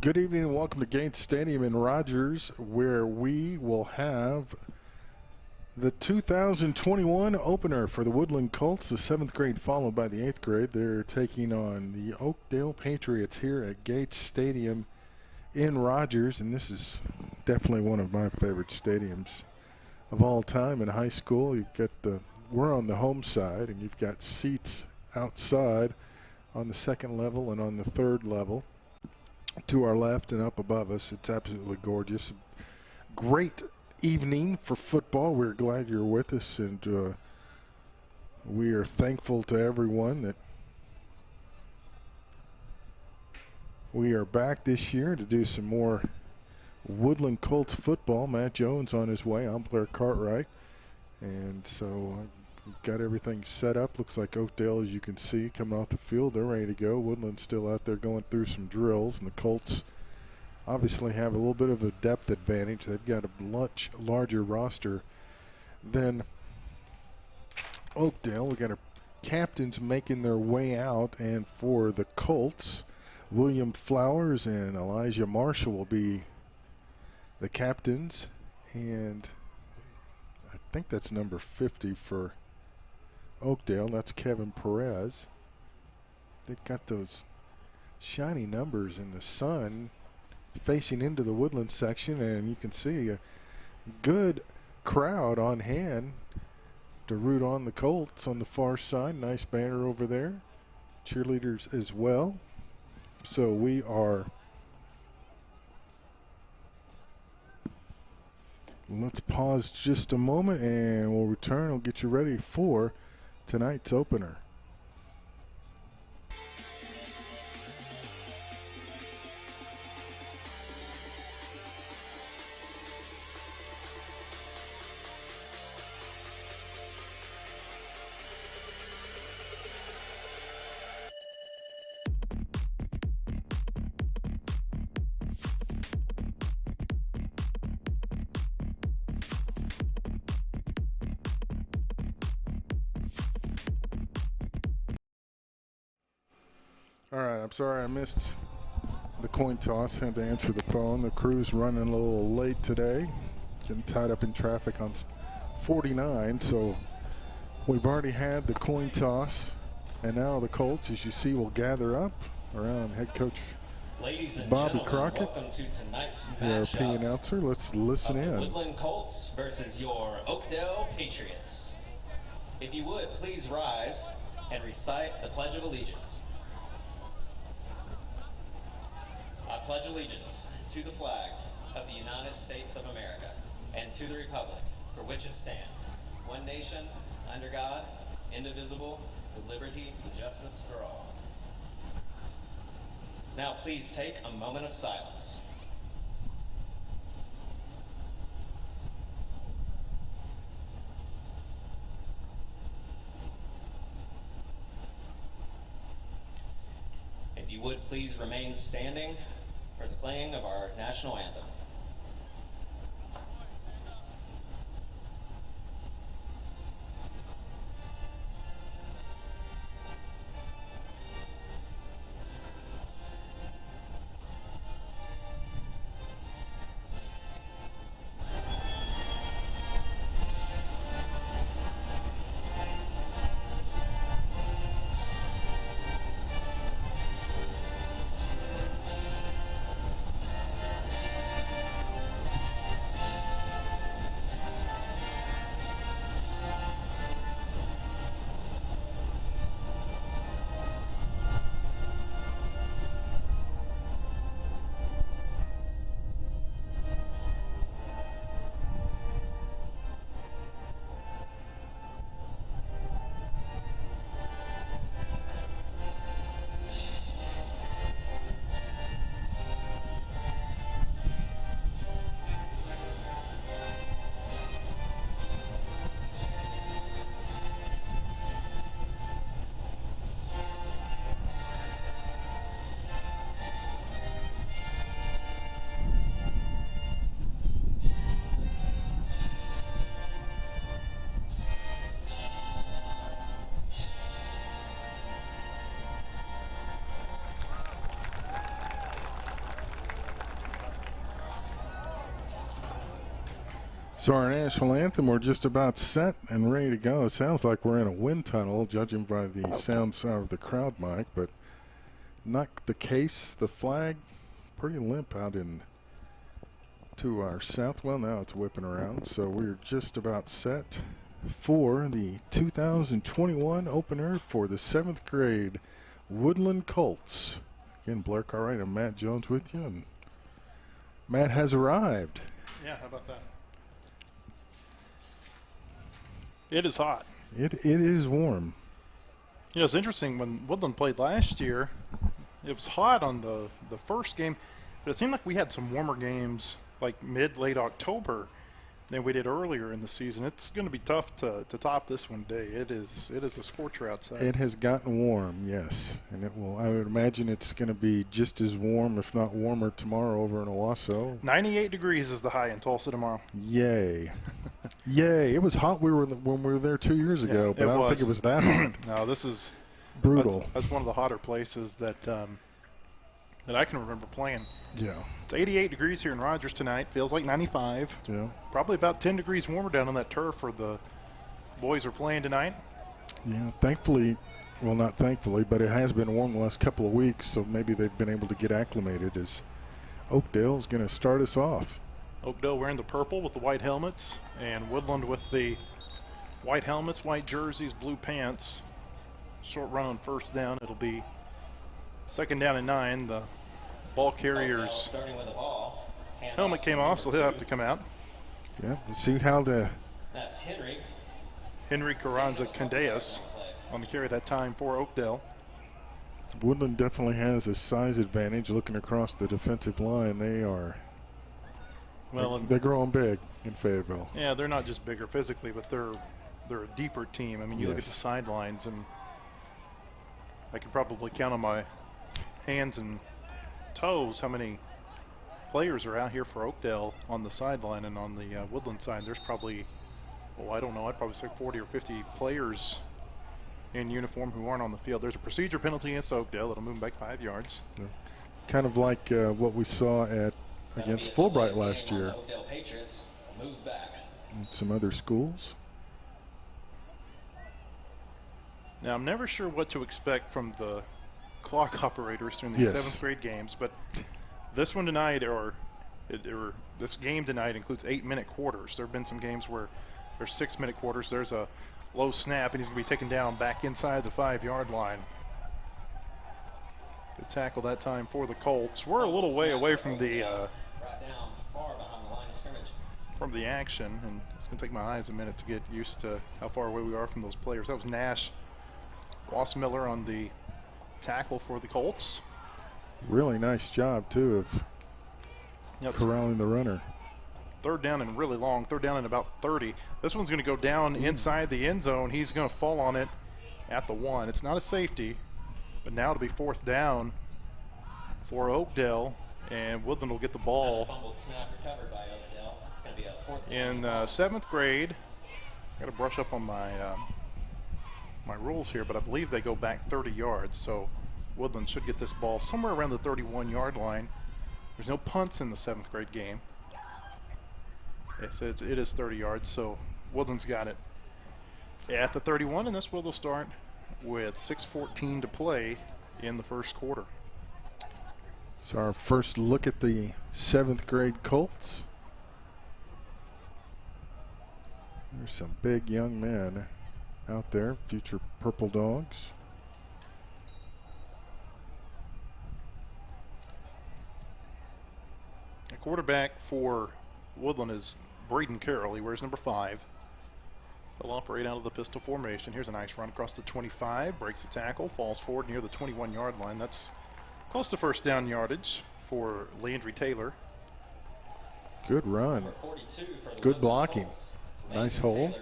Good evening and welcome to Gates Stadium in Rogers, where we will have the 2021 opener for the Woodland Colts, the 7th grade followed by the 8th grade. They're taking on the Oakdale Patriots here at Gates Stadium in Rogers, and this is definitely one of my favorite stadiums of all time in high school. We're on the home side, and you've got seats outside on the second level and on the third level to our left and up above us. It's absolutely gorgeous. Great evening for football. We're glad you're with us, and we are thankful to everyone that we are back this year to do some more Woodland Colts football. Matt Jones on his way. I'm Blair Cartwright, and so we've got everything set up. Looks like Oakdale, as you can see, coming off the field. They're ready to go. Woodland's still out there going through some drills, and the Colts obviously have a little bit of a depth advantage. They've got a much larger roster than Oakdale. We've got our captains making their way out, and for the Colts, William Flowers and Elijah Marshall will be the captains, and I think that's number 50 for Oakdale. That's Kevin Perez. They've got those shiny numbers in the sun facing into the Woodland section, and you can see a good crowd on hand to root on the Colts on the far side. Nice banner over there. Cheerleaders as well. So we are, let's pause just a moment and we'll return. We'll get you ready for tonight's opener. All right, I'm sorry I missed the coin toss. Had to answer the phone. The crew's running a little late today. Getting tied up in traffic on 49. So we've already had the coin toss. And now the Colts, as you see, will gather up around head coach Bobby Crockett, welcome to tonight's our P announcer. Let's listen in. Woodland Colts versus your Oakdale Patriots. If you would, please rise and recite the Pledge of Allegiance. I pledge allegiance to the flag of the United States of America and to the republic for which it stands, one nation, under God, indivisible, with liberty and justice for all. Now please take a moment of silence. If you would, please remain standing for the playing of our national anthem. So our national anthem, we're just about set and ready to go. It sounds like we're in a wind tunnel, judging by the sounds out of the crowd mic, but not the case. The flag pretty limp out in to our south. Well, now it's whipping around, so we're just about set for the 2021 opener for the 7th grade Woodland Colts. Again, Blair Cartwright and Matt Jones with you, and Matt has arrived. Yeah, how about that? It is hot. It is warm. You know, it's interesting, when Woodland played last year, it was hot on the first game, but it seemed like we had some warmer games like late October than we did earlier in the season. It's going to be tough to top this one today. It is a scorcher outside. It has gotten warm, yes, and it will. I would imagine it's going to be just as warm, if not warmer, tomorrow over in Owasso. 98 degrees is the high in Tulsa tomorrow. Yay. Yay. It was hot when we were there 2 years ago, but I don't think it was that hot. No, this is brutal. That's one of the hotter places that I can remember playing. Yeah. It's 88 degrees here in Rogers tonight. Feels like 95. Yeah. Probably about 10 degrees warmer down on that turf where the boys are playing tonight. Yeah, thankfully, well, not thankfully, but it has been warm the last couple of weeks, so maybe they've been able to get acclimated as Oakdale is going to start us off. Oakdale wearing the purple with the white helmets, and Woodland with the white helmets, white jerseys, blue pants. Short run on first down. It'll be 2nd down and 9. The ball carrier's helmet came off, so he'll have to come out. Yeah, we'll see how That's Henry Carranza Candeas on the carry that time for Oakdale. Woodland definitely has a size advantage looking across the defensive line. They're growing big in Fayetteville. Yeah, they're not just bigger physically, but they're a deeper team. I mean, you look at the sidelines, and I could probably count on my hands and toes how many players are out here for Oakdale on the sideline, and on the Woodland side there's probably, I don't know, I'd probably say 40 or 50 players in uniform who aren't on the field. There's a procedure penalty against Oakdale. It'll move them back 5 yards. Yeah. Kind of like what we saw against Fulbright last year. Oakdale Patriots move back. And some other schools. Now, I'm never sure what to expect from the clock operators during these 7th grade games, but this one tonight, this game tonight includes 8-minute quarters. There have been some games where there's 6-minute quarters. There's a low snap, and he's going to be taken down back inside the 5-yard line. Good tackle that time for the Colts. We're a little way away from the action, and it's going to take my eyes a minute to get used to how far away we are from those players. That was Nash Wassmiller on the tackle for the Colts. Really nice job, too, of corralling the runner. 3rd down and really long, 3rd down and about 30. This one's going to go down inside the end zone. He's going to fall on it at the 1. It's not a safety, but now it'll be 4th down for Oakdale, and Woodland will get the ball. In 7th grade, I got to brush up on my my rules here, but I believe they go back 30 yards, so Woodland should get this ball somewhere around the 31-yard line. There's no punts in the 7th grade game. It is 30 yards, so Woodland's got it at the 31, and this will start with 6:14 to play in the first quarter. So our first look at the 7th grade Colts. There's some big young men out there, future Purple Dogs. The quarterback for Woodland is Braden Carroll. He wears number 5. They'll operate out of the pistol formation. Here's a nice run across the 25, breaks the tackle, falls forward near the 21-yard line. That's close to first down yardage for Landry Taylor. Good run. Good blocking. Nice hole.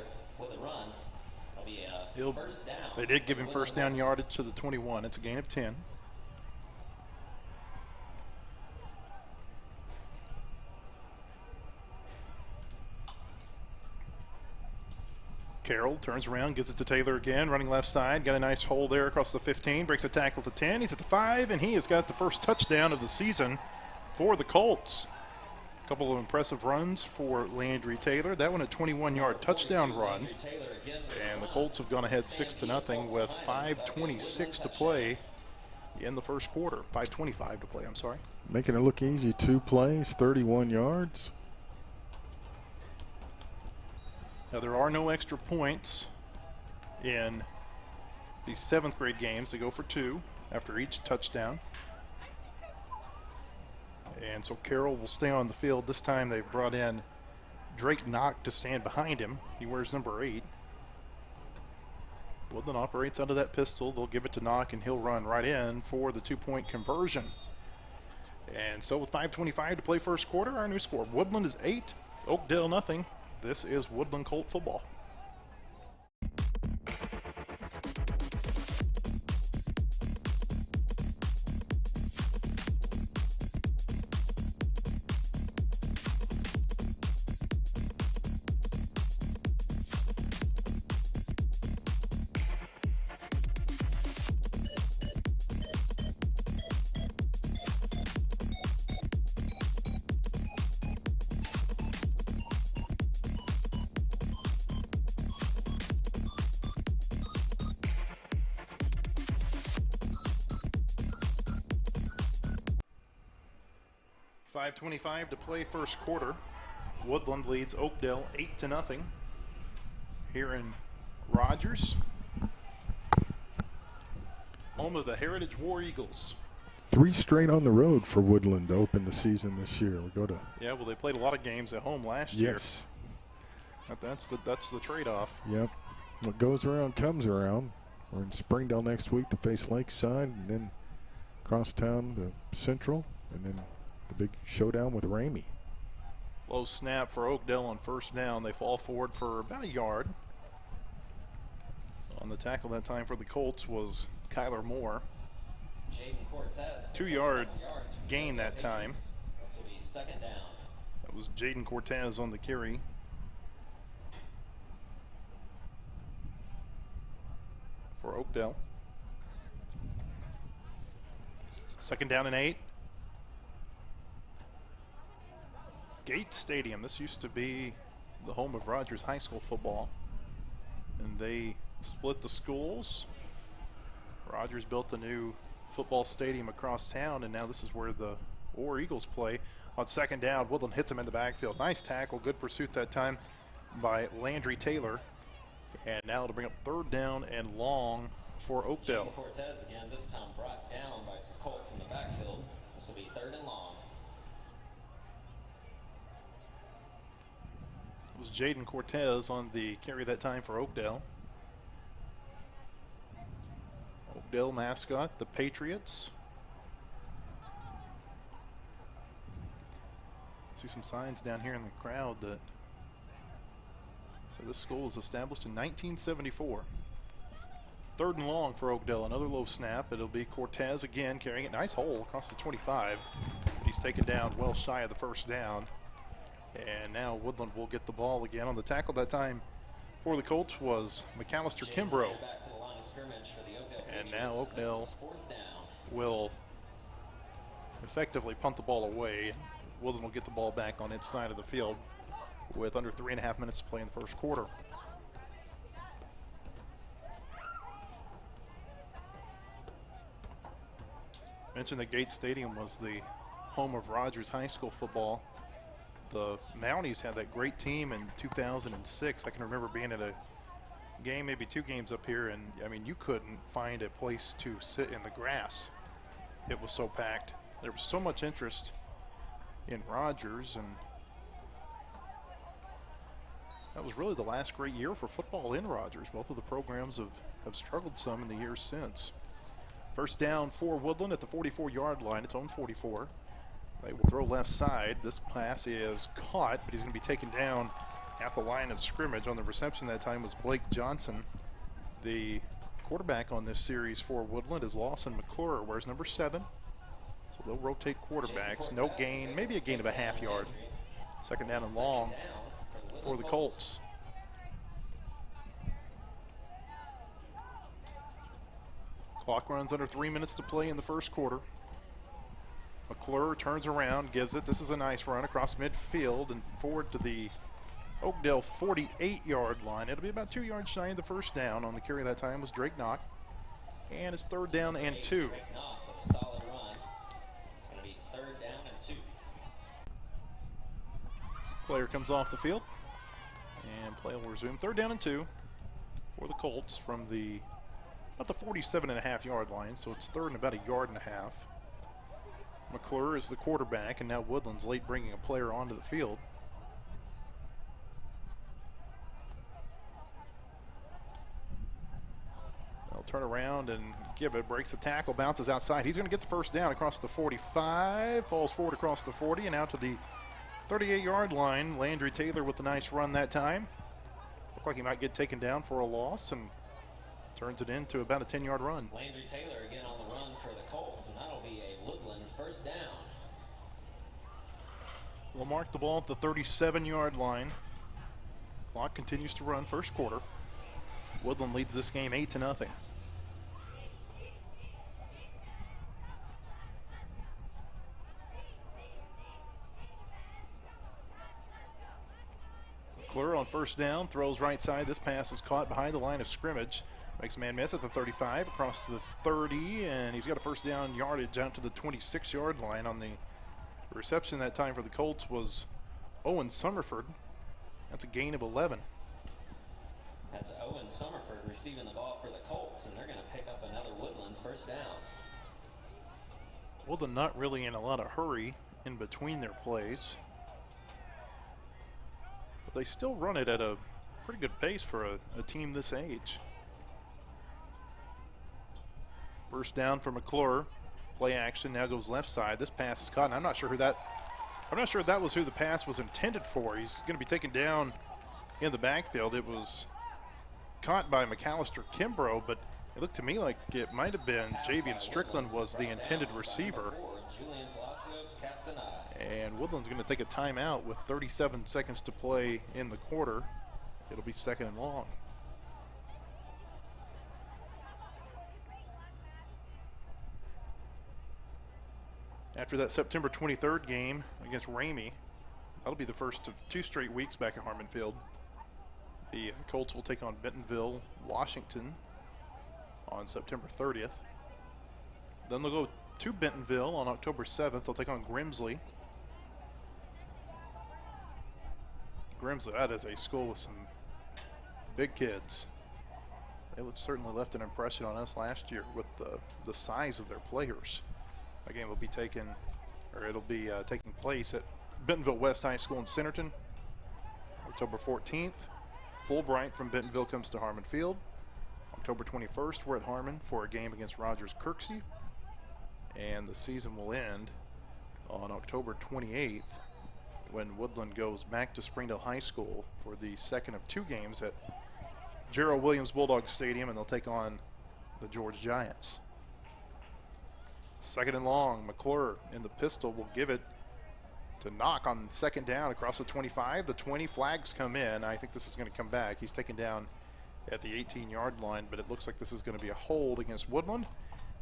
They did give him first down yardage to the 21. It's a gain of 10. Carroll turns around, gives it to Taylor again, running left side. Got a nice hole there across the 15, breaks a tackle at the 10. He's at the 5, and he has got the first touchdown of the season for the Colts. A couple of impressive runs for Landry Taylor. That one a 21-yard touchdown run. And the Colts have gone ahead 6-0 with 5:26 to play in the first quarter. 5:25 to play, I'm sorry. Making it look easy. 2 plays, 31 yards. Now, there are no extra points in these 7th grade games. They go for 2 after each touchdown. And so Carroll will stay on the field. This time they've brought in Drake Knock to stand behind him. He wears number 8. Woodland operates out of that pistol. They'll give it to Knock, and he'll run right in for the 2-point conversion. And so with 5:25 to play first quarter, our new score, Woodland is 8, Oakdale nothing. This is Woodland Colt football. .25 to play first quarter. Woodland leads Oakdale 8-0 here in Rogers, home of the Heritage War Eagles. 3 straight on the road for Woodland to open the season this year. We go to. Yeah, well, they played a lot of games at home last year. Yes. That's the trade-off. Yep. What goes around comes around. We're in Springdale next week to face Lakeside, and then across town to Central, and then the big showdown with Ramey. Low snap for Oakdale on first down. They fall forward for about a yard. On the tackle that time for the Colts was Kyler Moore. 2-yard gain that time. That was Jaden Cortez on the carry. For Oakdale. 2nd down and 8. Gate Stadium. This used to be the home of Rogers High School football, and they split the schools. Rogers built a new football stadium across town, and now this is where the War Eagles play. On 2nd down, Woodland hits him in the backfield. Nice tackle, good pursuit that time by Landry Taylor. And now to bring up 3rd down and long for Oakdale. Cortez again, this time brought down by some Colts in the backfield. This will be 3rd and long. It was Jaden Cortez on the carry that time for Oakdale. Oakdale mascot, the Patriots. See some signs down here in the crowd that say this school was established in 1974. 3rd and long for Oakdale. Another low snap. It'll be Cortez again carrying it. Nice hole across the 25. But he's taken down well shy of the 1st down. And now Woodland will get the ball again. On the tackle that time for the Colts was McAllister Kimbrough. And now Oakdale will effectively punt the ball away. Woodland will get the ball back on its side of the field with under 3.5 minutes to play in the first quarter. Mentioned that Gate Stadium was the home of Rogers High School football. The Mounties had that great team in 2006. I can remember being at a game, maybe 2 games up here, and I mean, you couldn't find a place to sit in the grass. It was so packed. There was so much interest in Rogers, and that was really the last great year for football in Rogers. Both of the programs have struggled some in the years since. 1st down for Woodland at the 44-yard line, its own 44. They will throw left side. This pass is caught, but he's going to be taken down at the line of scrimmage. On the reception that time was Blake Johnson. The quarterback on this series for Woodland is Lawson McClure, wears number 7. So they'll rotate quarterbacks. No gain, maybe a gain of a half yard. 2nd down and long for the Colts. Clock runs under 3 minutes to play in the first quarter. McClure turns around, gives it. This is a nice run across midfield and forward to the Oakdale 48-yard line. It'll be about 2 yards shy of the first down. On the carry that time was Drake Knock. And it's 3rd down and 2. Drake Knock with a solid run. It's going to be 3rd down and 2. Player comes off the field. And play will resume. 3rd down and 2 for the Colts from about the 47.5-yard line. So it's 3rd and about 1.5 yards. McClure is the quarterback, and now Woodland's late bringing a player onto the field. They'll turn around and give it. Breaks the tackle, bounces outside. He's going to get the first down across the 45. Falls forward across the 40 and out to the 38-yard line. Landry Taylor with a nice run that time. Looked like he might get taken down for a loss and turns it into about a 10-yard run. Landry Taylor again on the run for the Colts, and that'll be a Woodland first down. We'll mark the ball at the 37-yard line. Clock continues to run first quarter. Woodland leads this game 8-0. McClure on first down, throws right side. This pass is caught behind the line of scrimmage. Makes a man miss at the 35, across the 30, and he's got a first down yardage out to the 26-yard line. On the reception that time for the Colts was Owen Summerford. That's a gain of 11. That's Owen Summerford receiving the ball for the Colts, and they're going to pick up another Woodland first down. Woodland not really in a lot of hurry in between their plays, but they still run it at a pretty good pace for a team this age. First down for McClure. Play action now goes left side. This pass is caught, and I'm not sure if that was who the pass was intended for. He's going to be taken down in the backfield. It was caught by McAllister Kimbrough, but it looked to me like it might have been Javian Strickland was the intended receiver. And Woodland's going to take a timeout with 37 seconds to play in the quarter. It'll be 2nd and long. After that September 23rd game against Ramey, that'll be the first of 2 straight weeks back at Harmon Field. The Colts will take on Bentonville, Washington on September 30th. Then they'll go to Bentonville on October 7th. They'll take on Grimsley. Grimsley, that is a school with some big kids. They certainly left an impression on us last year with the size of their players. That game will be taking place at Bentonville West High School in Centerton, October 14th. Fulbright from Bentonville comes to Harmon Field. October 21st, we're at Harmon for a game against Rogers Kirksey. And the season will end on October 28th when Woodland goes back to Springdale High School for the second of 2 games at Gerald Williams Bulldog Stadium, and they'll take on the George Giants. 2nd and long. McClure in the pistol will give it to Knock on 2nd down across the 25. The 20 flags come in. I think this is going to come back. He's taken down at the 18-yard line, but it looks like this is going to be a hold against Woodland.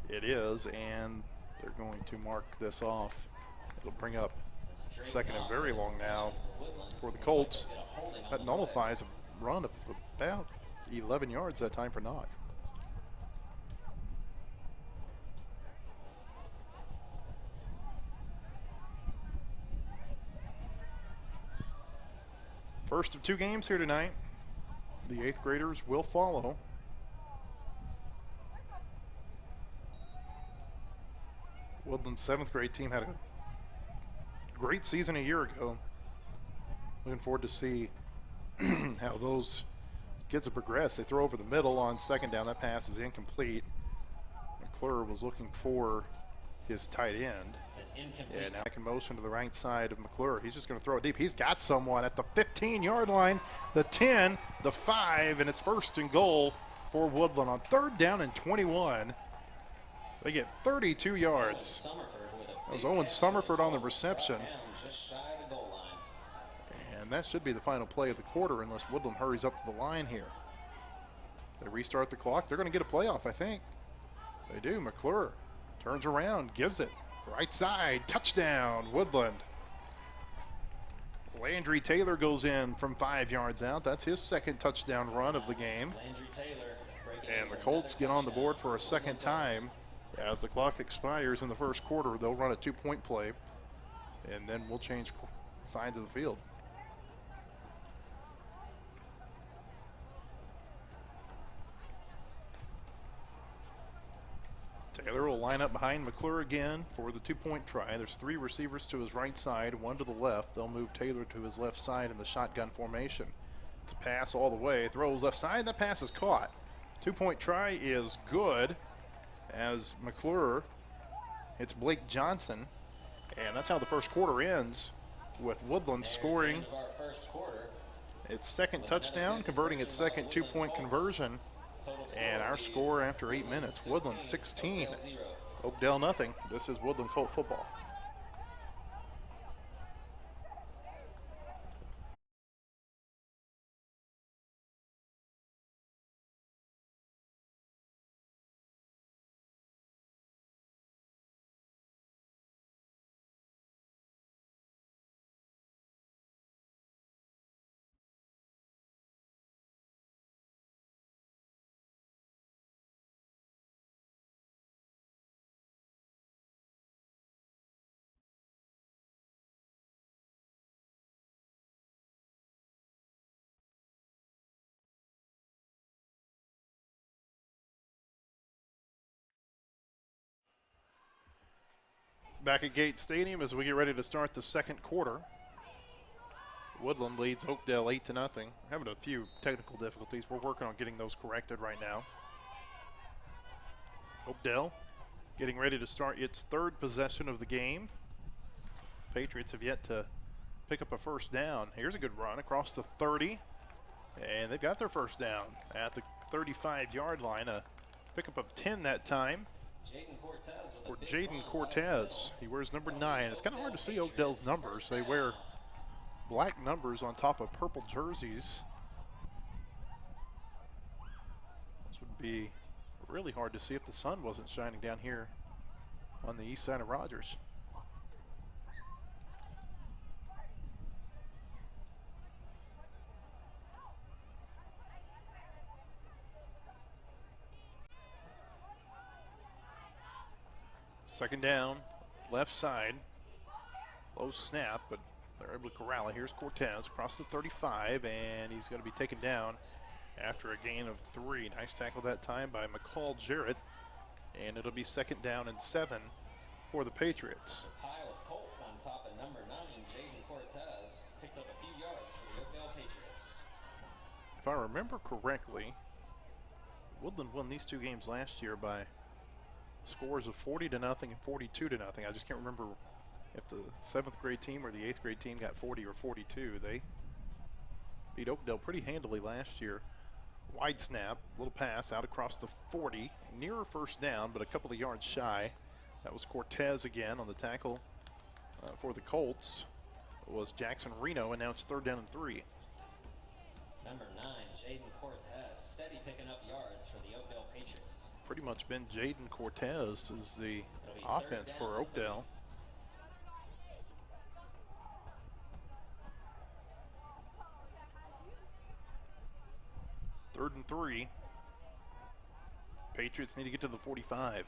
It is, and they're going to mark this off. It'll bring up 2nd and very long now for the Colts. That nullifies a run of about 11 yards that time for Knock. First of 2 games here tonight. The 8th graders will follow. Woodland's 7th grade team had a great season a year ago. Looking forward to see how those kids have progressed. They throw over the middle on 2nd down. That pass is incomplete. McClure was looking for his tight end. And now I can motion to the right side of McClure. He's just going to throw it deep. He's got someone at the 15-yard line, the 10, the 5, and it's 1st and goal for Woodland on 3rd down and 21. They get 32 yards. That was Owen Summerford on the reception. And that should be the final play of the quarter unless Woodland hurries up to the line here. They restart the clock. They're going to get a playoff, I think. They do. McClure turns around, gives it. Right side, touchdown, Woodland. Landry Taylor goes in from 5 yards out. That's his second touchdown run of the game. And the Colts get on the board for a second time. As the clock expires in the first quarter, they'll run a 2-point play, and then we'll change sides of the field. Taylor will line up behind McClure again for the 2-point try. There's 3 receivers to his right side, 1 to the left. They'll move Taylor to his left side in the shotgun formation. It's a pass all the way, throws left side, that pass is caught. 2-point try is good as McClure hits Blake Johnson. And that's how the first quarter ends, with Woodland scoring its second touchdown, converting its second 2-point conversion. And our score after 8 minutes, Woodland 16, Oakdale nothing. This is Woodland Colt football. Back at Gate Stadium as we get ready to start the second quarter. Woodland leads Oakdale 8-0. Having a few technical difficulties. We're working on getting those corrected right now. Oakdale getting ready to start its third possession of the game. Patriots have yet to pick up a first down. Here's a good run across the 30. And they've got their first down at the 35-yard line. A pickup of 10 that time for Jaden Cortez. He wears number 9. It's kind of hard to see Oakdale's numbers. They wear black numbers on top of purple jerseys. This would be really hard to see if the sun wasn't shining down here on the east side of Rogers. Second down, left side. Low snap, but they're able to corral it. Here's Cortez across the 35, and he's going to be taken down after a gain of 3. Nice tackle that time by McCall Jarrett, and it'll be second down and 7 for the Patriots. A pile of Colts on top of number 9, Jaden Cortez, picked up a few yards for the Oakdale Patriots. If I remember correctly, Woodland won these 2 games last year by scores of 40-0 and 42-0. I just can't remember if the 7th grade team or the 8th grade team got 40 or 42. They beat Oakdale pretty handily last year. Wide snap, little pass out across the 40, nearer first down, but a couple of yards shy. That was Cortez again on the tackle for the Colts. It was Jackson Reno, and now it's 3rd down and 3. Number 9, Jaden Cortez, steady picking up yards for the Oakdale Patriots. Pretty much been Jaden Cortez as the offense for Oakdale. Third and 3. Patriots need to get to the 45.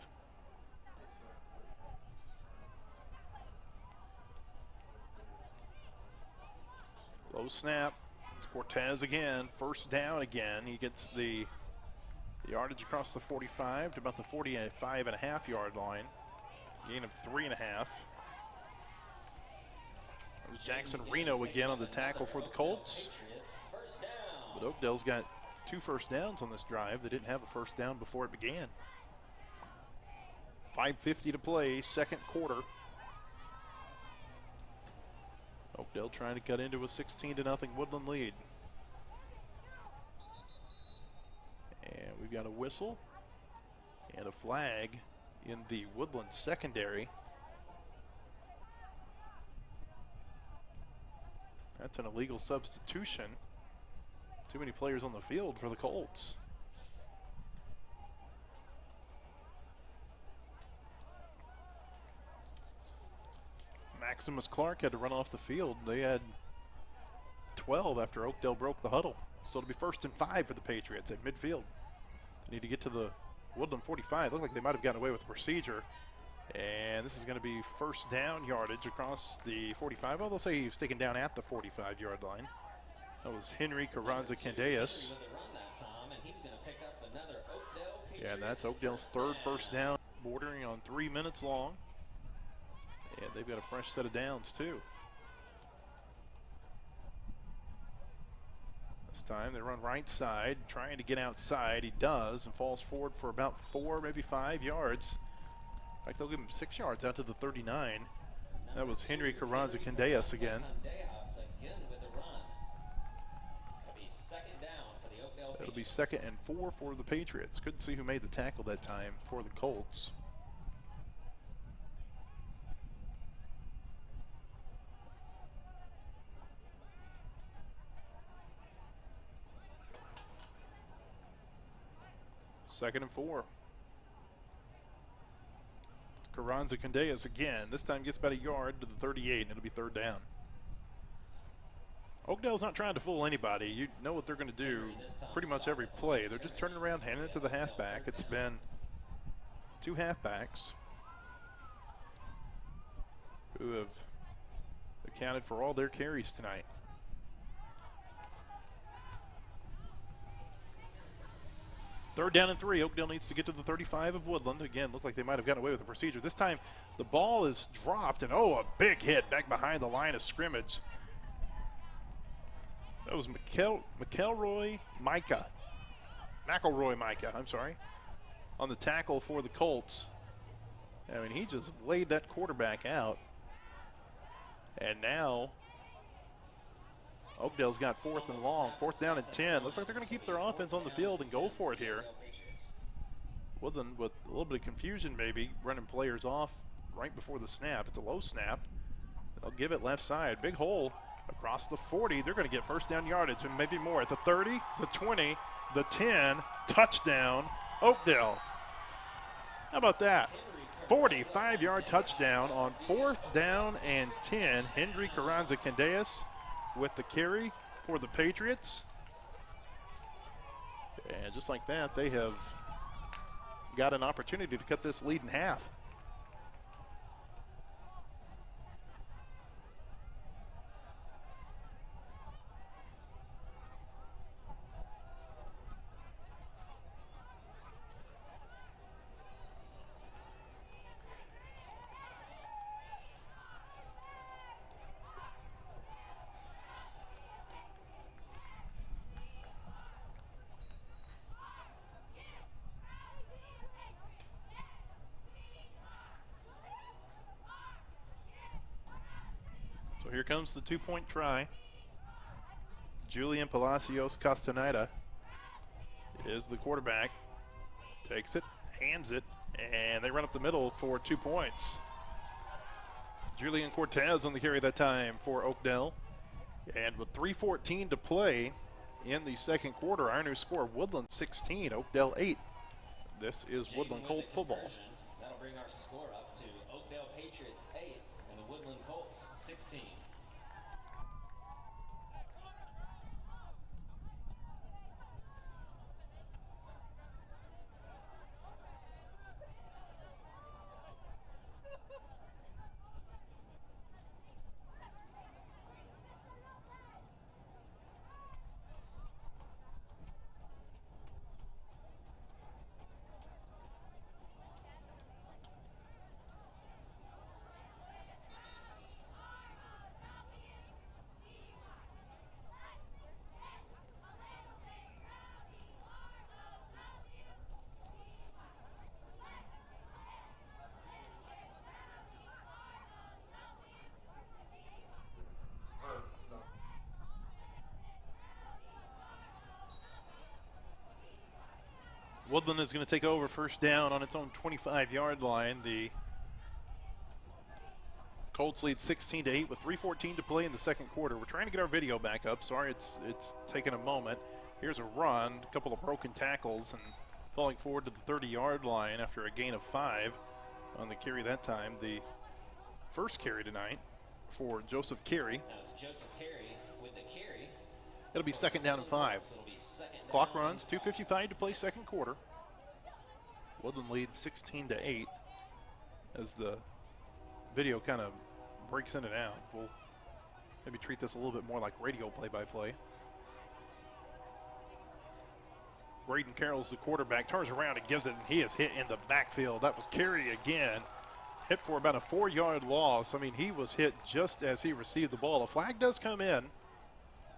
Low snap. It's Cortez again. First down again. He gets the yardage across the 45 to about the 45.5-yard line. Gain of 3.5. There's Jackson Reno again on the tackle for the Colts. But Oakdale's got 2 first downs on this drive. They didn't have a first down before it began. 5:50 to play, second quarter. Oakdale trying to cut into a 16-0 Woodland lead. And we've got a whistle and a flag in the Woodland secondary. That's an illegal substitution. Too many players on the field for the Colts. Maximus Clark had to run off the field. They had 12 after Oakdale broke the huddle. So it'll be 1st and 5 for the Patriots at midfield. They need to get to the Woodland 45. Looked like they might have gotten away with the procedure. And this is going to be 1st down yardage across the 45. Well, they'll say he was taken down at the 45-yard line. That was Henry Carranza-Candeas. Yeah, and that's Oakdale's 3rd 1st down, bordering on 3 minutes long. And they've got a fresh set of downs, too. This time they run right side, trying to get outside. He does and falls forward for about 4, maybe 5 yards. In fact, they'll give him 6 yards out to the 39. That was Henry Carranza-Candeas again. It'll be 2nd and 4 for the Patriots. Couldn't see who made the tackle that time for the Colts. Second and 4. Carranza-Candeas again. This time gets about a yard to the 38, and it'll be 3rd down. Oakdale's not trying to fool anybody. You know what they're going to do pretty much every play. They're just turning around, handing it to the halfback. It's been 2 halfbacks who have accounted for all their carries tonight. Third down and 3. Oakdale needs to get to the 35 of Woodland. Again, looked like they might have gotten away with the procedure. This time the ball is dropped, and a big hit back behind the line of scrimmage. That was McElroy Micah, I'm sorry, on the tackle for the Colts. I mean, he just laid that quarterback out. And now Oakdale's got 4th and long, 4th down and 10. Looks like they're going to keep their offense on the field and go for it here. Woodland with a little bit of confusion maybe, running players off right before the snap. It's a low snap. They'll give it left side. Big hole across the 40. They're going to get 1st down yardage and maybe more at the 30, the 20, the 10. Touchdown, Oakdale. How about that? 45-yard touchdown on 4th down and 10. Henry Carranza-Candeas with the carry for the Patriots. And just like that, they have got an opportunity to cut this lead in half. So here comes the 2-point try. Julian Palacios Castaneda is the quarterback. Takes it, hands it, and they run up the middle for 2 points. Julian Cortez on the carry that time for Oakdale. And with 3:14 to play in the 2nd quarter, our new score, Woodland 16, Oakdale 8. This is Woodland Colt football. That'll bring our score up to Oakdale Patriots 8 and the Woodland Colts 16. Woodland is going to take over 1st down on its own 25-yard line. The Colts lead 16-8 with 3:14 to play in the 2nd quarter. We're trying to get our video back up. Sorry, it's taken a moment. Here's a run, a couple of broken tackles, and falling forward to the 30-yard line after a gain of 5 on the carry that time. The first carry tonight for Joseph Carey. That was Joseph Carey with the carry. It'll be second down and 5. It'll be second Clock down runs, and 2:55 to play second quarter. Woodland leads 16-8 as the video kind of breaks in and out. We'll maybe treat this a little bit more like radio play-by-play. Braden Carroll's the quarterback, turns around and gives it, and he is hit in the backfield. That was Carey again. Hit for about a 4-yard loss. I mean, he was hit just as he received the ball. A flag does come in,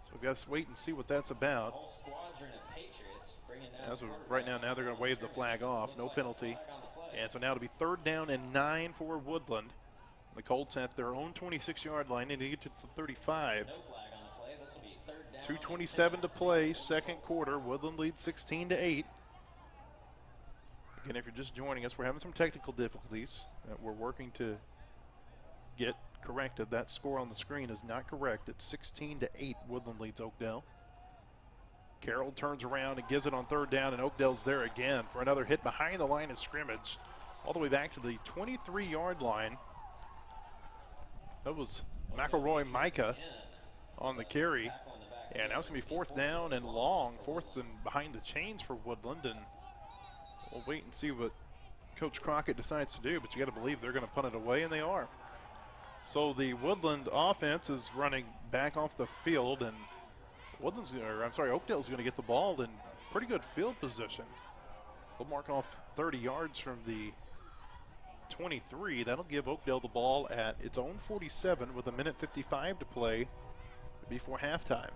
so we've got to wait and see what that's about. whole squadron of Patriots bringing down As the of quarterback. right now, they're going to wave the flag off. No penalty. And so now it'll be third down and 9 for Woodland. The Colts at their own 26-yard line. They need to get to the 35. No flag on the play. This will be third down. 2:27 to play, second quarter. Woodland leads 16-8. Again, if you're just joining us, we're having some technical difficulties that we're working to get corrected. That score on the screen is not correct. It's 16-8. Woodland leads Oakdale. Carroll turns around and gives it on third down, and Oakdale's there again for another hit behind the line of scrimmage, all the way back to the 23-yard line. That was McElroy Micah on the carry. And now it's going to be fourth down and long, fourth and behind the chains for Woodland. And we'll wait and see what Coach Crockett decides to do, but you got to believe they're going to punt it away, and they are. So the Woodland offense is running back off the field, and Oakdale's going to get the ball in pretty good field position. They'll mark off 30 yards from the 23. That'll give Oakdale the ball at its own 47 with 1:55 to play before halftime.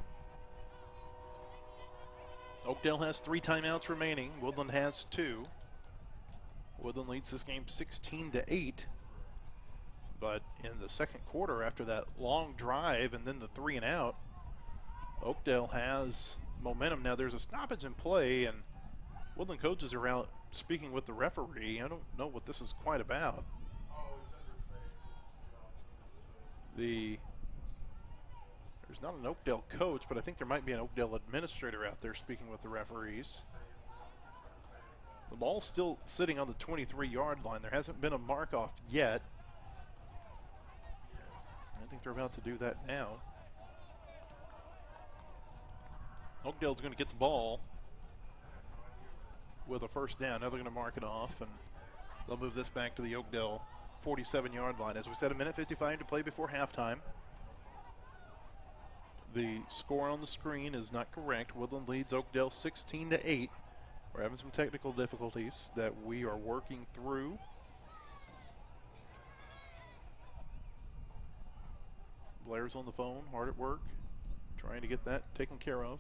Oakdale has 3 timeouts remaining. Woodland has 2. Woodland leads this game 16-8. But in the second quarter, after that long drive and then the 3 and out, Oakdale has momentum. Now there's a stoppage in play, and Woodland coaches are out speaking with the referee. I don't know what this is quite about. There's not an Oakdale coach, but I think there might be an Oakdale administrator out there speaking with the referees. The ball's still sitting on the 23-yard line. There hasn't been a mark-off yet. I think they're about to do that now. Oakdale's going to get the ball with a first down. Now they're going to mark it off, and they'll move this back to the Oakdale 47-yard line. As we said, 1:55 to play before halftime. The score on the screen is not correct. Woodland leads Oakdale 16-8. We're having some technical difficulties that we are working through. Blair's on the phone, hard at work, trying to get that taken care of.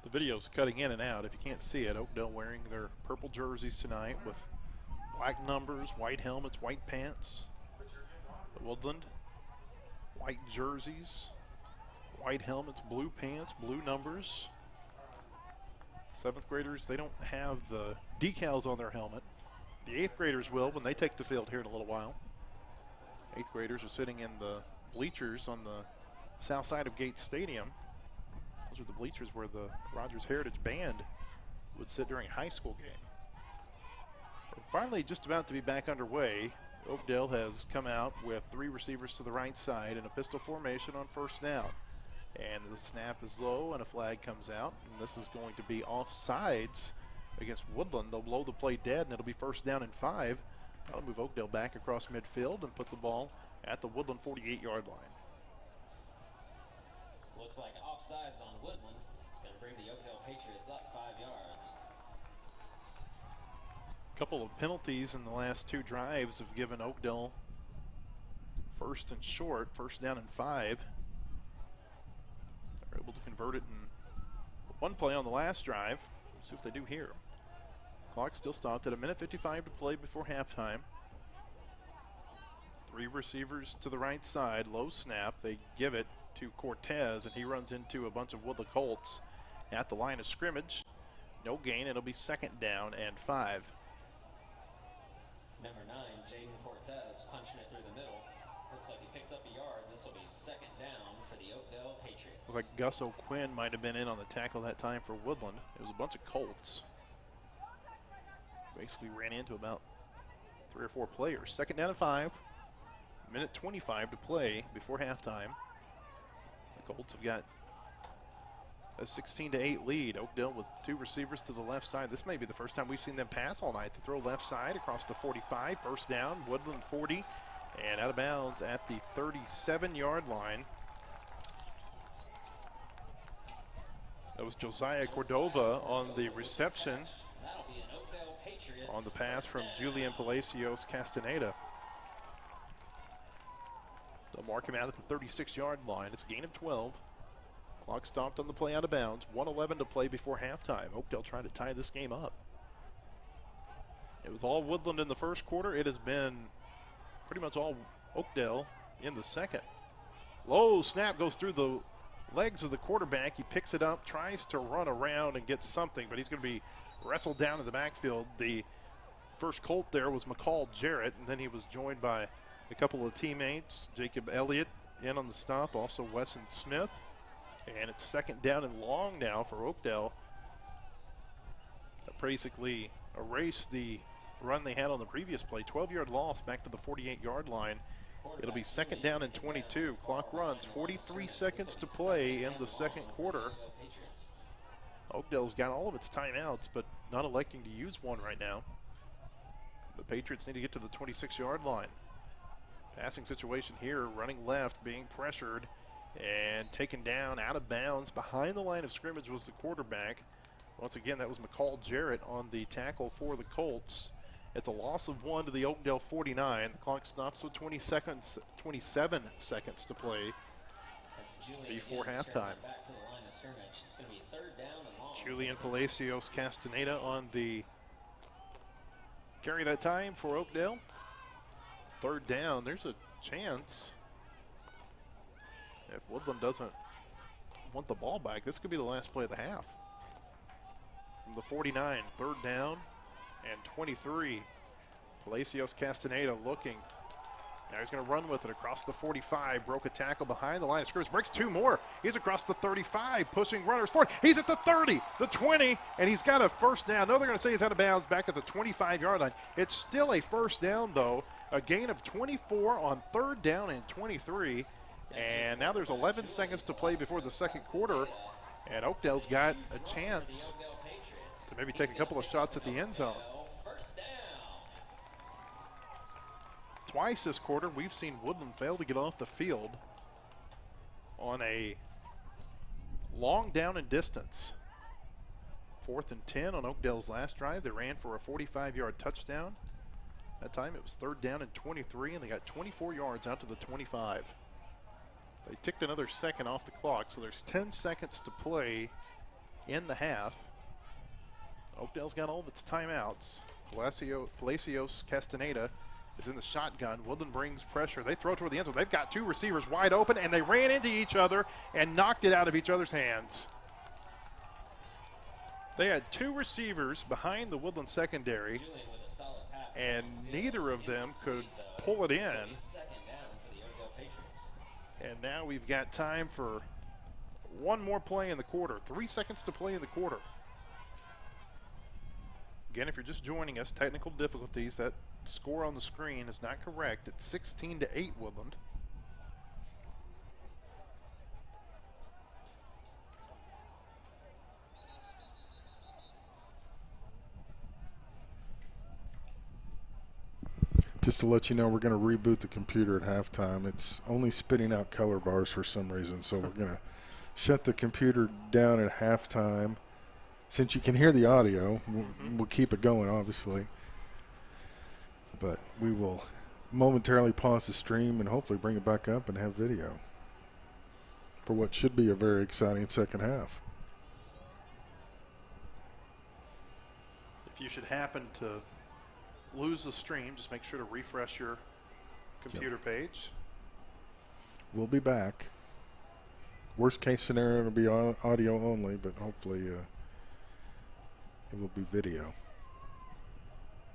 The video's cutting in and out. If you can't see it, Oakdale wearing their purple jerseys tonight with black numbers, white helmets, white pants. Woodland, white jerseys, white helmets, blue pants, blue numbers. 7th graders, they don't have the decals on their helmet. The 8th graders will when they take the field here in a little while. 8th graders are sitting in the bleachers on the south side of Gates Stadium. Those are the bleachers where the Rogers Heritage Band would sit during a high school game. We're finally just about to be back underway. Oakdale has come out with 3 receivers to the right side in a pistol formation on first down. And the snap is low and a flag comes out. And this is going to be offsides against Woodland. They'll blow the play dead, and it'll be first down and 5. That'll move Oakdale back across midfield and put the ball at the Woodland 48-yard line. Looks like offsides on Woodland. It's going to bring the Oakdale Patriots up 5 yards. A couple of penalties in the last 2 drives have given Oakdale first and short, first down and 5. They're able to convert it in one play on the last drive. We'll see what they do here. Clock still stopped at 1:55 to play before halftime. 3 receivers to the right side, low snap. They give it to Cortez, and he runs into a bunch of Woodland Colts at the line of scrimmage. No gain. It'll be second down and 5. Number 9, Jaden Cortez, punching it through the middle. Looks like he picked up a yard. This will be second down for the Oakdale Patriots. Looks like Gus O'Quinn might have been in on the tackle that time for Woodland. It was a bunch of Colts. Basically ran into about 3 or 4 players. Second down and 5. Minute 25 to play before halftime. The Colts have got a 16-8 lead. Oakdale with 2 receivers to the left side. This may be the first time we've seen them pass all night. They throw left side across the 45. First down, Woodland 40. And out of bounds at the 37-yard line. That was Josiah Cordova on the reception on the pass from Julian Palacios Castaneda. They'll mark him out at the 36-yard line. It's a gain of 12. Clock stopped on the play out of bounds. 1:11 to play before halftime. Oakdale trying to tie this game up. It was all Woodland in the first quarter. It has been pretty much all Oakdale in the second. Low snap goes through the legs of the quarterback. He picks it up, tries to run around and get something, but he's going to be wrestled down in the backfield. The first Colt there was McCall Jarrett, and then he was joined by a couple of teammates. Jacob Elliott in on the stop, also Wesson Smith. And it's second down and long now for Oakdale. That basically erased the run they had on the previous play. 12-yard loss back to the 48-yard line. It'll be second down and 22. Clock runs, 43 seconds to play in the second quarter. Oakdale's got all of its timeouts, but not electing to use one right now. The Patriots need to get to the 26-yard line. Passing situation here, running left, being pressured and taken down out of bounds. Behind the line of scrimmage was the quarterback. Once again, that was McCall Jarrett on the tackle for the Colts. It's a loss of 1 to the Oakdale 49. The clock stops with 27 seconds to play before halftime. Julian Palacios Castaneda on the carry that time for Oakdale. Third down, there's a chance. If Woodland doesn't want the ball back, this could be the last play of the half. From the 49, third down and 23. Palacios Castaneda looking. Now he's going to run with it across the 45. Broke a tackle behind the line of scrimmage. Breaks 2 more. He's across the 35, pushing runners forward. He's at the 30, the 20, and he's got a first down. No, they're going to say he's out of bounds back at the 25-yard line. It's still a first down, though. A gain of 24 on third down and 23. And now there's 11 seconds to play before the second quarter. And Oakdale's got a chance to maybe take a couple of shots at the end zone. Twice this quarter, we've seen Woodland fail to get off the field on a long down and distance. 4th and 10 on Oakdale's last drive. They ran for a 45-yard touchdown. That time it was third down and 23, and they got 24 yards out to the 25. They ticked another second off the clock, so there's 10 seconds to play in the half. Oakdale's got all of its timeouts. Palacios Castaneda is in the shotgun. Woodland brings pressure. They throw toward the end zone. They've got 2 receivers wide open, and they ran into each other and knocked it out of each other's hands. They had 2 receivers behind the Woodland secondary, and neither of them could pull it in. And now we've got time for one more play in the quarter. 3 seconds to play in the quarter. Again, if you're just joining us, technical difficulties. That score on the screen is not correct. It's 16-8 Woodland. Just to let you know, we're going to reboot the computer at halftime. It's only spitting out color bars for some reason, so we're going to shut the computer down at halftime. Since you can hear the audio, we'll keep it going, obviously. But we will momentarily pause the stream and hopefully bring it back up and have video for what should be a very exciting second half. If you should happen to lose the stream, just make sure to refresh your computer page. We'll be back. Worst case scenario, it'll be audio only, but hopefully it will be video.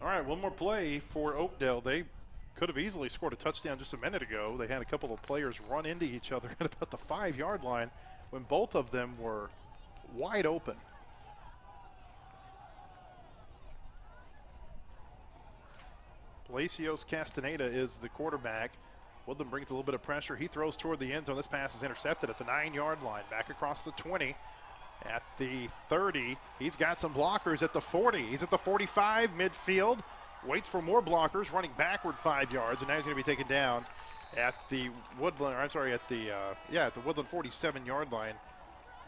All right, one more play for Oakdale. They could have easily scored a touchdown just a minute ago. They had a couple of players run into each other at about the 5-yard line when both of them were wide open. Palacios Castaneda is the quarterback. Woodland brings a little bit of pressure. He throws toward the end zone. This pass is intercepted at the 9-yard line. Back across the 20. At the 30. He's got some blockers at the 40. He's at the 45 midfield. Waits for more blockers, running backward 5 yards, and now he's going to be taken down at the Woodland, or I'm sorry, at the Woodland 47-yard line.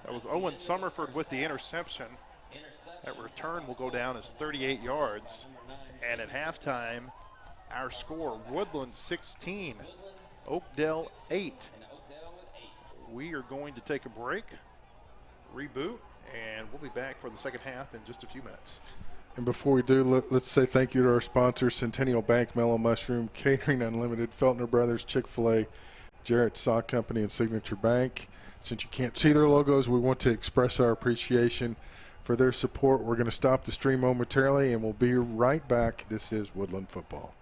That was Owen Summerford with the interception. That return will go down as 38 yards. And at halftime, our score, Woodland 16, Oakdale 8. We are going to take a break, reboot, and we'll be back for the second half in just a few minutes. And before we do, let's say thank you to our sponsors, Centennial Bank, Mellow Mushroom, Catering Unlimited, Feltner Brothers, Chick-fil-A, Jarrett Sock Company, and Signature Bank. Since you can't see their logos, we want to express our appreciation for their support. We're going to stop the stream momentarily, and we'll be right back. This is Woodland Football.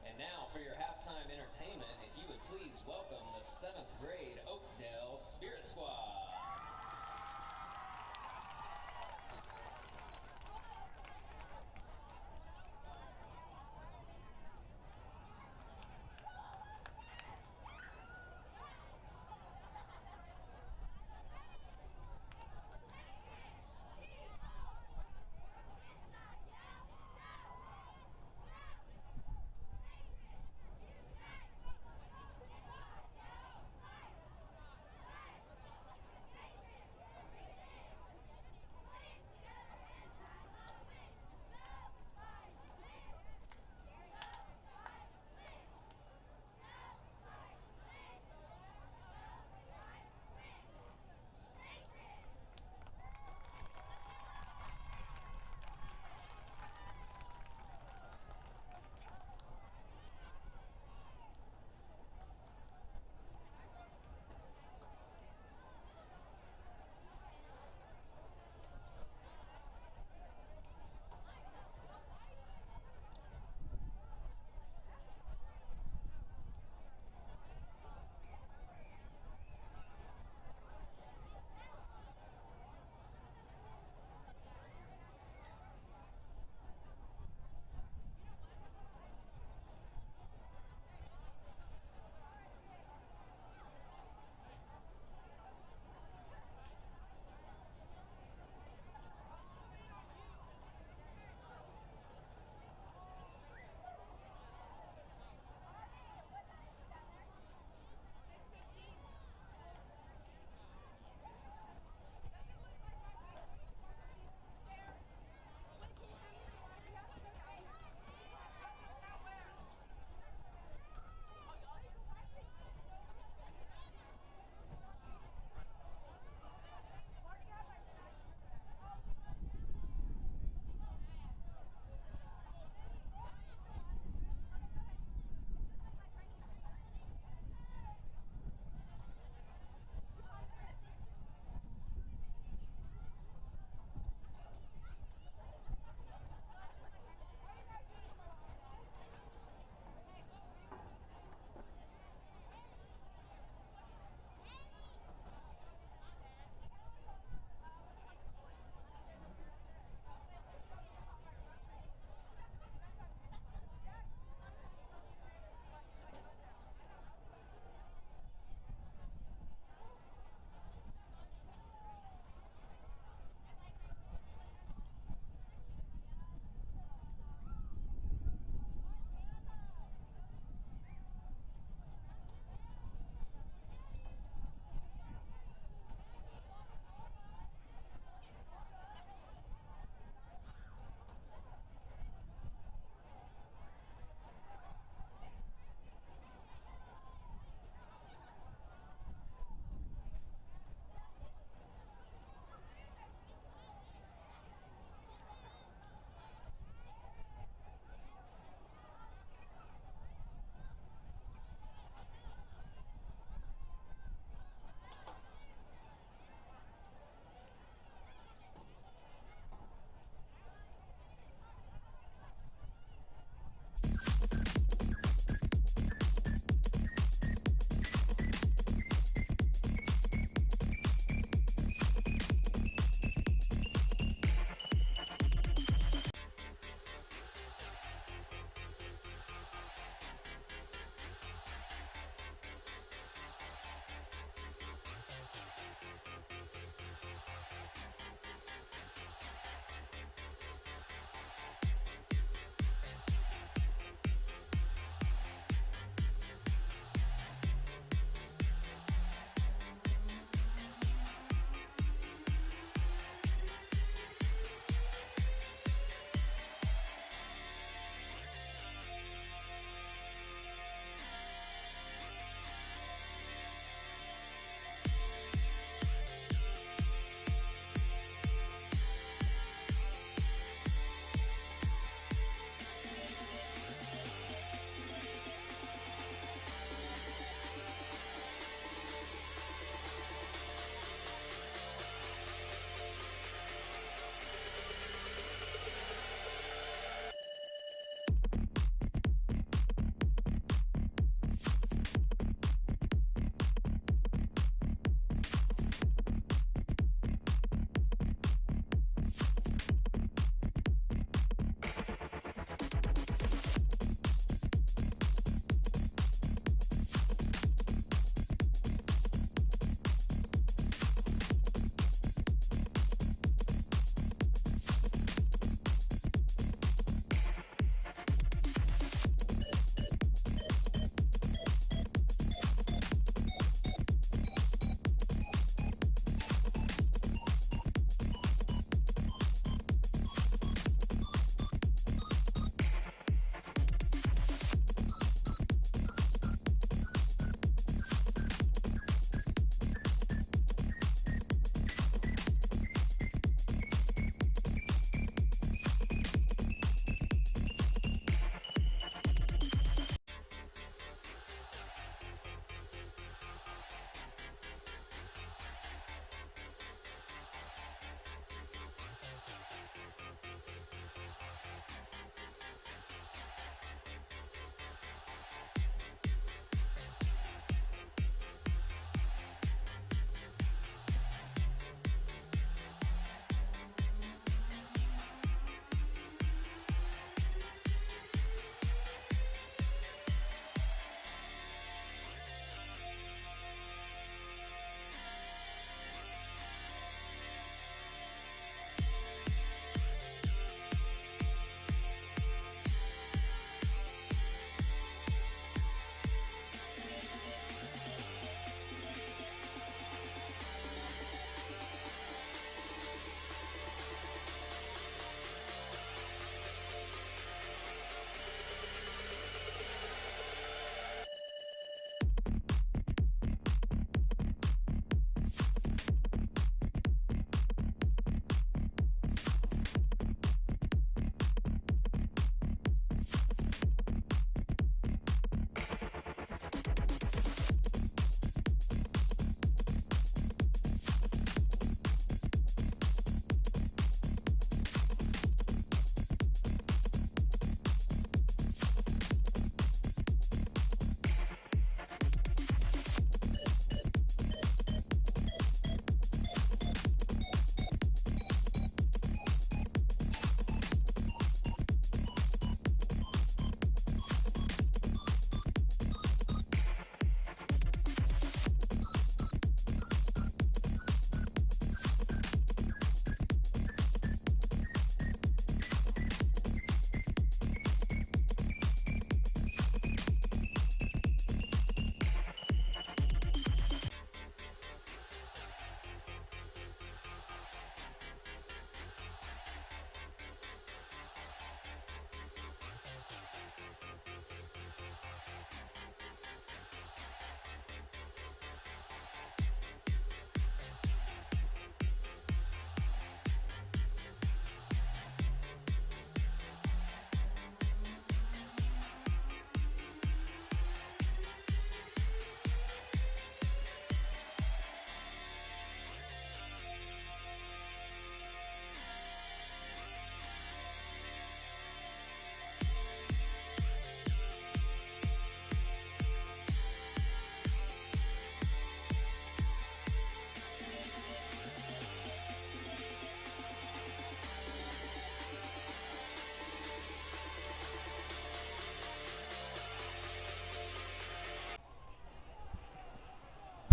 And now for your halftime entertainment, if you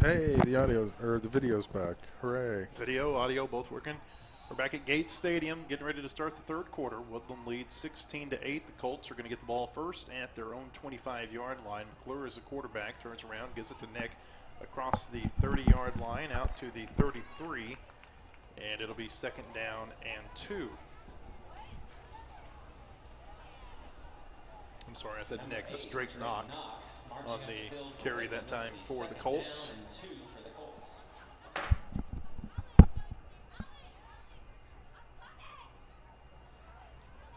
Hey, the audio or the video's back. Hooray. Video, audio, both working. We're back at Gates Stadium, getting ready to start the third quarter. Woodland leads 16-8. The Colts are going to get the ball first at their own 25-yard line. McClure is the quarterback, turns around, gives it to Nick across the 30-yard line out to the 33, and it'll be second down and 2. I'm sorry, I said Nick. That's Drake Knock on the carry that time for the Colts.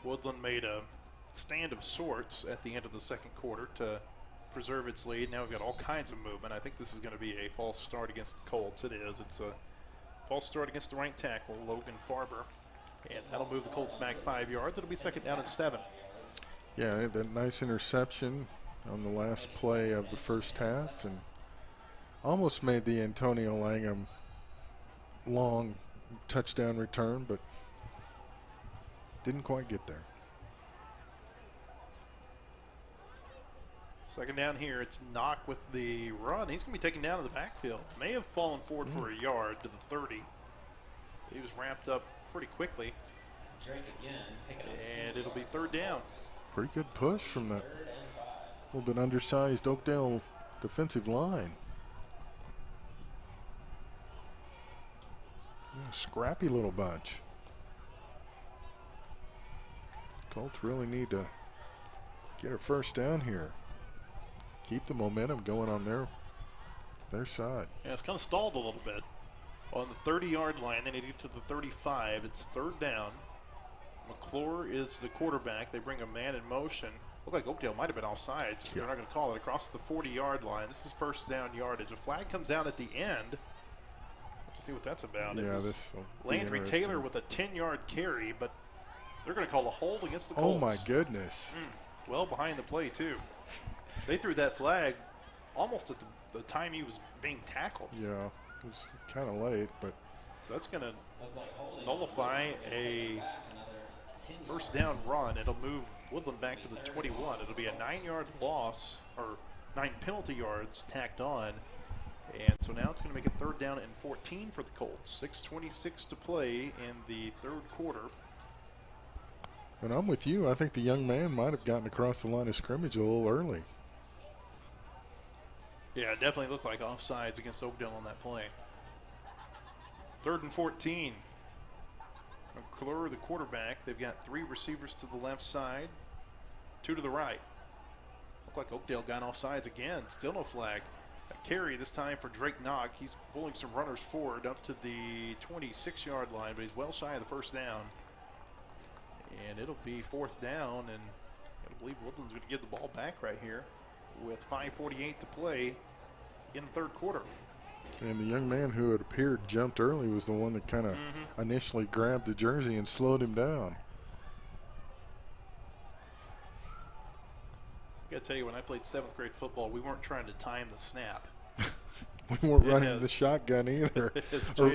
Woodland made a stand of sorts at the end of the second quarter to preserve its lead. Now we've got all kinds of movement. I think this is going to be a false start against the Colts. It is. It's a false start against the right tackle, Logan Farber. And that'll move the Colts back 5 yards. It'll be second down and 7. Yeah, that nice interception on the last play of the first half, and almost made the Antonio Langham long touchdown return, but didn't quite get there. Second down here. It's Knock with the run. He's going to be taken down to the backfield. May have fallen forward for a yard to the 30. He was ramped up pretty quickly. And it'll be third down. Pretty good push from that little bit undersized Oakdale defensive line. Yeah, scrappy little bunch. Colts really need to get a first down here. Keep the momentum going on their side. Yeah, it's kind of stalled a little bit. On the 30-yard line, they need to get to the 35. It's third down. McClure is the quarterback. They bring a man in motion. Looked like Oakdale might have been offsides, but they're not going to call it. Across the 40-yard line. This is first down yardage. A flag comes down at the end. Let's see what that's about. Yeah, this Landry Taylor with a 10-yard carry, but they're going to call a hold against the Colts. Oh, my goodness. Well behind the play, too. They threw that flag almost at the time he was being tackled. Yeah, it was kind of late, but. So that's going to nullify a first down run. It'll move Woodland back to the 21. It'll be a 9-yard loss, or 9 penalty yards tacked on. And so now it's going to make it third down and 14 for the Colts. 6:26 to play in the third quarter. And I'm with you. I think the young man might have gotten across the line of scrimmage a little early. Yeah, it definitely looked like offsides against Oakdale on that play. Third and 14. McClure, the quarterback. They've got 3 receivers to the left side, 2 to the right. Looked like Oakdale got offsides again. Still no flag. A carry this time for Drake Knock. He's pulling some runners forward up to the 26-yard line, but he's well shy of the first down. And it'll be fourth down, and I believe Woodland's going to get the ball back right here with 5:48 to play in the third quarter. And the young man who had appeared jumped early was the one that kind of initially grabbed the jersey and slowed him down. I got to tell you, when I played 7th grade football, we weren't trying to time the snap. We weren't running the shotgun either,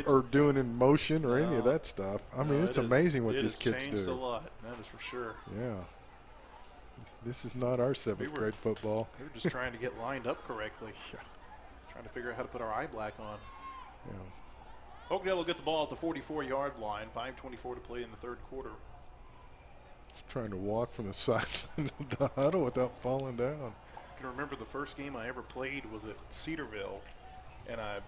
or doing in motion or any of that stuff. I mean, it's amazing what these kids do. It has changed a lot, that is for sure. Yeah. This is not our 7th grade football. We were just trying to get lined up correctly. Yeah. Trying to figure out how to put our eye black on. Yeah. Oakdale will get the ball at the 44-yard line. 5:24 to play in the third quarter. Just trying to walk from the sideline of the huddle without falling down. I can remember the first game I ever played was at Cedarville, and I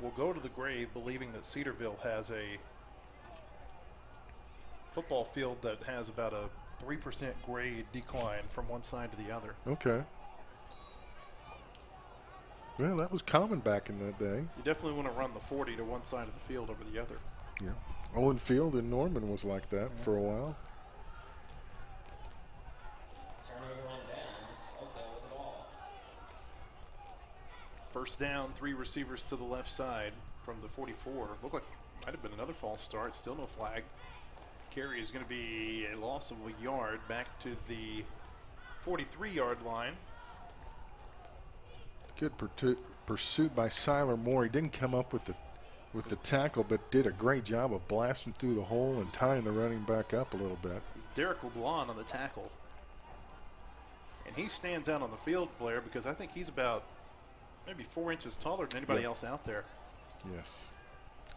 will go to the grave believing that Cedarville has a football field that has about a 3% grade decline from one side to the other. Okay. Well, that was common back in that day. You definitely want to run the 40 to one side of the field over the other. Yeah. Owen Field in Norman was like that for a while. Turnover on downs. Oakdale with the ball. First down, 3 receivers to the left side from the 44. Looked like might have been another false start. Still no flag. Carry is going to be a loss of a yard back to the 43-yard line. Good pursuit by Siler Moore. He didn't come up with the tackle, but did a great job of blasting through the hole and tying the running back up a little bit. It's Derek LeBlanc on the tackle. And he stands out on the field, Blair, because I think he's about maybe 4 inches taller than anybody else out there. Yes.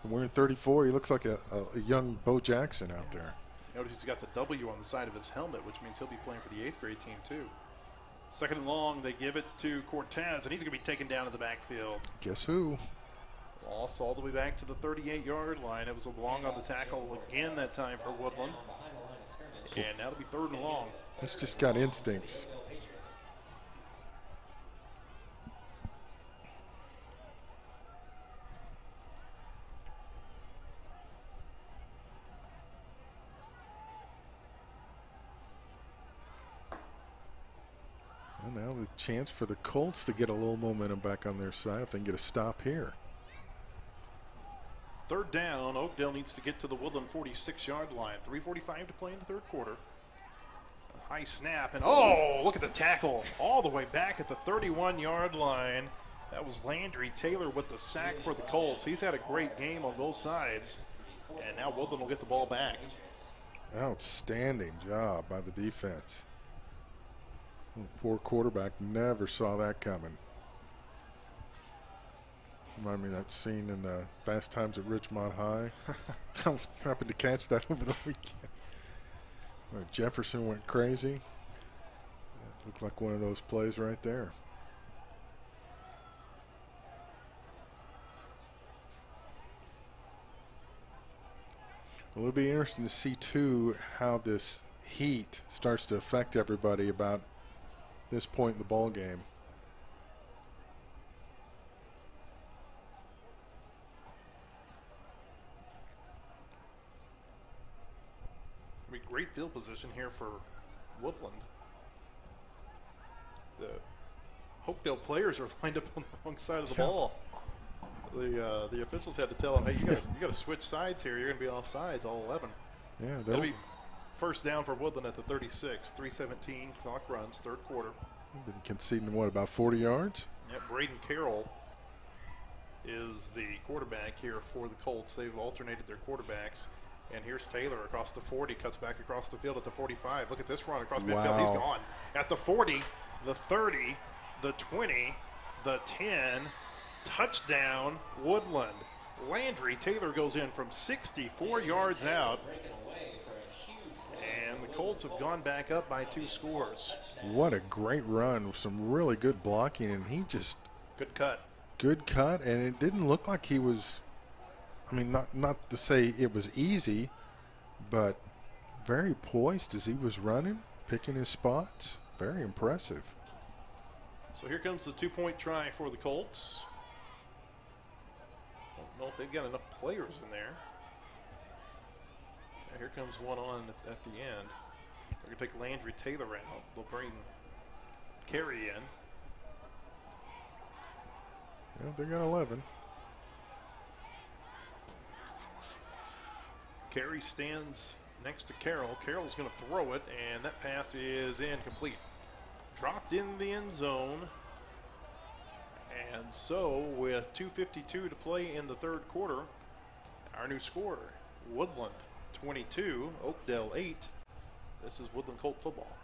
And wearing 34, he looks like a young Bo Jackson out there. Notice he's got the W on the side of his helmet, which means he'll be playing for the 8th grade team too. Second and long, they give it to Cortez, and he's going to be taken down in the backfield. Guess who? Loss all the way back to the 38-yard line. It was a long on the tackle again that time for Woodland. And now it'll be 3rd and long. He's just got instincts. Well, now the chance for the Colts to get a little momentum back on their side if they can get a stop here. 3rd down. Oakdale needs to get to the Woodland 46-yard line. 3:45 to play in the 3rd quarter. A high snap, and oh, look at the tackle all the way back at the 31-yard line. That was Landry Taylor with the sack for the Colts. He's had a great game on both sides, and now Woodland will get the ball back. Outstanding job by the defense. Poor quarterback never saw that coming. Remind me of that scene in Fast Times at Ridgemont High. I happened to catch that over the weekend. Where Jefferson went crazy. It looked like one of those plays right there. Well, it'll be interesting to see, too, how this heat starts to affect everybody about this point in the ball game. Great field position here for Woodland. The Oakdale players are lined up on the wrong side of the ball. The officials had to tell them, hey, you got to switch sides here. You're going to be off sides, all 11. Yeah, that'll be 1st down for Woodland at the 36. 3:17 clock runs, 3rd quarter. Been conceding what, about 40 yards? Yeah, Braden Carroll is the quarterback here for the Colts. They've alternated their quarterbacks. And here's Taylor across the 40, cuts back across the field at the 45. Look at this run across midfield. He's gone. At the 40, the 30, the 20, the 10. Touchdown, Woodland. Landry Taylor goes in from 64 yards out. And the Colts have gone back up by 2 scores. What a great run with some really good blocking. And he just... Good cut. Good cut. And it didn't look like he was... I mean, not to say it was easy, but very poised as he was running, picking his spots. Very impressive. So here comes the 2-point try for the Colts. Don't know if they've got enough players in there. And here comes one on at the end. They're going to take Landry Taylor out. They'll bring Carey in. Yeah, they got 11. Carey stands next to Carroll. Carroll's going to throw it, and that pass is incomplete. Dropped in the end zone. And so, with 2:52 to play in the 3rd quarter, our new score, Woodland 22, Oakdale 8. This is Woodland Colt football.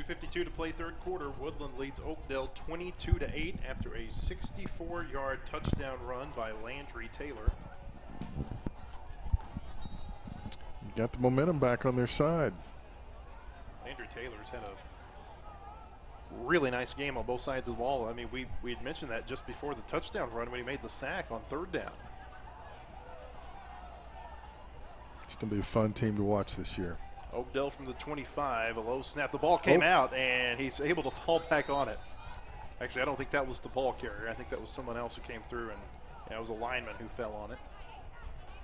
.52 to play 3rd quarter. Woodland leads Oakdale 22-8 after a 64-yard touchdown run by Landry Taylor. Got the momentum back on their side. Landry Taylor's had a really nice game on both sides of the ball. I mean, we had mentioned that just before the touchdown run when he made the sack on 3rd down. It's going to be a fun team to watch this year. Oakdale from the 25, a low snap. The ball came out, and he's able to fall back on it. Actually, I don't think that was the ball carrier. I think that was someone else who came through, and it was a lineman who fell on it.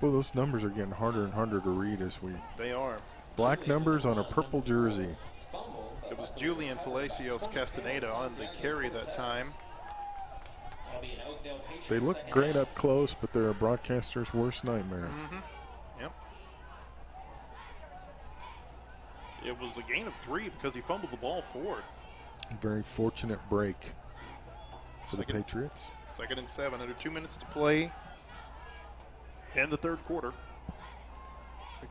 Well, those numbers are getting harder and harder to read as we. They are. Black numbers on a purple jersey. It was Julian Palacios Castaneda on the carry that time. They look great up close, but they're a broadcaster's worst nightmare. Yep. It was a gain of 3 because he fumbled the ball forward. Very fortunate break for the Patriots. 2nd and 7, under 2 minutes to play in the third quarter.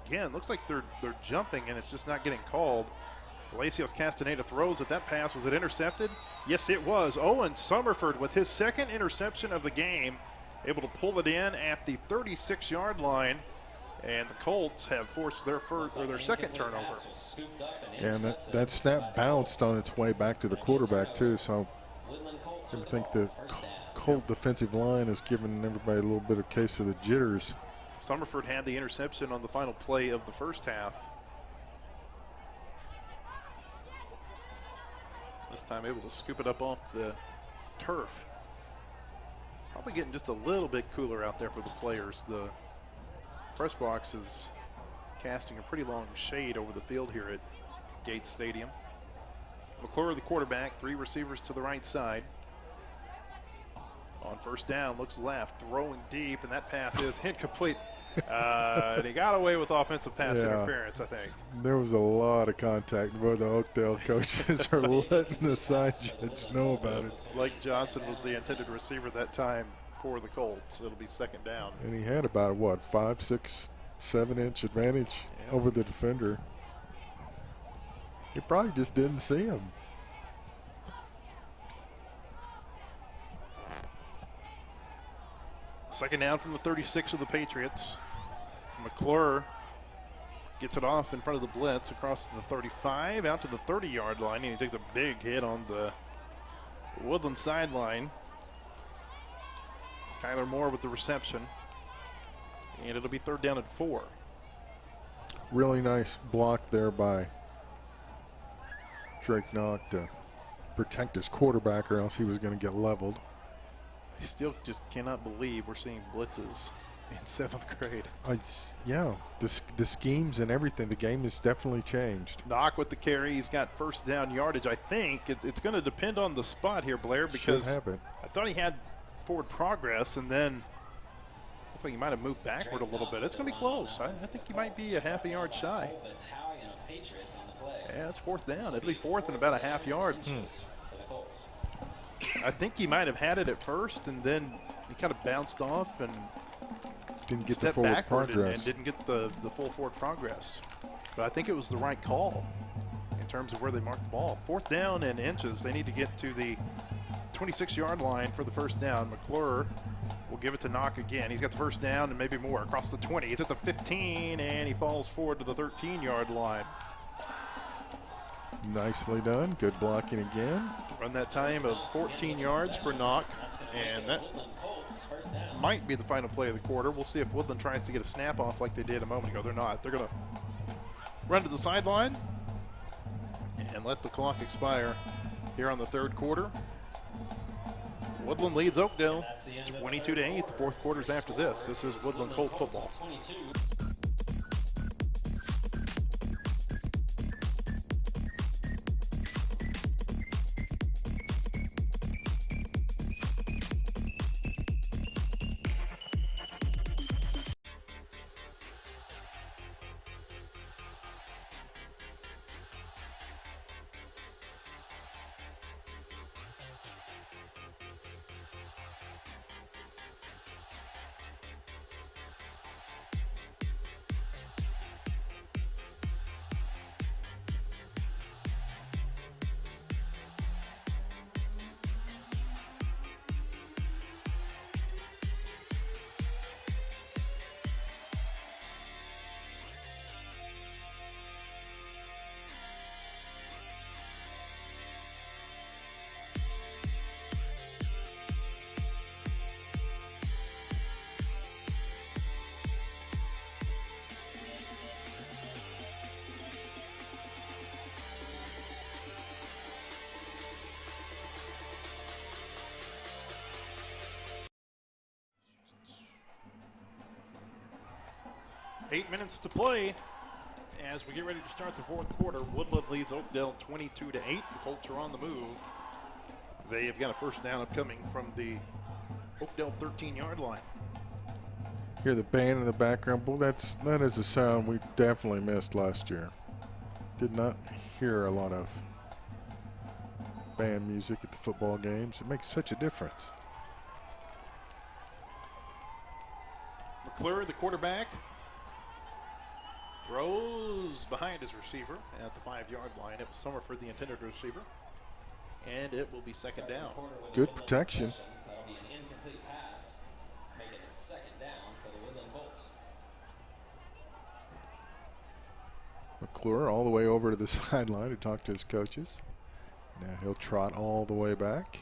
Again, looks like they're jumping and it's just not getting called. Palacios Castaneda throws it. That pass, was it intercepted? Yes, it was. Owen Summerford with his 2nd interception of the game, able to pull it in at the 36-yard line, and the Colts have forced their second turnover. And that snap bounced on its way back to the quarterback too, so I think the Colt defensive line is giving everybody a little bit of case of the jitters. Summerford had the interception on the final play of the first half. This time able to scoop it up off the turf. Probably getting just a little bit cooler out there for the players. The press box is casting a pretty long shade over the field here at Gates Stadium. McClure, the quarterback, 3 receivers to the right side. On first down, looks left, throwing deep, and that pass is incomplete. And he got away with offensive pass interference, I think. There was a lot of contact where the Oakdale coaches are letting the side judge know about it. Blake Johnson was the intended receiver that time for the Colts. It'll be 2nd down. And he had about, what, 5, 6, 7-inch advantage over the defender. He probably just didn't see him. Second down from the 36 of the Patriots. McClure gets it off in front of the blitz across the 35 out to the 30-yard line, and he takes a big hit on the Woodland sideline. Kyler Moore with the reception, and it'll be 3rd down and 4. Really nice block there by Drake Knock to protect his quarterback, or else he was going to get leveled. I still just cannot believe we're seeing blitzes in 7th grade. The schemes and everything, the game has definitely changed. Knock with the carry. He's got first down yardage. I think it's going to depend on the spot here, Blair, because I thought he had forward progress, and then looked like he might have moved backward a little bit. It's going to be close. I think he might be a half a yard shy. Yeah, it's 4th down. It'll be 4th and about a half yard. I think he might have had it at first, and then he kind of bounced off and didn't get stepped the forward backward progress. and didn't get the full forward progress. But I think it was the right call in terms of where they marked the ball. 4th down and inches. They need to get to the 26-yard line for the first down. McClure will give it to Knock again. He's got the first down and maybe more across the 20. He's at the 15, and he falls forward to the 13-yard line. Nicely done. Good blocking again. Run that time of 14 yards for Knock, and that might be the final play of the quarter. We'll see if Woodland tries to get a snap off like they did a moment ago. They're not. They're going to run to the sideline and let the clock expire here on the third quarter. Woodland leads Oakdale 22-8. The fourth quarter's after this. This is Woodland Colt football. 8 minutes to play as we get ready to start the fourth quarter. Woodland leads Oakdale 22-8. The Colts are on the move. They have got a first down upcoming from the Oakdale 13-yard line. Hear the band in the background. Well, that is a sound we definitely missed last year. Did not hear a lot of band music at the football games. It makes such a difference. McClure, the quarterback, throws behind his receiver at the 5-yard line. It was Summerford, the intended receiver, and it will be second down. Good protection. That'll be an incomplete pass, making it second down for the Woodland Colts. McClure all the way over to the sideline to talk to his coaches. Now he'll trot all the way back.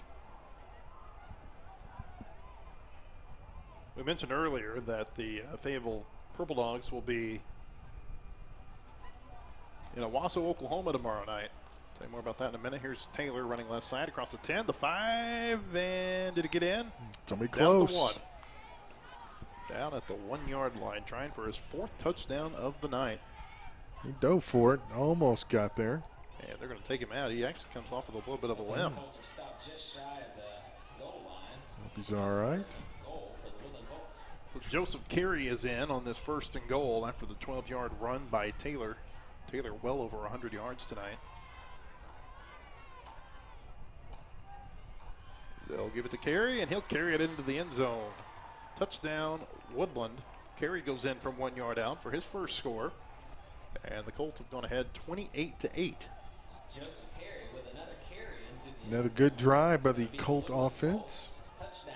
We mentioned earlier that the Fayetteville Purple Dogs will be in Owasso, Oklahoma tomorrow night. Tell you more about that in a minute. Here's Taylor running left side across the 10, the 5, and did it get in? It's going to be Down close. at the 1. Down at the 1-yard line, trying for his 4th touchdown of the night. He dove for it, almost got there. And they're going to take him out. He actually comes off with a little bit of a limp. Colts are stopped just shy of the goal line. Hope he's all right. Goal for the Woodland Colts. So Joseph Carey is in on this 1st and goal after the 12-yard run by Taylor. Taylor well over 100 yards tonight. They'll give it to Carey, and he'll carry it into the end zone. Touchdown, Woodland. Carey goes in from 1 yard out for his first score. And the Colts have gone ahead 28-8. Joseph Carey with another carry into the Another good drive by the Colt offense. touchdown.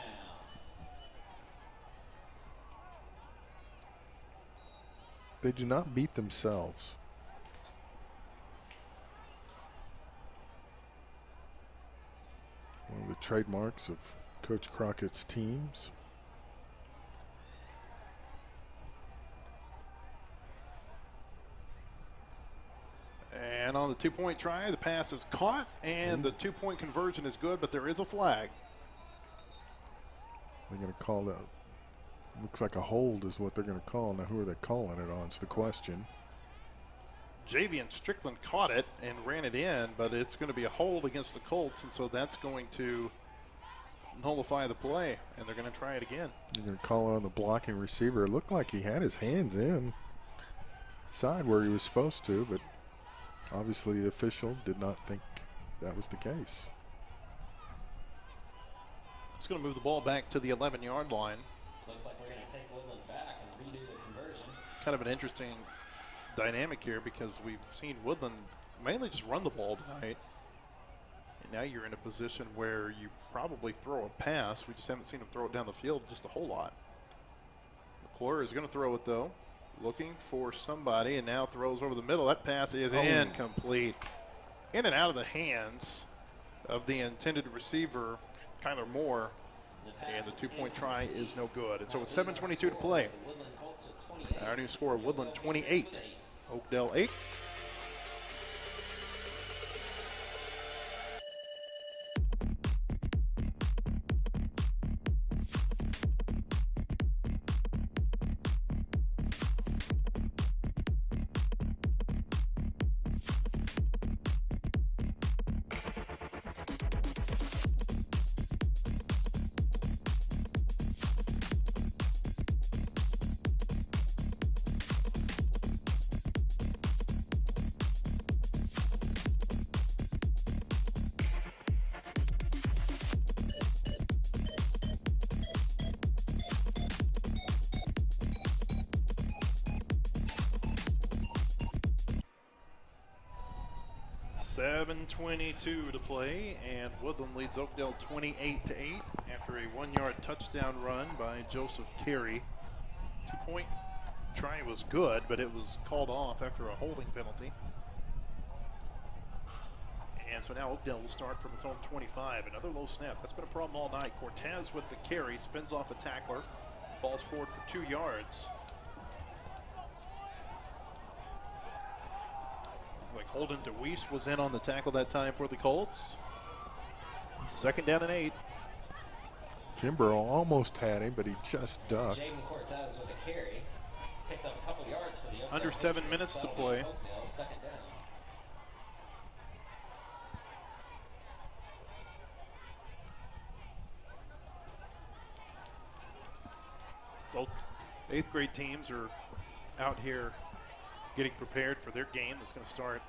They do not beat themselves. One of the trademarks of Coach Crockett's teams. And on the 2-point try, the pass is caught, and the 2-point conversion is good, but there is a flag. They're going to call that. Looks like a hold is what they're going to call. Now, who are they calling it on is the question. Javian Strickland caught it and ran it in, but it's going to be a hold against the Colts, and so that's going to nullify the play, and they're going to try it again. They're going to call it on the blocking receiver. It looked like he had his hands in side where he was supposed to, but obviously the official did not think that was the case. It's going to move the ball back to the 11-yard line. Looks like we're going to take Woodland back and redo the conversion. Kind of an interesting dynamic here because we've seen Woodland mainly just run the ball tonight. And now you're in a position where you probably throw a pass. We just haven't seen him throw it down the field just a whole lot. McClure is going to throw it, though. Looking for somebody, and now throws over the middle. That pass is incomplete. In and out of the hands of the intended receiver, Kyler Moore. And the 2-point try is no good. And so it's 7:22 to play. Our new score, Woodland 28, Oakdale 8. .22 to play, and Woodland leads Oakdale 28-8 after a 1-yard touchdown run by Joseph Carey. 2-point try was good, but it was called off after a holding penalty. And so now Oakdale will start from its own 25. Another low snap. That's been a problem all night. Cortez with the carry, spins off a tackler, falls forward for 2 yards. Like Holden DeWeese was in on the tackle that time for the Colts. 2nd down and 8. Jim Burrow almost had him, but he just ducked. Jaden Cortez with a carry. Picked up a couple yards for the Oakdale Under 7 Patriots. minutes to That'll be play. Oakdale's second down. Both 8th grade teams are out here getting prepared for their game that's going to start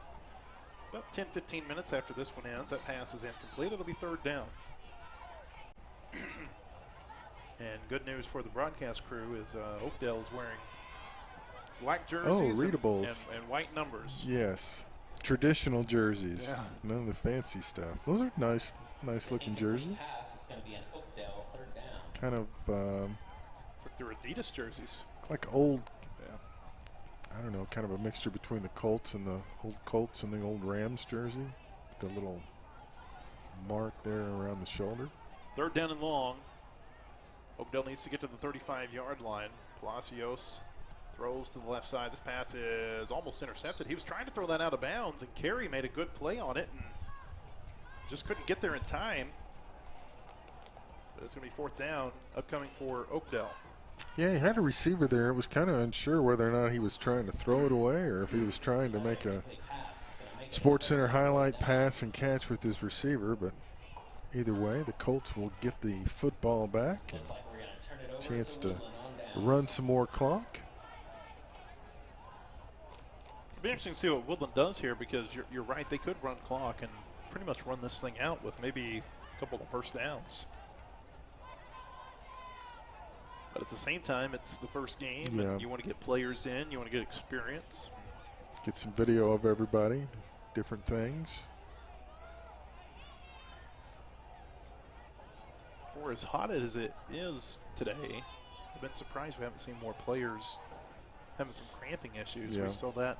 about 10-15 minutes after this one ends. That pass is incomplete. It'll be third down. And good news for the broadcast crew is Oakdale is wearing black jerseys readables. and white numbers. Yes, traditional jerseys. Yeah. None of the fancy stuff. Those are nice looking jerseys. Pass, it's going to be an Oakdale third down. Kind of It's like they're Adidas jerseys. like old. Yeah. I don't know, kind of a mixture between the Colts and the old Rams jersey. The little mark there around the shoulder. Third down and long. Oakdale needs to get to the 35-yard line. Palacios throws to the left side. This pass is almost intercepted. He was trying to throw that out of bounds, and Carey made a good play on it and just couldn't get there in time. But it's going to be fourth down upcoming for Oakdale. Yeah, he had a receiver there. It was kind of unsure whether or not he was trying to throw it away or if he was trying to make a Sports Center highlight pass and catch with his receiver. But either way, the Colts will get the football back and chance to run some more clock. It'll be interesting to see what Woodland does here because you're right. They could run clock and pretty much run this thing out with maybe a couple of first downs. But at the same time, it's the first game, and you want to get players in. You want to get experience. Get some video of everybody, different things. For as hot as it is today, I've been surprised we haven't seen more players having some cramping issues. Yeah. We saw that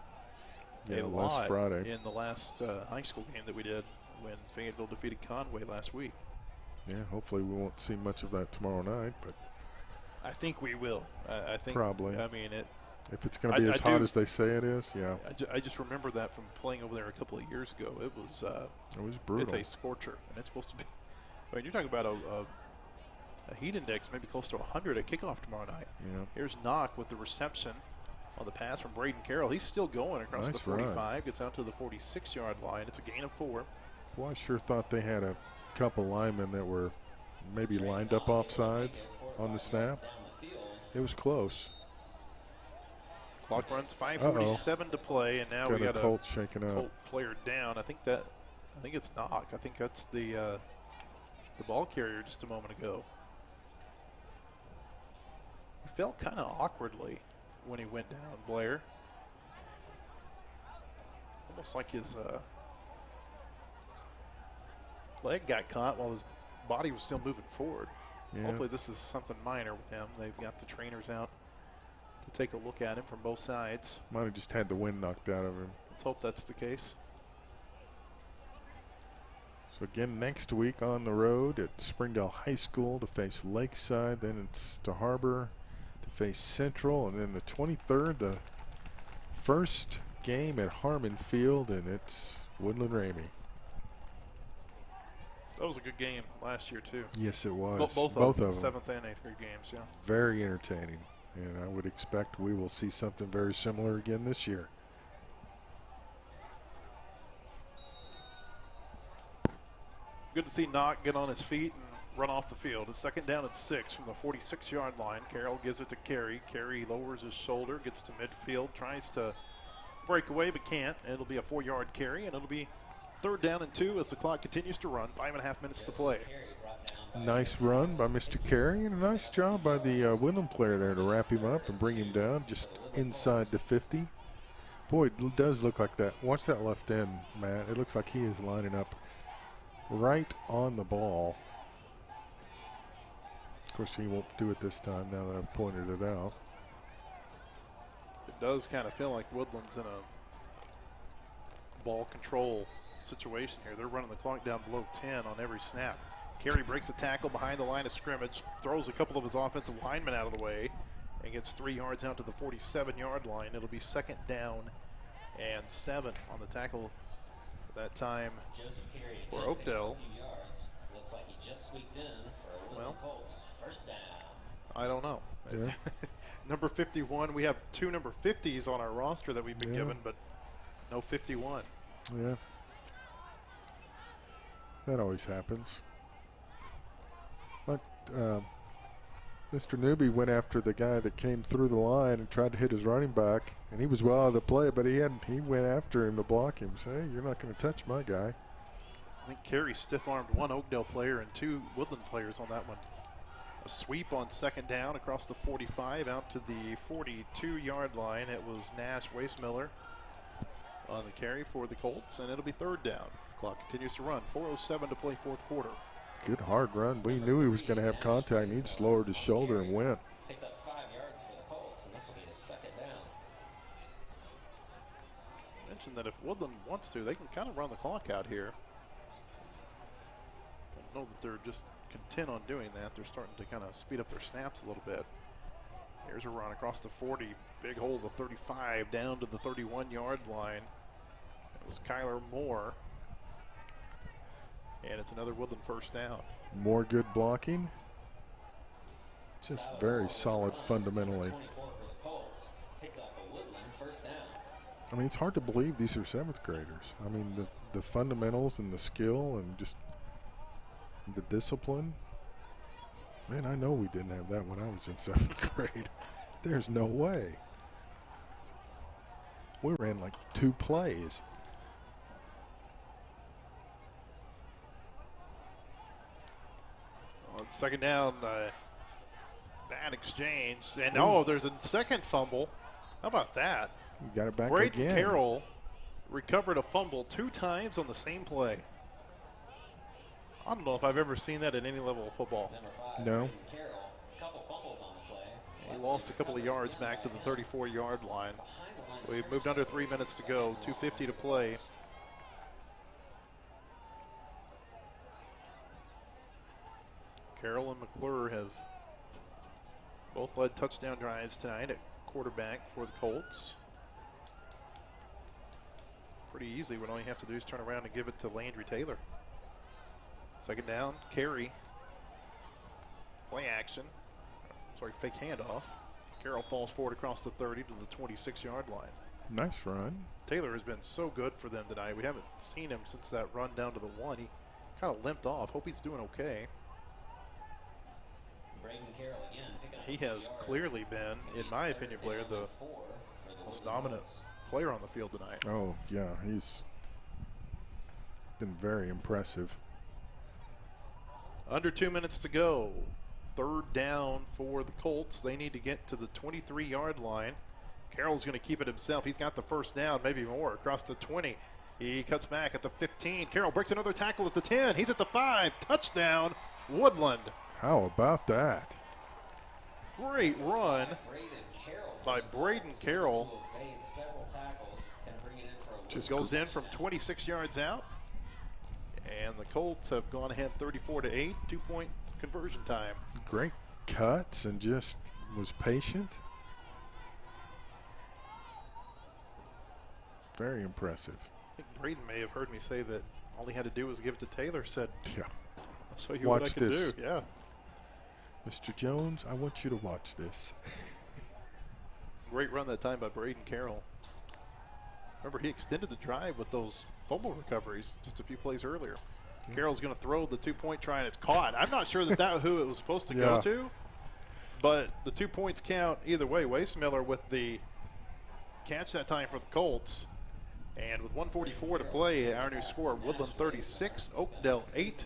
a last lot Friday. in the last high school game that we did when Fayetteville defeated Conway last week. Yeah, hopefully we won't see much of that tomorrow night, but I think we will. I think probably. I mean, if it's going to be as hot as they say it is, yeah. I just remember that from playing over there a couple of years ago. It was brutal. It's a scorcher, and it's supposed to be. I mean, you're talking about a heat index maybe close to 100 at kickoff tomorrow night. Yeah. Here's Knock with the reception on the pass from Braden Carroll. He's still going across Nice the 45, run. gets out to the 46-yard line. It's a gain of 4. Well, I sure thought they had a couple linemen that were maybe lined up off sides on the snap. It was close. Clock runs 5:47 to play, and now we got a Colt shaking up. Colt player down. I think it's Knock. I think that's the ball carrier just a moment ago. He fell kind of awkwardly when he went down, Blair. Almost like his leg got caught while his body was still moving forward. Yeah. Hopefully this is something minor with him. They've got the trainers out to take a look at him from both sides. Might have just had the wind knocked out of him. Let's hope that's the case. So again, next week on the road at Springdale High School to face Lakeside. Then it's to Harbor to face Central. And then the 23rd, the first game at Harmon Field, and it's Woodland Ramey. That was a good game last year, too. Yes, it was. Both of them. 7th and 8th grade games, yeah. Very entertaining. And I would expect we will see something very similar again this year. Good to see Knock get on his feet and run off the field. It's second down and 6 from the 46-yard line. Carroll gives it to Carey. Carey lowers his shoulder, gets to midfield, tries to break away but can't. It'll be a 4-yard carry, and it'll be third down and 2 as the clock continues to run. 5.5 minutes to play. Nice run by Mr. Carey, and a nice job by the Woodland player there to wrap him up and bring him down just inside the 50. Boy, it does look like that. Watch that left end, Matt. It looks like he is lining up right on the ball. Of course, he won't do it this time now that I've pointed it out. It does kind of feel like Woodland's in a ball control situation here. They're running the clock down below 10 on every snap. Carey breaks a tackle behind the line of scrimmage, throws a couple of his offensive linemen out of the way, and gets 3 yards out to the 47-yard line. It'll be second down and 7 on the tackle that time for Oakdale. Looks like he just squeaked in for a Woodland Colts first down. I don't know. Yeah. Number 51. We have 2 number 50s on our roster that we've been given, but no 51. Yeah. That always happens. But Mr. Newby went after the guy that came through the line and tried to hit his running back, and he was well out of the play, but he went after him to block him. Say, hey, you're not going to touch my guy. I think Carey stiff-armed 1 Oakdale player and 2 Woodland players on that one. A sweep on 2nd down across the 45 out to the 42-yard line. It was Nash Weissmiller on the carry for the Colts, and it'll be 3rd down. Clock continues to run. 4:07 to play 4th quarter. Good hard run. We knew he was going to have contact, and he just lowered his shoulder and went. Picked up 5 yards for the Colts, and this will be his 2nd down. I mentioned that if Woodland wants to, they can kind of run the clock out here. I don't know that they're just content on doing that. They're starting to kind of speed up their snaps a little bit. Here's a run across the 40. Big hole to 35 down to the 31-yard line. It was Kyler Moore. And it's another Woodland 1st down. More good blocking. Just very solid fundamentally. I mean, it's hard to believe these are 7th graders. I mean, the fundamentals and the skill and just the discipline. Man, I know we didn't have that when I was in 7th grade. There's no way. We ran like 2 plays. On 2nd down, bad exchange. And there's a 2nd fumble. How about that? You got it back Braden again. Carroll recovered a fumble 2 times on the same play. I don't know if I've ever seen that at any level of football. No. He lost a couple of yards back to the 34-yard line. We've moved under 3 minutes to go, 2:50 to play. Carroll and McClure have both led touchdown drives tonight at quarterback for the Colts. Pretty easily. What all you have to do is turn around and give it to Landry Taylor. 2nd down, Carey. Play action. Sorry, fake handoff. Carroll falls forward across the 30 to the 26-yard line. Nice run. Taylor has been so good for them tonight. We haven't seen him since that run down to the 1. He kind of limped off. Hope he's doing okay. He has clearly been, in my opinion, Blair, the most dominant player on the field tonight. Oh, yeah, he's been very impressive. Under 2 minutes to go. 3rd down for the Colts. They need to get to the 23-yard line. Carroll's going to keep it himself. He's got the 1st down, maybe more, across the 20. He cuts back at the 15. Carroll breaks another tackle at the 10. He's at the 5. Touchdown, Woodland. How about that? Great run by Braden Carroll. Just goes in from 26 yards out. And the Colts have gone ahead 34-8, 2-point conversion time. Great cuts and just was patient. Very impressive. I think Braden may have heard me say that all he had to do was give it to Taylor. Said, yeah, I'll show you watch what I can this. do. Yeah. Mr. Jones, I want you to watch this. Great run that time by Braden Carroll. Remember, he extended the drive with those fumble recoveries just a few plays earlier. Yeah. Carroll's going to throw the 2-point try, and it's caught. I'm not sure that who it was supposed to go to, but the 2 points count either way. Weissmiller with the catch that time for the Colts. And with 1:44 to play, our new score, Woodland 36, Oakdale 8.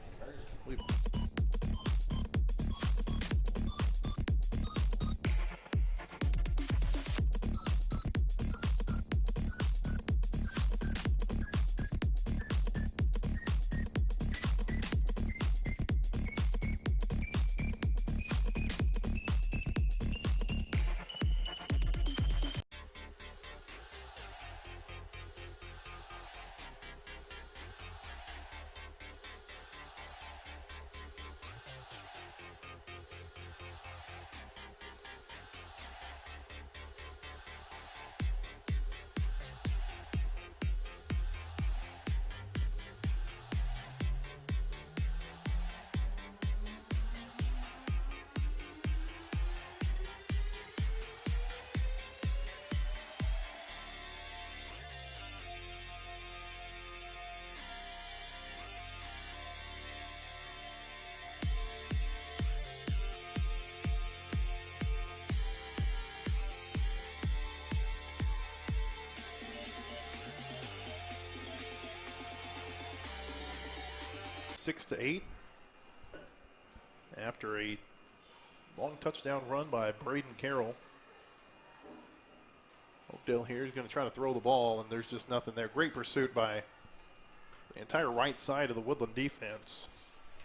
6-8 after a long touchdown run by Braden Carroll. Oakdale here is going to try to throw the ball, and there's just nothing there. Great pursuit by the entire right side of the Woodland defense.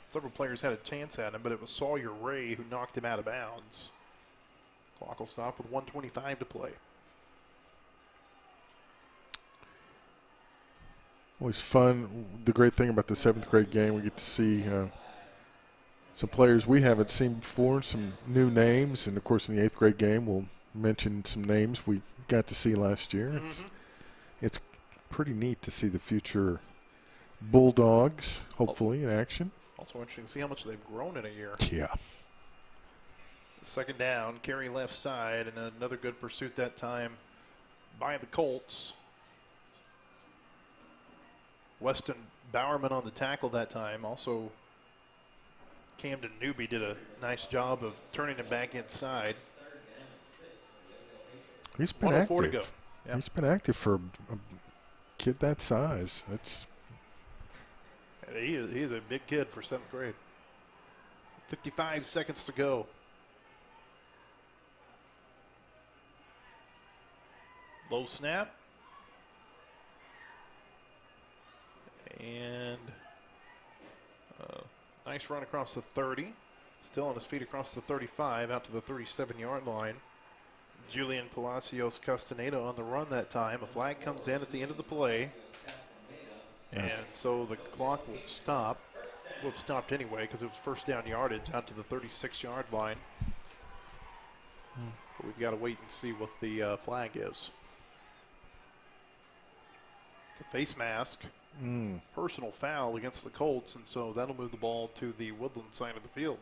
Several players had a chance at him, but it was Sawyer Ray who knocked him out of bounds. Clock will stop with 1:25 to play. Always fun. The great thing about the 7th grade game, we get to see some players we haven't seen before, some new names, and of course in the 8th grade game we'll mention some names we got to see last year. It's pretty neat to see the future Bulldogs, hopefully, in action. Also interesting to see how much they've grown in a year. Yeah. Second down, carry left side, and another good pursuit that time by the Colts. Weston Bowerman on the tackle that time. Also, Camden Newby did a nice job of turning him back inside. He's been 104 active. to go. Yep. He's been active for a kid that size. He is a big kid for 7th grade. 55 seconds to go. Low snap. And nice run across the 30. Still on his feet across the 35 out to the 37-yard line. Julian Palacios Castaneda on the run that time. A flag comes in at the end of the play. And so the clock will stop. Would have stopped anyway because it was first down yardage out to the 36-yard line. But we've got to wait and see what the flag is. It's a face mask. Personal foul against the Colts, and so that'll move the ball to the Woodland side of the field.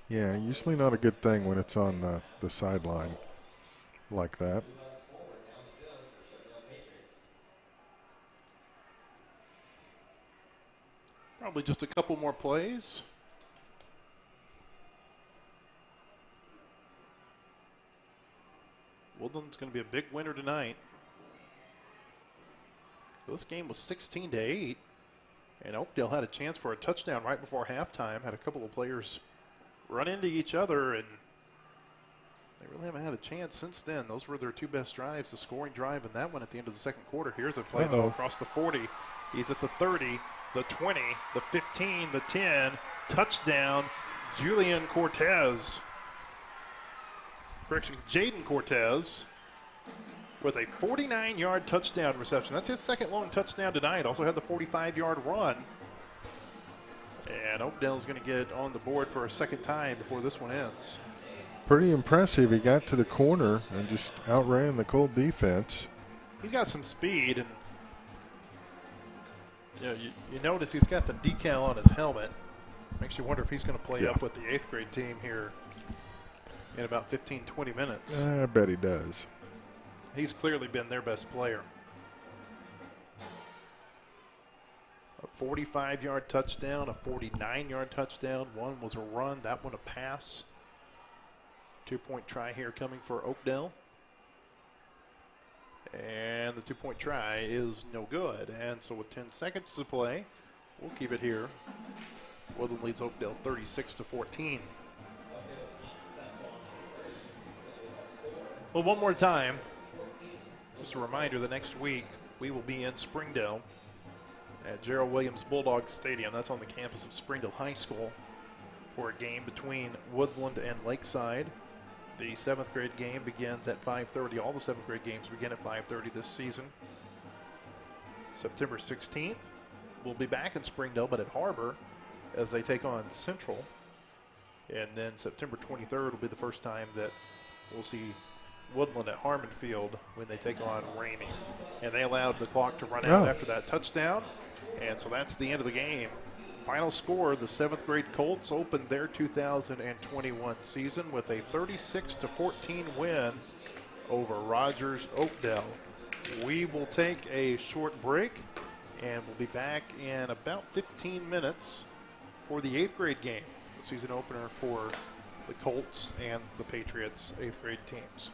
Yeah, usually not a good thing when it's on the sideline like that. Probably just a couple more plays. Woodland's going to be a big winner tonight. This game was 16-8, and Oakdale had a chance for a touchdown right before halftime. Had a couple of players run into each other, and they really haven't had a chance since then. Those were their two best drives, the scoring drive and that one at the end of the second quarter. Here's a play, though, across the 40. He's at the 30, the 20, the 15, the 10. Touchdown, Julian Cortez. Correction, Jaden Cortez with a 49-yard touchdown reception. That's his second long touchdown tonight. Also had the 45-yard run. And Oakdale's going to get on the board for a second time before this one ends. Pretty impressive. He got to the corner and just outran the Colt defense. He's got some speed, and you notice he's got the decal on his helmet. Makes you wonder if he's going to play up with the 8th grade team here in about 15, 20 minutes. I bet he does. He's clearly been their best player. A 45-yard touchdown, a 49-yard touchdown. One was a run, that one a pass. 2-point try here coming for Oakdale. And the 2-point try is no good. And so with 10 seconds to play, we'll keep it here. Woodland leads Oakdale 36-14. Well, one more time. Just a reminder, the next week we will be in Springdale at Gerald Williams Bulldog Stadium. That's on the campus of Springdale High School for a game between Woodland and Lakeside. The 7th grade game begins at 5:30. All the 7th grade games begin at 5:30 this season. September 16th, we'll be back in Springdale, but at Harbor as they take on Central. And then September 23rd will be the first time that we'll see Woodland at Harmon Field when they take on Ramey. And they allowed the clock to run out after that touchdown. And so that's the end of the game. Final score, the 7th grade Colts opened their 2021 season with a 36-14 win over Rogers Oakdale. We will take a short break, and we'll be back in about 15 minutes for the 8th grade game, the season opener for the Colts and the Patriots 8th grade teams.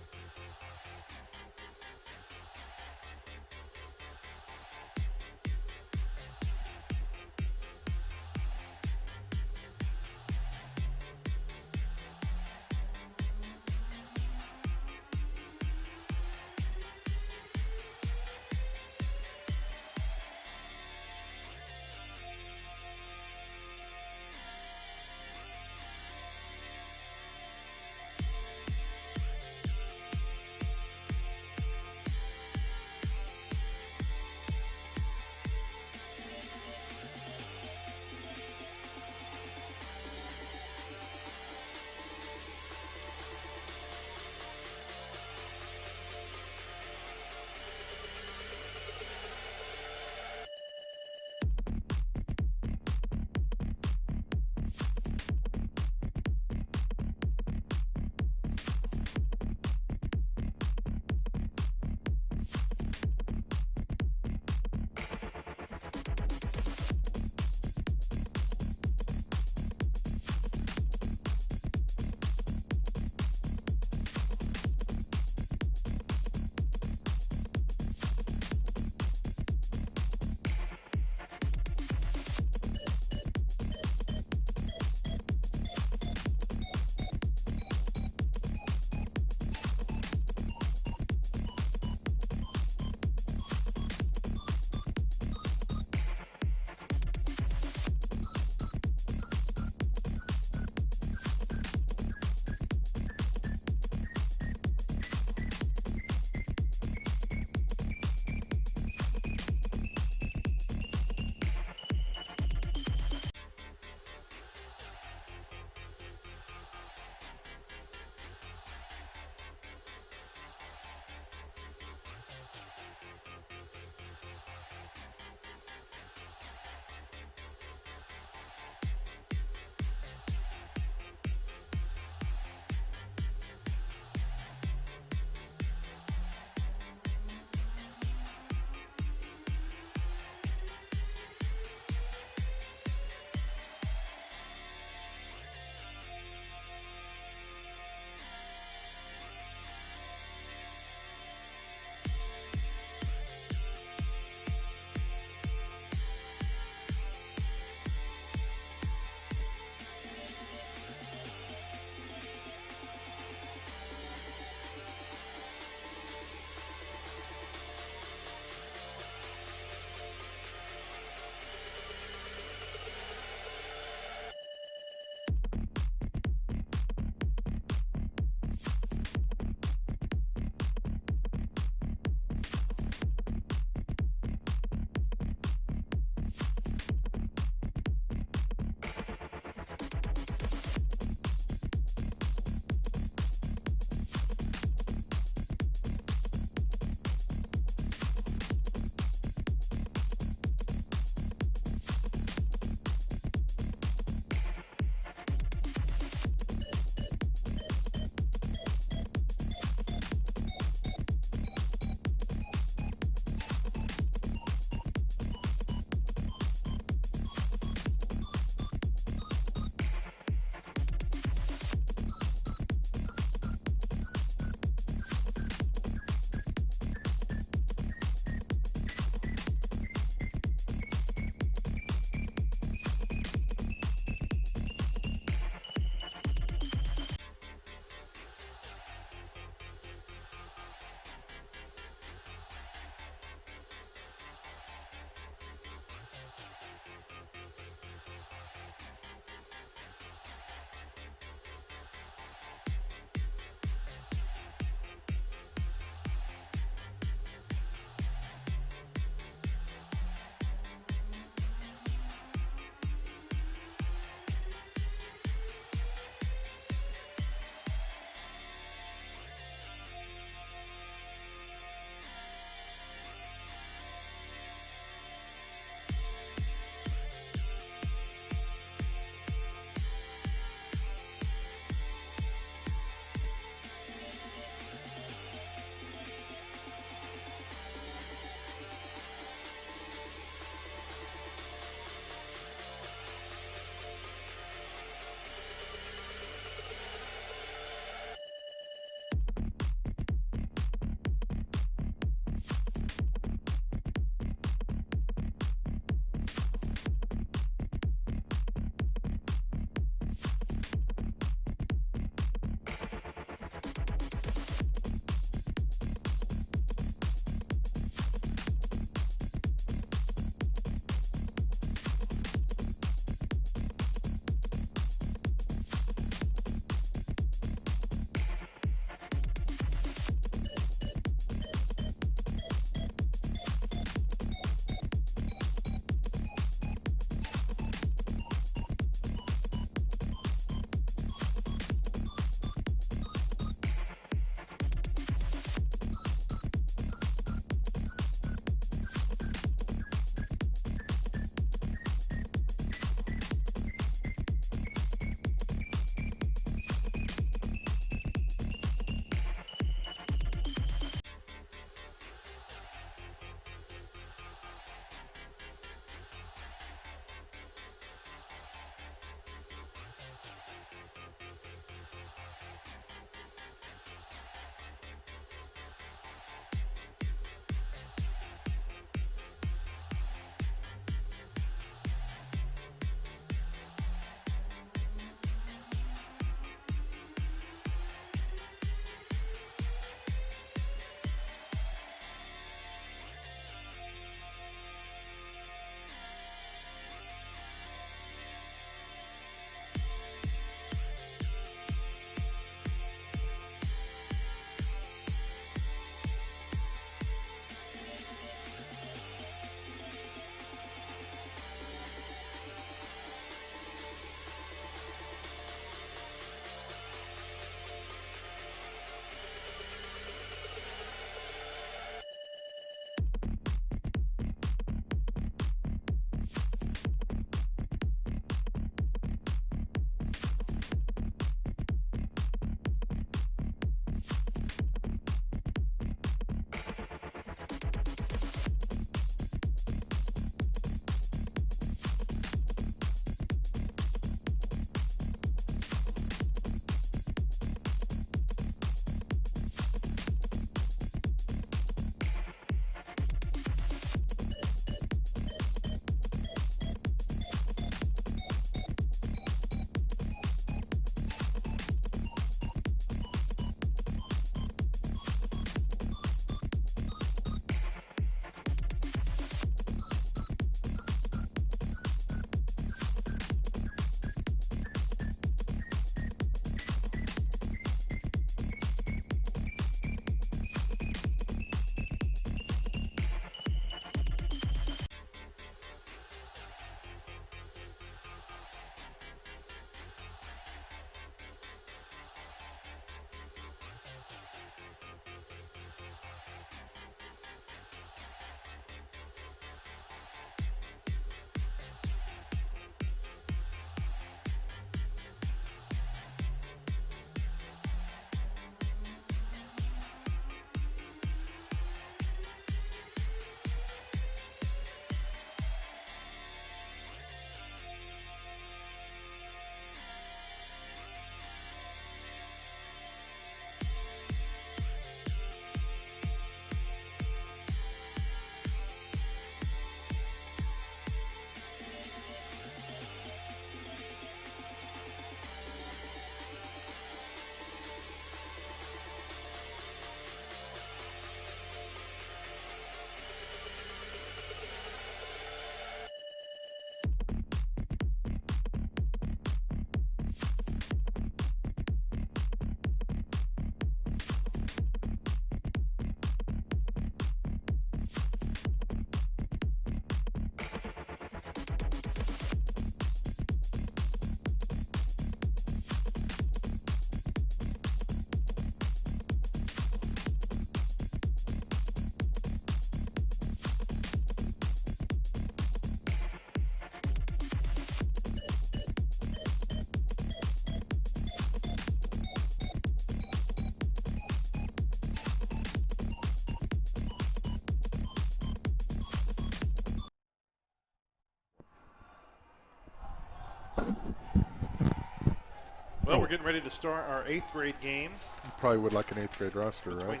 Well, we're getting ready to start our 8th grade game. You probably would like an 8th grade roster, between right?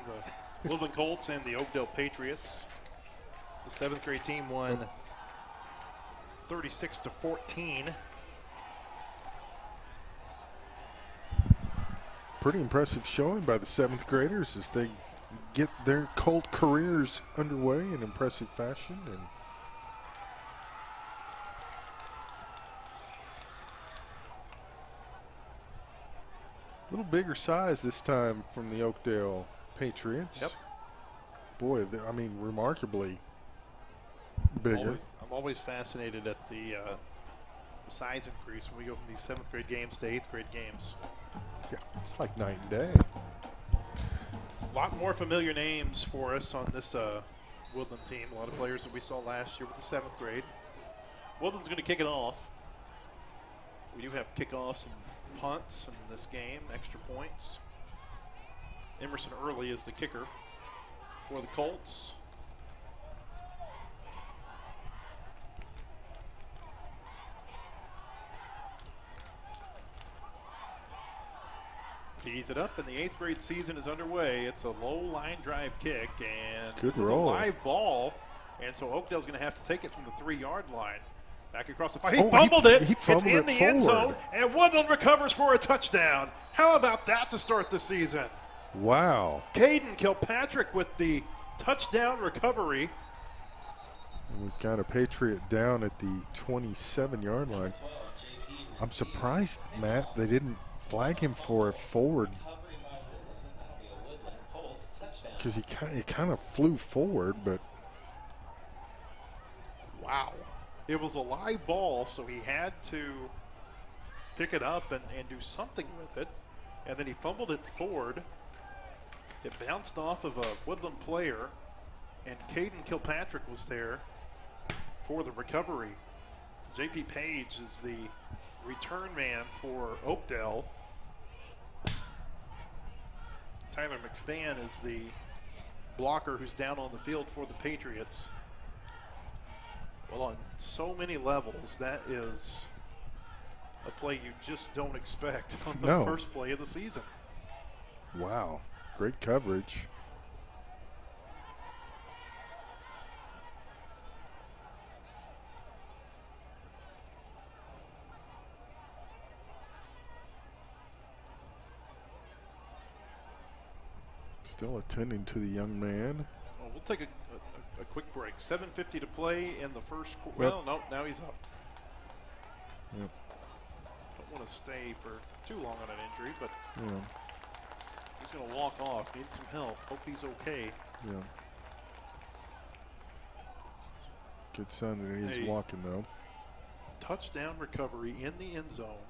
the Woodland Colts and the Oakdale Patriots. The 7th grade team won 36-14. Pretty impressive showing by the 7th graders as they get their Colt careers underway in impressive fashion. And a little bigger size this time from the Oakdale Patriots. Yep. Boy, I mean, remarkably bigger. I'm always fascinated at the size increase when we go from these 7th grade games to 8th grade games. Yeah, it's like night and day. A lot more familiar names for us on this Woodland team. A lot of players that we saw last year with the 7th grade. Woodland's going to kick it off. We do have kickoffs and punts in this game, extra points. Emerson Early is the kicker for the Colts. Tees it up, and the 8th grade season is underway. It's a low line drive kick, and Good this is a roll. live ball, and so Oakdale's going to have to take it from the 3-yard line. Back across the field. Oh, He fumbled it. he fumbled it's in it the end forward. zone, and Woodland recovers for a touchdown. How about that to start the season? Wow. Caden Kilpatrick with the touchdown recovery. And we've got a Patriot down at the 27-yard line. I'm surprised, Matt, they didn't flag him for a forward because he kind of flew forward, but Wow. It was a live ball, so he had to pick it up and do something with it. And then he fumbled it forward. It bounced off of a Woodland player, and Caden Kilpatrick was there for the recovery. J.P. Page is the return man for Oakdale. Tyler McFan is the blocker who's down on the field for the Patriots. Well, on so many levels, that is a play you just don't expect on the first play of the season. wow, great coverage. Still attending to the young man. Well, we'll take a quick break. 7:50 to play in the first quarter. Yep. Well, no, now he's up. Yep. Don't want to stay for too long on an injury, but Yeah. he's going to walk off. Need some help. Hope he's okay. Yeah. Good sign that he's Hey. walking, though. Touchdown recovery in the end zone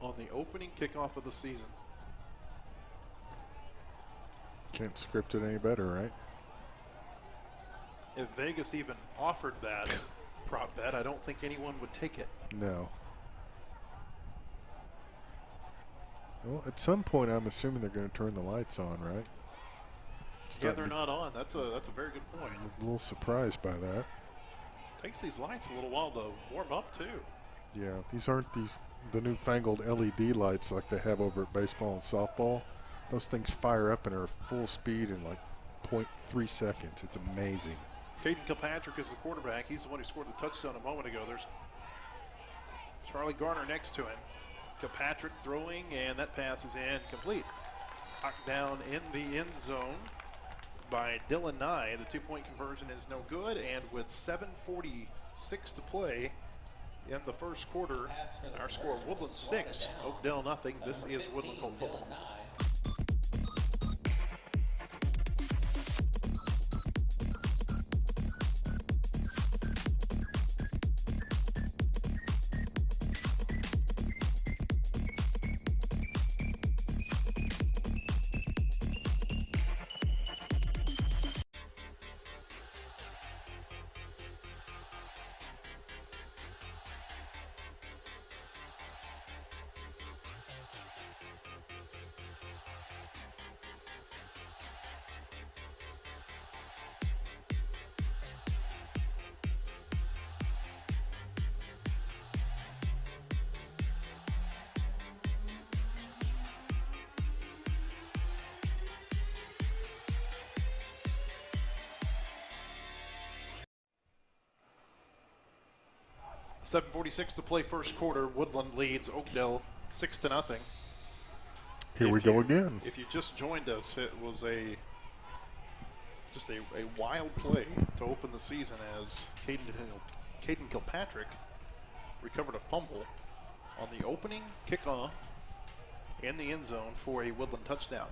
on the opening kickoff of the season. Can't script it any better, right? If Vegas even offered that prop bet, I don't think anyone would take it. No. Well, at some point, I'm assuming they're going to turn the lights on, right? Yeah, they're not on. That's a very good point. A little surprised by that. Takes these lights a little while to warm up too. Yeah, these aren't the newfangled LED lights like they have over at baseball and softball. Those things fire up and are full speed in like 0.3 seconds. It's amazing. Caden Kilpatrick is the quarterback. He's the one who scored the touchdown a moment ago. There's Charlie Garner next to him. Kilpatrick throwing, and that pass is incomplete. Knocked down in the end zone by Dylan Nye. The two-point conversion is no good, and with 7:46 to play in the first quarter, our score: Woodland 6, Oakdale nothing. This is Woodland Colt football. 7:46 to play first quarter. Woodland leads Oakdale 6-0. Here we go again. If you just joined us, it was just a wild play to open the season as Caden Kilpatrick recovered a fumble on the opening kickoff in the end zone for a Woodland touchdown.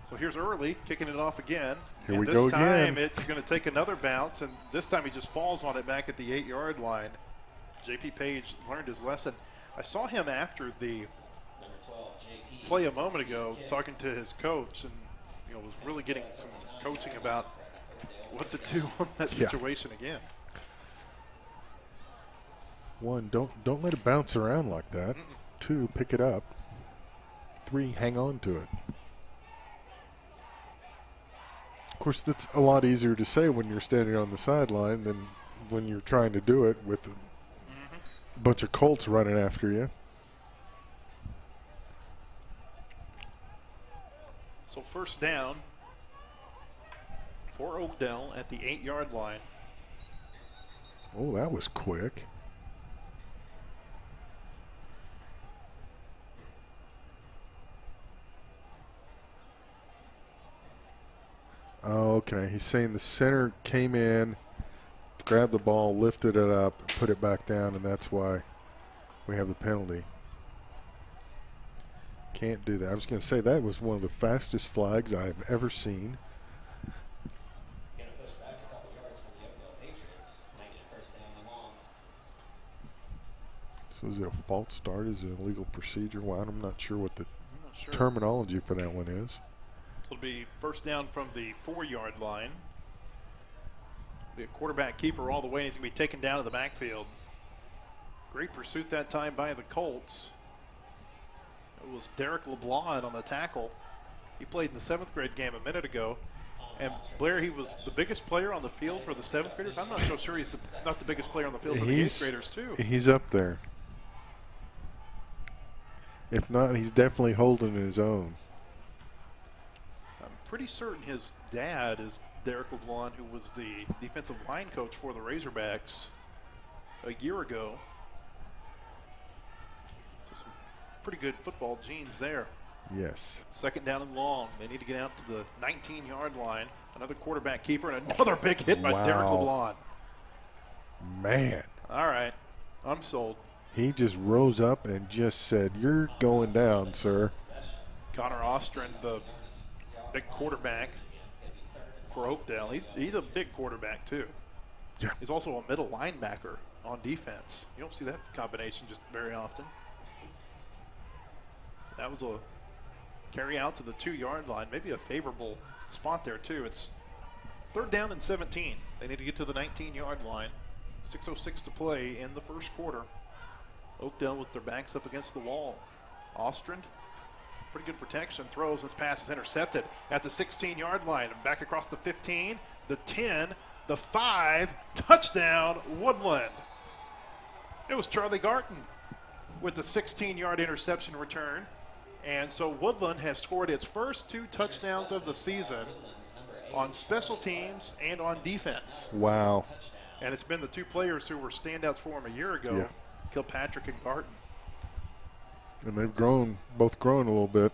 So here's Early kicking it off again. Here we go again. This time it's going to take another bounce, and this time he just falls on it back at the 8-yard line. J.P. Page learned his lesson. I saw him after the play a moment ago talking to his coach, and was really getting some coaching about what to do on that situation again. 1, don't let it bounce around like that. 2, pick it up. 3, hang on to it. Of course, that's a lot easier to say when you're standing on the sideline than when you're trying to do it with a bunch of Colts running after you. So first down for Oakdale at the 8-yard line. Oh, that was quick. Oh, okay. He's saying the center came in, grabbed the ball, lifted it up, and put it back down, and that's why we have the penalty. Can't do that. I was going to say that was one of the fastest flags I've ever seen. So is it a false start? Is it a legal procedure? Well, I'm not sure what the terminology for that one is. It'll be first down from the 4-yard line. The quarterback keeper all the way, and he's going to be taken down to the backfield. Great pursuit that time by the Colts. It was Derek LeBlanc on the tackle. He played in the 7th grade game a minute ago. And Blair, he was the biggest player on the field for the 7th graders. I'm not so sure he's not the biggest player on the field for the 8th graders, too. He's up there. If not, he's definitely holding his own. I'm pretty certain his dad is Derek LeBlanc, who was the defensive line coach for the Razorbacks a year ago. So some pretty good football genes there. Yes. Second down and long. They need to get out to the 19-yard line. Another quarterback keeper and another big hit by Derek LeBlanc. Man. All right. I'm sold. He just rose up and just said, "You're going down, sir." Connor Ostrand, the big quarterback for Oakdale. He's a big quarterback, too. Yeah. He's also a middle linebacker on defense. You don't see that combination just very often. That was a carry out to the 2-yard line. Maybe a favorable spot there, too. It's third down and 17. They need to get to the 19-yard line. 6:06 to play in the first quarter. Oakdale with their backs up against the wall. Ostrand, pretty good protection, throws. This pass is intercepted at the 16-yard line. Back across the 15, the 10, the 5, touchdown, Woodland. It was Charlie Garton with the 16-yard interception return. And so Woodland has scored its first 2 touchdowns of the season on special teams and on defense. Wow. And it's been the 2 players who were standouts for him a year ago, Kilpatrick and Garton. And they've both grown a little bit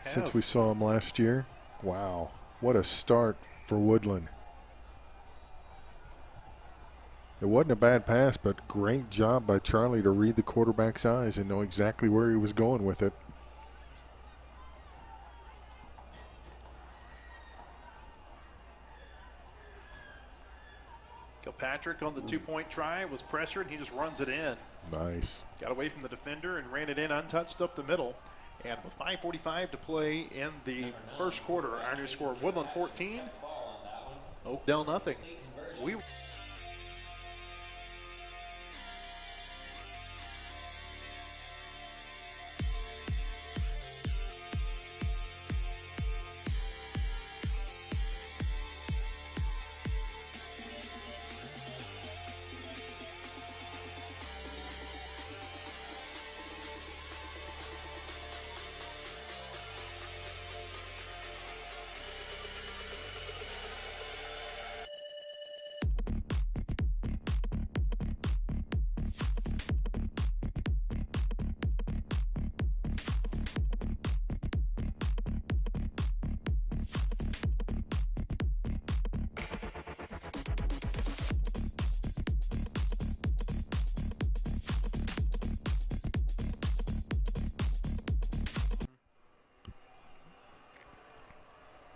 since we saw them last year. Wow. What a start for Woodland. It wasn't a bad pass, but great job by Charlie to read the quarterback's eyes and know exactly where he was going with it. Kilpatrick on the 2-point try was pressured, and he just runs it in. Nice. Got away from the defender and ran it in untouched up the middle. And with 5:45 to play in the first quarter, our new score, Woodland 14, Oakdale nothing.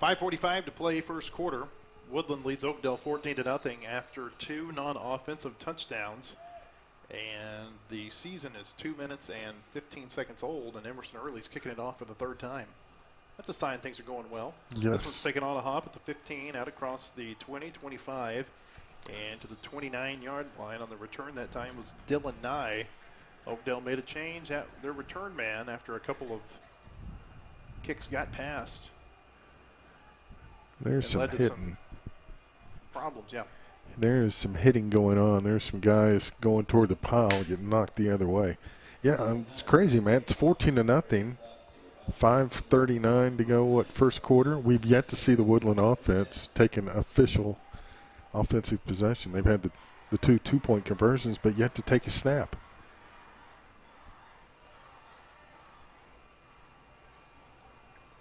5:45 to play first quarter. Woodland leads Oakdale 14-0 after 2 non-offensive touchdowns. And the season is 2 minutes and 15 seconds old, and Emerson Early's kicking it off for the third time. That's a sign things are going well. Yes. This one's taking on a hop at the 15, out across the 20, 25, and to the 29-yard line. On the return that time was Dylan Nye. Oakdale made a change at their return man after a couple of kicks got past. There's some hitting. Some problems, yeah. There's some hitting going on. There's some guys going toward the pile getting knocked the other way. Yeah, it's crazy, man. It's 14-0. 5:39 to go, first quarter. We've yet to see the Woodland offense take an official offensive possession. They've had the two two-point conversions, but yet to take a snap.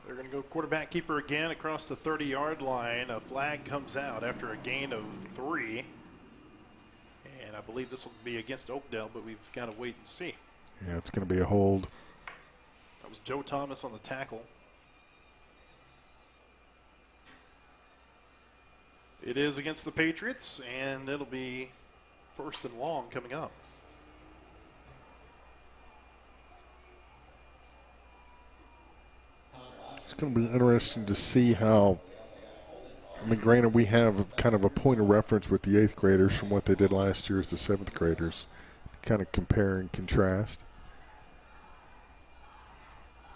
They're going to go quarterback keeper again across the 30-yard line. A flag comes out after a gain of 3. And I believe this will be against Oakdale, but we've got to wait and see. Yeah, it's going to be a hold. That was Joe Thomas on the tackle. It is against the Patriots, and it'll be first and long coming up. It's going to be interesting to see how, I mean, granted, we have kind of a point of reference with the 8th graders from what they did last year as the 7th graders, kind of compare and contrast.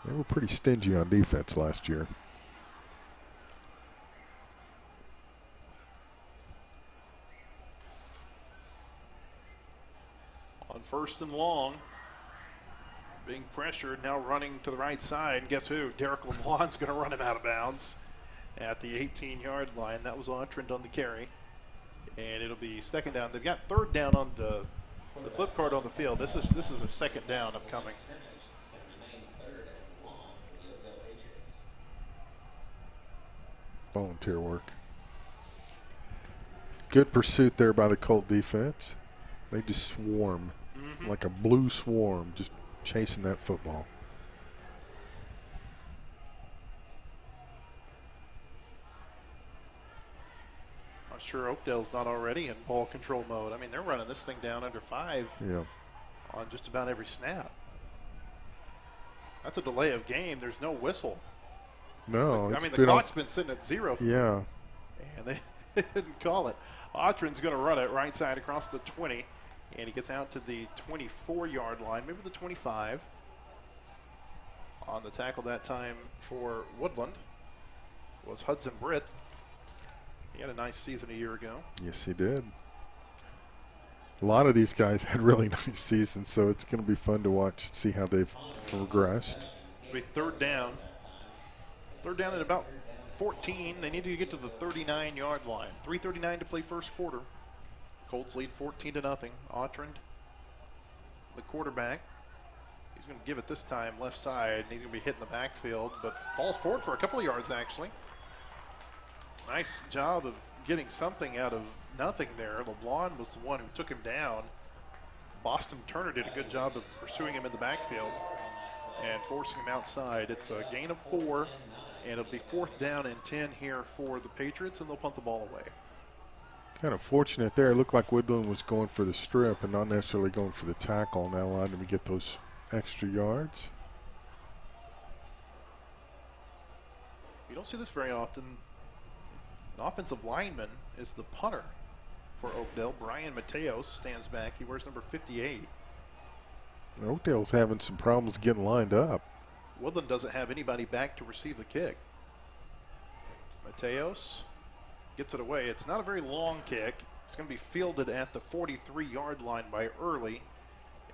They were pretty stingy on defense last year. On first and long, being pressured, now running to the right side. And guess who? Derek LeBlanc's going to run him out of bounds at the 18-yard line. That was Otrand on the carry. And it'll be second down. They've got third down on the flip card on the field. This is a second down upcoming. Volunteer work. Good pursuit there by the Colt defense. They just swarm like a blue swarm, just chasing that football. Not sure Oakdale's not already in ball control mode. I mean, they're running this thing down under 5 on just about every snap. That's a delay of game. There's no whistle. No. I mean, the clock's been sitting at 0. Yeah. And they didn't call it. Otrand's going to run it right side across the 20. And he gets out to the 24-yard line, maybe the 25. On the tackle that time for Woodland was Hudson Britt. He had a nice season a year ago. Yes, he did. A lot of these guys had really nice seasons, so it's going to be fun to watch, see how they've progressed. It'll be third down. Third down at about 14. They need to get to the 39-yard line. 3:39 to play first quarter. Colts lead 14-0. Otrand, the quarterback. He's going to give it this time left side, and he's going to be hitting the backfield, but falls forward for a couple of yards, actually. Nice job of getting something out of nothing there. LeBlanc was the one who took him down. Boston Turner did a good job of pursuing him in the backfield and forcing him outside. It's a gain of 4, and it'll be 4th down and 10 here for the Patriots, and they'll punt the ball away. Kind of fortunate there. It looked like Woodland was going for the strip and not necessarily going for the tackle, and that allowed him to get those extra yards. You don't see this very often. An offensive lineman is the punter for Oakdale. Brian Mateos stands back. He wears number 58. Oakdale's having some problems getting lined up. Woodland doesn't have anybody back to receive the kick. Mateos gets it away. It's not a very long kick. It's going to be fielded at the 43-yard line by Early,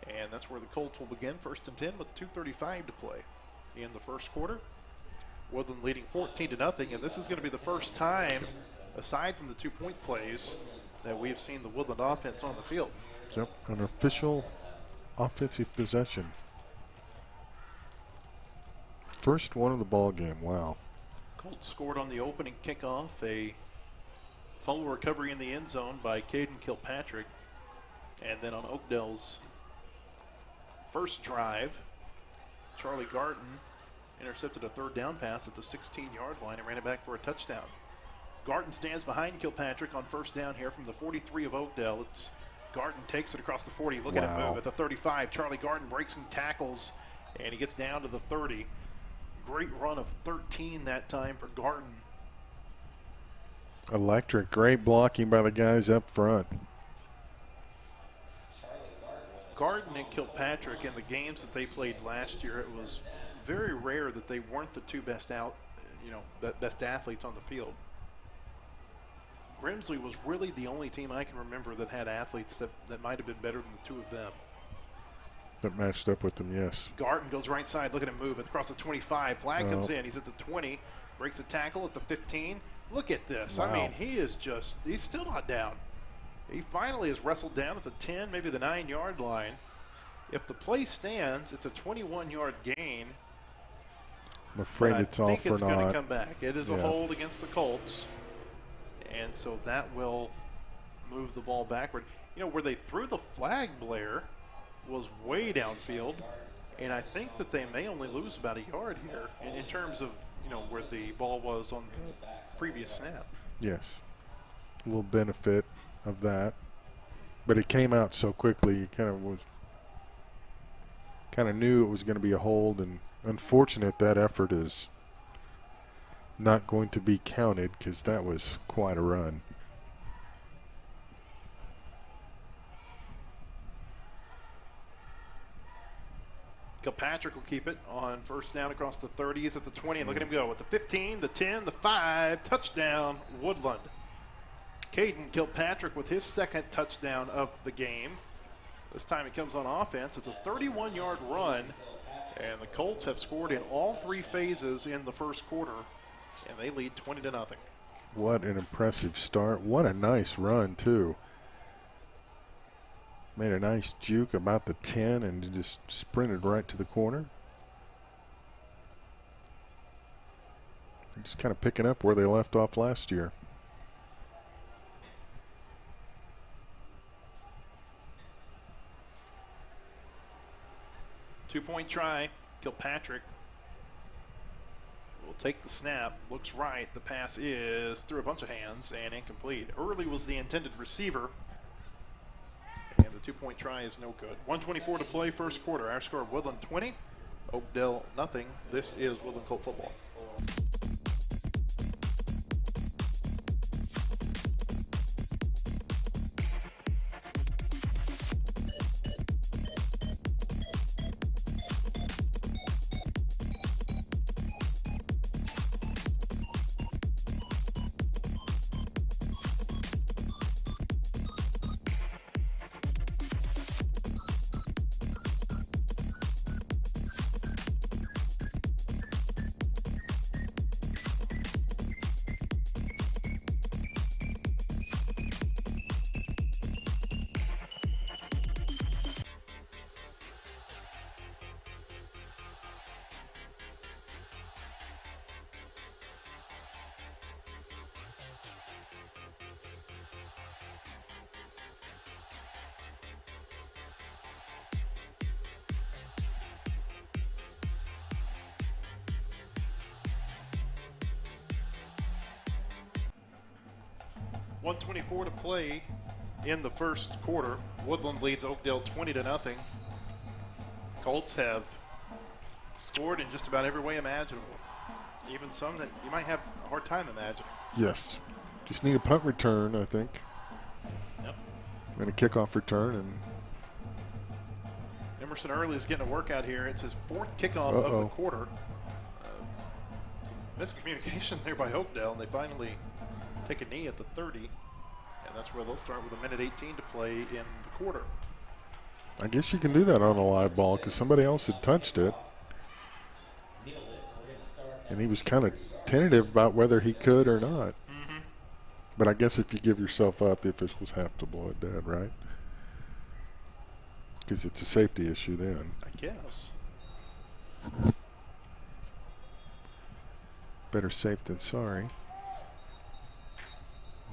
and that's where the Colts will begin. 1st and 10 with 2:35 to play in the first quarter. Woodland leading 14-0, and this is going to be the first time, aside from the 2-point plays, that we have seen the Woodland offense on the field. Yep, an official offensive possession. First one of the ball game. Wow. Colts scored on the opening kickoff, a fumble recovery in the end zone by Caden Kilpatrick. And then on Oakdale's first drive, Charlie Garton intercepted a third down pass at the 16-yard line and ran it back for a touchdown. Garton stands behind Kilpatrick on first down here from the 43 of Oakdale. It's Garton takes it across the 40. Look at him move at the 35. Charlie Garton breaks some tackles, and he gets down to the 30. Great run of 13 that time for Garton. Electric. Great blocking by the guys up front. Garton and Kilpatrick, in the games that they played last year, it was very rare that they weren't the two best best athletes on the field. Grimsley was really the only team I can remember that had athletes that might have been better than the two of them. That matched up with them, yes. Garton goes right side. Look at him move across the 25. Flag comes in. He's at the 20. Breaks a tackle at the 15. Look at this. Wow. I mean, he's still not down. He finally is wrestled down at the 10, maybe the 9-yard line. If the play stands, it's a 21-yard gain. I'm afraid it's all for naught. I think it's going to come back. It is a hold against the Colts. And so that will move the ball backward. You know, where they threw the flag, Blair, was way downfield. And I think that they may only lose about a yard here in terms of, where the ball was on the previous snap. Yes. A little benefit of that. But it came out so quickly, you kind of knew it was going to be a hold, and unfortunate that effort is not going to be counted because that was quite a run. Kilpatrick will keep it on first down across the 30. He's at the 20, and look at him go with the 15, the 10, the 5, touchdown, Woodland. Caden Kilpatrick with his second touchdown of the game. This time it comes on offense. It's a 31-yard run, and the Colts have scored in all three phases in the first quarter, and they lead 20-0. What an impressive start. What a nice run, too. Made a nice juke about the 10 and just sprinted right to the corner. Just kind of picking up where they left off last year. Two-point try. Kilpatrick will take the snap. Looks right. The pass is through a bunch of hands and incomplete. Early was the intended receiver. And the two-point try is no good. 1:24 to play, first quarter. Our score, Woodland 20, Oakdale nothing. This is Woodland Colt football. .124 to play in the first quarter. Woodland leads Oakdale 20-0. Colts have scored in just about every way imaginable, even some that you might have a hard time imagining. Yes. Just need a punt return, I think. Yep. And a kickoff return. And Emerson Early is getting a workout here. It's his fourth kickoff of the quarter. Some miscommunication there by Oakdale, and they finally take a knee at the 30, and that's where they'll start with 1:18 to play in the quarter. I guess you can do that on a live ball because somebody else had touched it. And he was kind of tentative about whether he could or not. Mm-hmm. But I guess if you give yourself up, the officials have to blow it dead, right? Because it's a safety issue then. I guess. Better safe than sorry.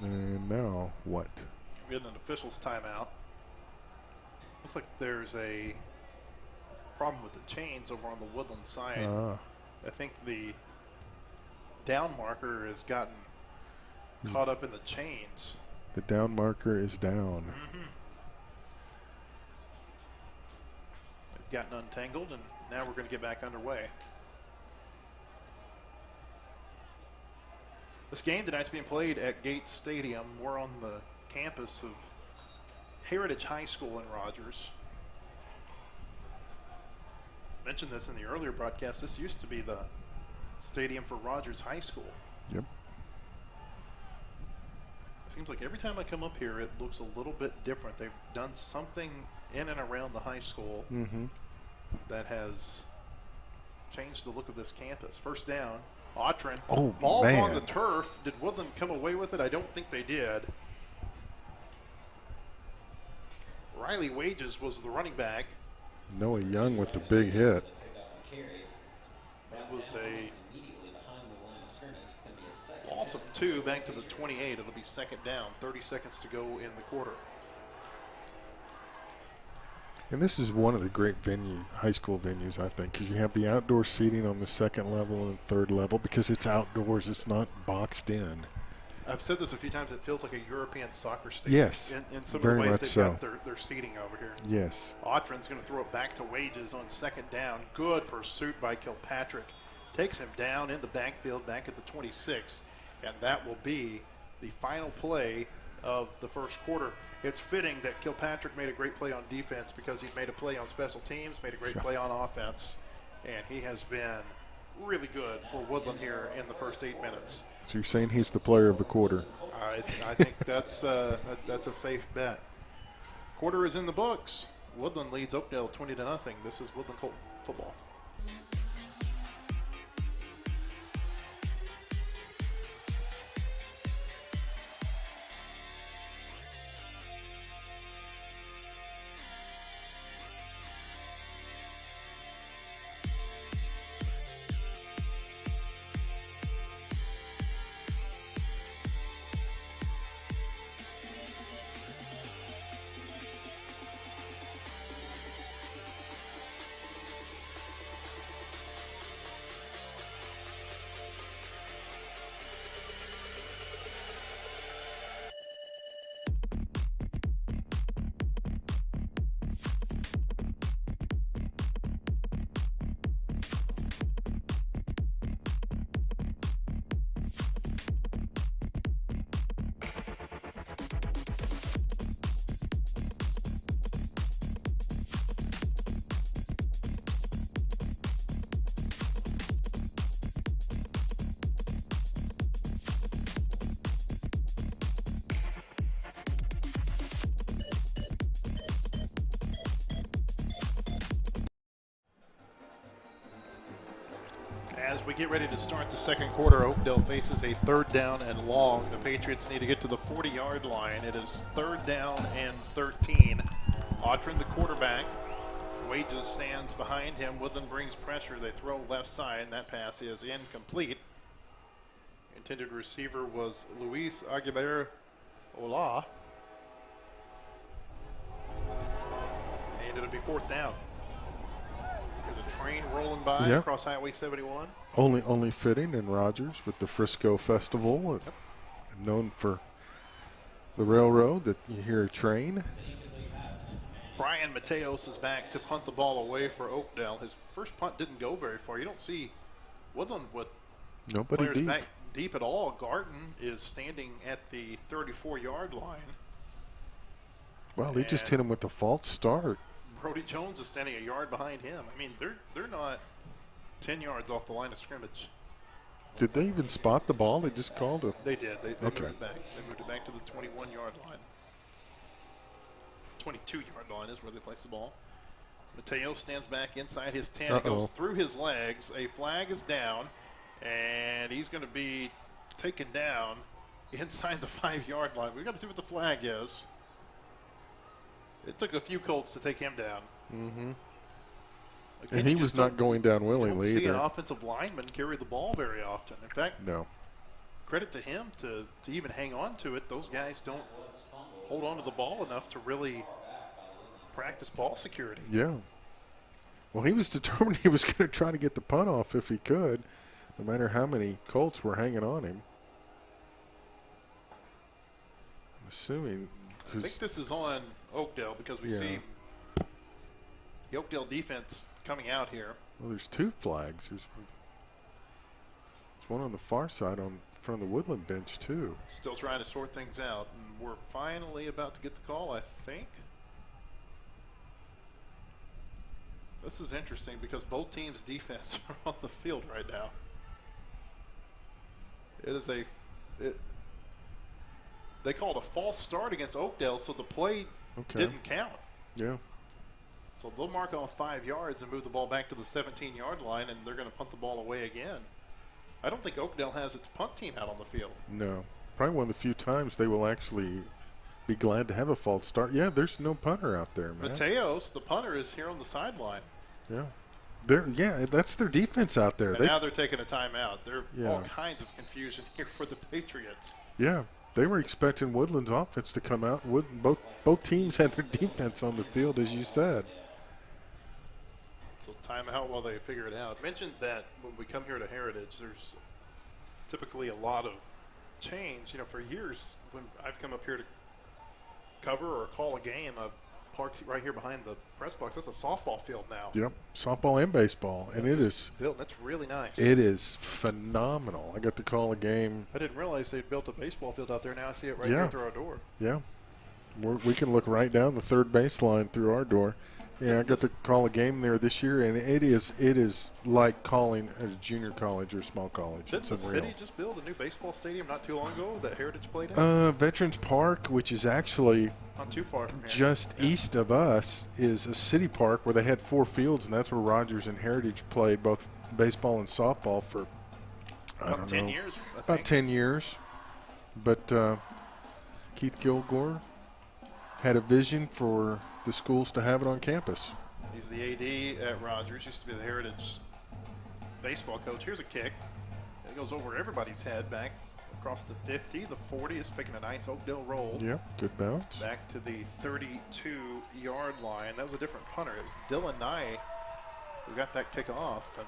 And now what? We had an official's timeout. Looks like there's a problem with the chains over on the Woodland side. I think the down marker has gotten caught up in the chains. The down marker is down. They've gotten untangled, and now we're going to get back underway. This game tonight's being played at Gates Stadium. We're on the campus of Heritage High School in Rogers. Mentioned this in the earlier broadcast. This used to be the stadium for Rogers High School. Yep. Seems like every time I come up here, it looks a little bit different. They've done something in and around the high school that has changed the look of this campus. First down, Autran. Oh, ball's man. on the turf. Did Woodland come away with it? I don't think they did. Riley Wages was the running back. Noah Young with the big hit. It was a loss of 2 back to the 28. It'll be second down. 30 seconds to go in the quarter. And this is one of the great high school venues, I think, because you have the outdoor seating on the second level and third level because it's outdoors. It's not boxed in. I've said this a few times. It feels like a European soccer stadium. Yes, in some very of the ways much they've so. got their seating over here. Yes. Autran's going to throw it back to Wages on second down. Good pursuit by Kilpatrick. Takes him down in the backfield back at the 26. And that will be the final play of the first quarter. It's fitting that Kilpatrick made a great play on defense because he made a play on special teams, made a great play on offense, and he has been really good for Woodland here in the first 8 minutes. So you're saying he's the player of the quarter? I think that's a safe bet. Quarter is in the books. Woodland leads Oakdale 20-0. This is Woodland Football. As we get ready to start the second quarter, Oakdale faces a third down and long. The Patriots need to get to the 40-yard line. It is third down and 13. Autran, the quarterback. Wages stands behind him. Woodland brings pressure. They throw left side, and that pass is incomplete. Intended receiver was Luis Aguilera Ola. And it'll be fourth down. The train rolling by across Highway 71. Only fitting in Rogers with the Frisco Festival, known for the railroad that you hear a train. Brian Mateos is back to punt the ball away for Oakdale. His first punt didn't go very far. You don't see Woodland with nobody players deep. back deep at all. Garden is standing at the 34-yard line. Well, they just hit him with a false start. Brody Jones is standing a yard behind him. I mean, they're not 10 yards off the line of scrimmage. Did they even spot the ball? They just called it. They did. They moved Okay. it back. They moved it back to the 21-yard line. 22-yard line is where they place the ball. Mateo stands back inside his 10. He goes through his legs. A flag is down, and he's going to be taken down inside the 5-yard line. We've got to see what the flag is. It took a few Colts to take him down. Mm-hmm. Again, And he was not going down you willingly don't see either. an offensive lineman carry the ball very often. In fact, No. credit to him to even hang on to it. Those guys don't hold on to the ball enough to really practice ball security. Yeah. Well, he was determined he was going to try to get the punt off if he could, no matter how many Colts were hanging on him. I'm assuming. I think this is on Oakdale because we see the Oakdale defense coming out here. Well, there's 2 flags. There's one on the far side on front of the Woodland bench, too. Still trying to sort things out, and we're finally about to get the call, I think. This is interesting because both teams' defense are on the field right now. They called a false start against Oakdale, so the play didn't count. Yeah. So they'll mark off 5 yards and move the ball back to the 17-yard line, and they're going to punt the ball away again. I don't think Oakdale has its punt team out on the field. No. Probably one of the few times they will actually be glad to have a false start. Yeah, there's no punter out there, man. Mateos, the punter, is here on the sideline. Yeah. That's their defense out there. And now they're taking a timeout. There's all kinds of confusion here for the Patriots. Yeah. They were expecting Woodland's offense to come out. Both teams had their defense on the field, as you said. So timeout while they figure it out. Mentioned that when we come here to Heritage, there's typically a lot of change. You know, for years when I've come up here to cover or call a game, I've parked right here behind the press box. That's a softball field now. Yep, softball and baseball, and it is built. That's really nice. It is phenomenal. I got to call a game. I didn't realize they'd built a baseball field out there. Now I see it right here through our door. Yeah, we can look right down the third baseline through our door. Yeah, I got to call a game there this year, and it is like calling at a junior college or small college. Didn't the city just build a new baseball stadium not too long ago that Heritage played in? Veterans Park, which is actually not too far from here. Just east of us, is a city park where they had 4 fields, and that's where Rogers and Heritage played both baseball and softball for about 10 years. I think. About 10 years. But Keith Kilgore had a vision for the schools to have it on campus. He's the AD at Rogers, used to be the Heritage baseball coach. Here's a kick. It goes over everybody's head back across the 50. The 40 is taking a nice Oakdale roll. Yeah, good bounce. Back to the 32-yard line. That was a different punter. It was Dylan Nye who got that kick off.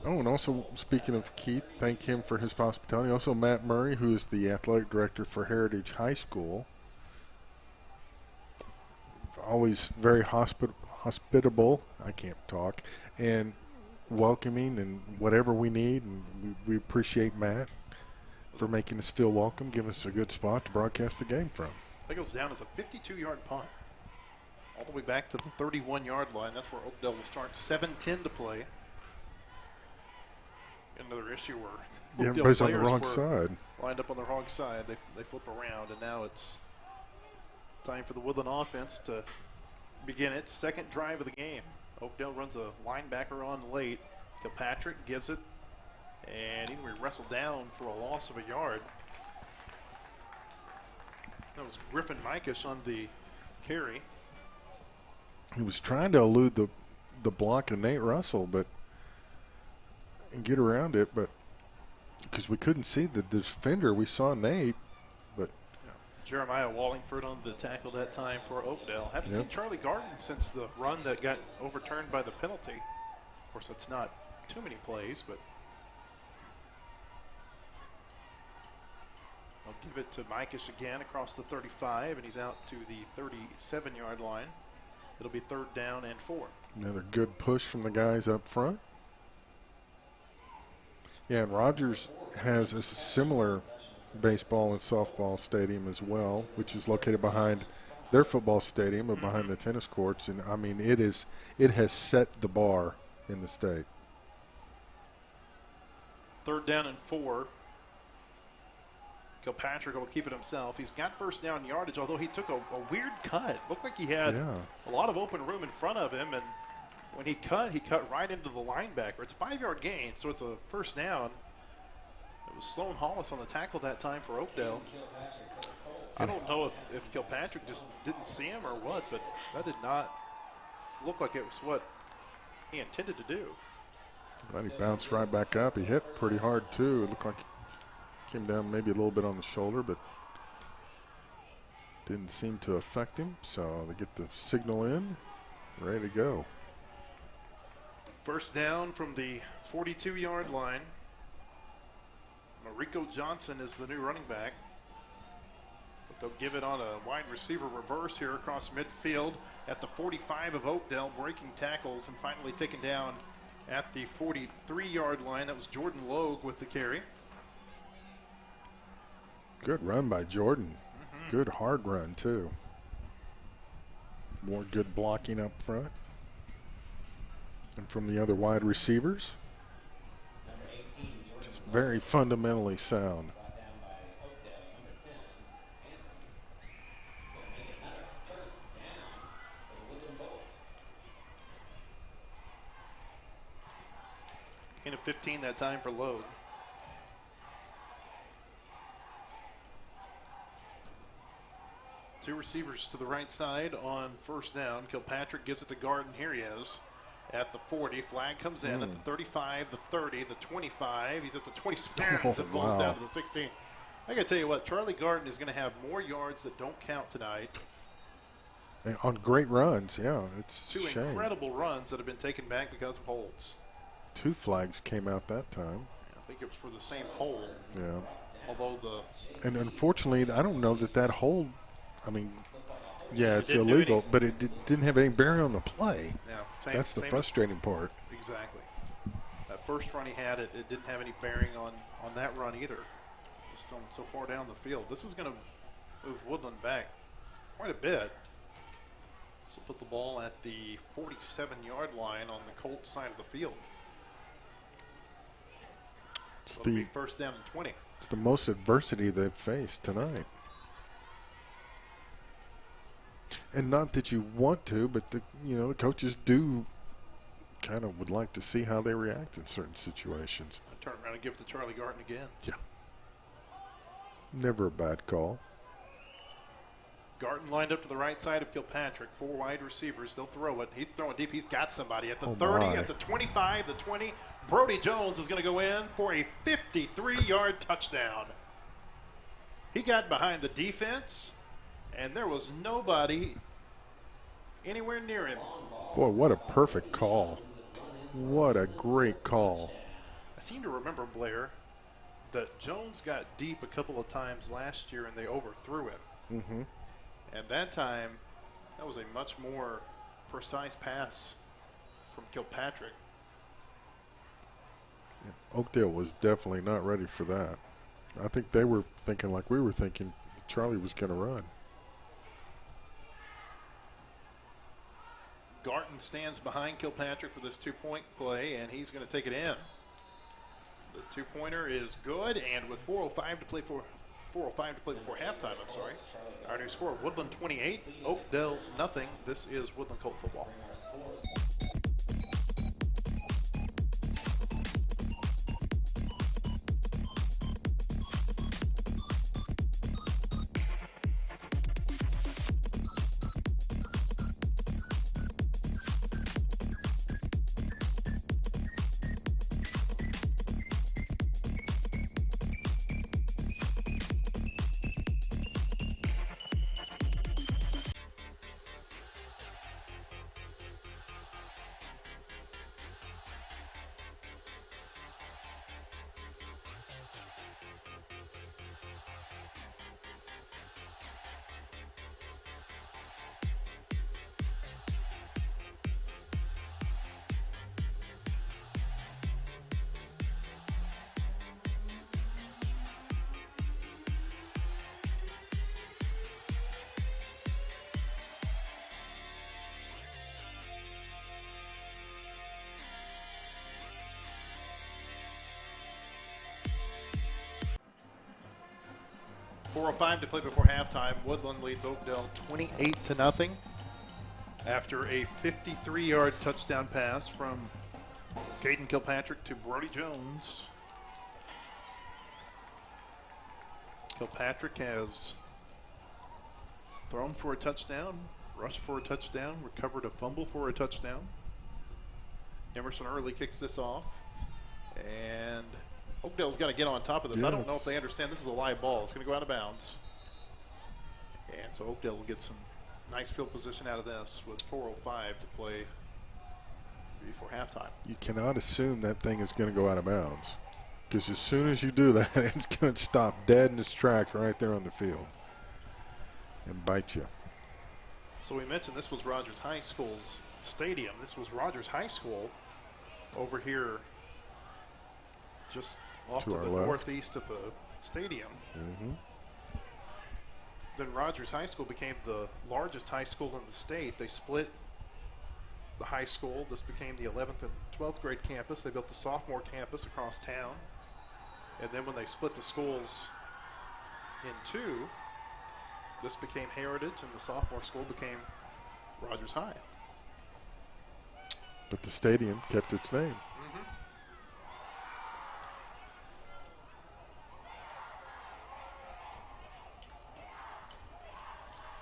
And also, speaking of Keith, thank him for his hospitality. Also, Matt Murray, who is the athletic director for Heritage High School. Always very hospitable, I can't talk, and welcoming and whatever we need. And we appreciate Matt for making us feel welcome, giving us a good spot to broadcast the game from. That goes down as a 52-yard punt. All the way back to the 31-yard line. That's where Oakdale will start. 7:10 to play. Another issue where everybody's on the wrong side. Lined up on the wrong side. They flip around, and now it's time for the Woodland offense to begin its second drive of the game. Oakdale runs a linebacker on late. Kilpatrick gives it, and he's going to be wrestled down for a loss of a yard. That was Griffin Mikish on the carry. He was trying to elude the block of Nate Russell, and get around it, but because we couldn't see the defender, we saw Nate, but Jeremiah Wallingford on the tackle that time for Oakdale. Haven't seen Charlie Garden since the run that got overturned by the penalty. Of course, that's not too many plays, but I'll give it to Mikish again across the 35, and he's out to the 37-yard line. It'll be 3rd down and 4. Another good push from the guys up front. Yeah, and Rogers has a similar baseball and softball stadium as well, which is located behind their football stadium or behind the tennis courts. And, I mean, it has set the bar in the state. 3rd down and 4. Kilpatrick will keep it himself. He's got 1st down yardage, although he took a weird cut. Looked like he had a lot of open room in front of him, and when he cut right into the linebacker. It's a 5-yard gain, so it's a 1st down. It was Sloan Hollis on the tackle that time for Oakdale. I don't know if Kilpatrick just didn't see him or what, but that did not look like it was what he intended to do. But he bounced right back up. He hit pretty hard, too. It looked like he came down maybe a little bit on the shoulder, but Didn't seem to affect him, so they get the signal in, ready to go. First down from the 42-yard line. Mariko Johnson is the new running back. But they'll give it on a wide receiver reverse here across midfield at the 45 of Oakdale, breaking tackles and finally taken down at the 43-yard line. That was Jordan Logue with the carry. Good run by Jordan. Good hard run, too. More good blocking up front. And from the other wide receivers, just very fundamentally sound. Gain of 15 that time for Logue. Two receivers to the right side on first down. Kilpatrick gives it to Garden. Here he is at the 40. Flag comes in at the 35, the 30, the 25. He's at the 20. Spins and falls down to the 16. I got to tell you what, Charlie Garden is going to have more yards that don't count tonight. And on great runs, yeah. It's two incredible runs that have been taken back because of holds. 2 flags came out that time. I think it was for the same hold. Yeah. Although and unfortunately, I don't know that hold. I mean, yeah, it's illegal, but it didn't have any bearing on the play. Yeah, that's the frustrating part. Exactly. That first run he had, it didn't have any bearing on that run either. Just so far down the field. This is going to move Woodland back quite a bit. So put the ball at the 47-yard line on the Colts side of the field. It'll be first down and 20. It's the most adversity they've faced tonight. And not that you want to, but the coaches do kind of would like to see how they react in certain situations. I turn around and give it to Charlie Garden again. Yeah. Never a bad call. Garden lined up to the right side of Kilpatrick. 4 wide receivers. They'll throw it. He's throwing deep. He's got somebody at the 30, at the 25, the 20. Brody Jones is going to go in for a 53-yard touchdown. He got behind the defense, and there was nobody anywhere near him. Boy, what a perfect call. What a great call. I seem to remember, Blair, that Jones got deep a couple of times last year and they overthrew him. Mm-hmm. And that time, that was a much more precise pass from Kilpatrick. Yeah, Oakdale was definitely not ready for that. I think they were thinking like we were thinking Charlie was going to run. Garton stands behind Kilpatrick for this 2-point play, and he's going to take it in. The 2-pointer is good, and with 4:05 to play before halftime. I'm sorry. Our new score: Woodland 28, Oakdale nothing. This is Woodland Colt football. 4:05 to play before halftime. Woodland leads Oakdale 28-0 after a 53-yard touchdown pass from Caden Kilpatrick to Brody Jones. Kilpatrick has thrown for a touchdown, rushed for a touchdown, recovered a fumble for a touchdown. Emerson Early kicks this off, and Oakdale's got to get on top of this. Yes. I don't know if they understand this is a live ball. It's going to go out of bounds. And so Oakdale will get some nice field position out of this with 4:05 to play before halftime. You cannot assume that thing is going to go out of bounds, because as soon as you do that, it's going to stop dead in its tracks right there on the field and bite you. So we mentioned this was Rogers High School's stadium. This was Rogers High School over here just off to the northeast of the stadium. Then Rogers High School became the largest high school in the state. They split the high school. This became the 11th and 12th grade campus. They built the sophomore campus across town. And then when they split the schools in two, this became Heritage, and the sophomore school became Rogers High. But the stadium kept its name.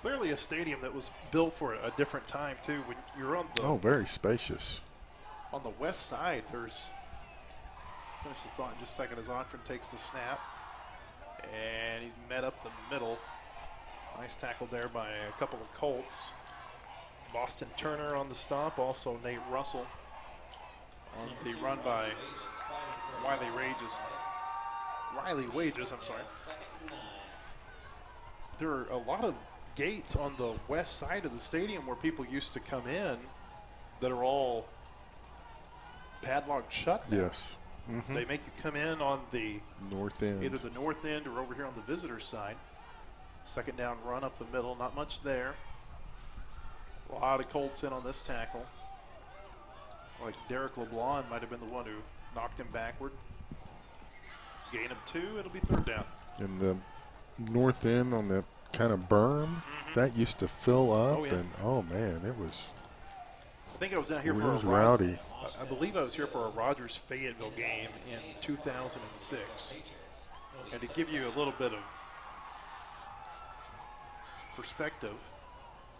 Clearly a stadium that was built for a different time, too. When you're on the very spacious. On the west side, there's, finish the thought in just a second as Antron takes the snap. And he's met up the middle. Nice tackle there by a couple of Colts. Boston Turner on the stop, also Nate Russell on the run by Riley Wages, I'm sorry. There are a lot of gates on the west side of the stadium where people used to come in that are all padlocked shut now. Yes. They make you come in on the north end, either the north end or over here on the visitor side. Second down run up the middle, not much there. A lot of Colts in on this tackle. Like Derek LeBlanc might have been the one who knocked him backward. Gain of 2, it'll be third down. And the north end on that kind of berm, that used to fill up, and oh man, it was. I think I was out here for a rowdy. I believe I was here for a Rogers Fayetteville game in 2006. And to give you a little bit of perspective,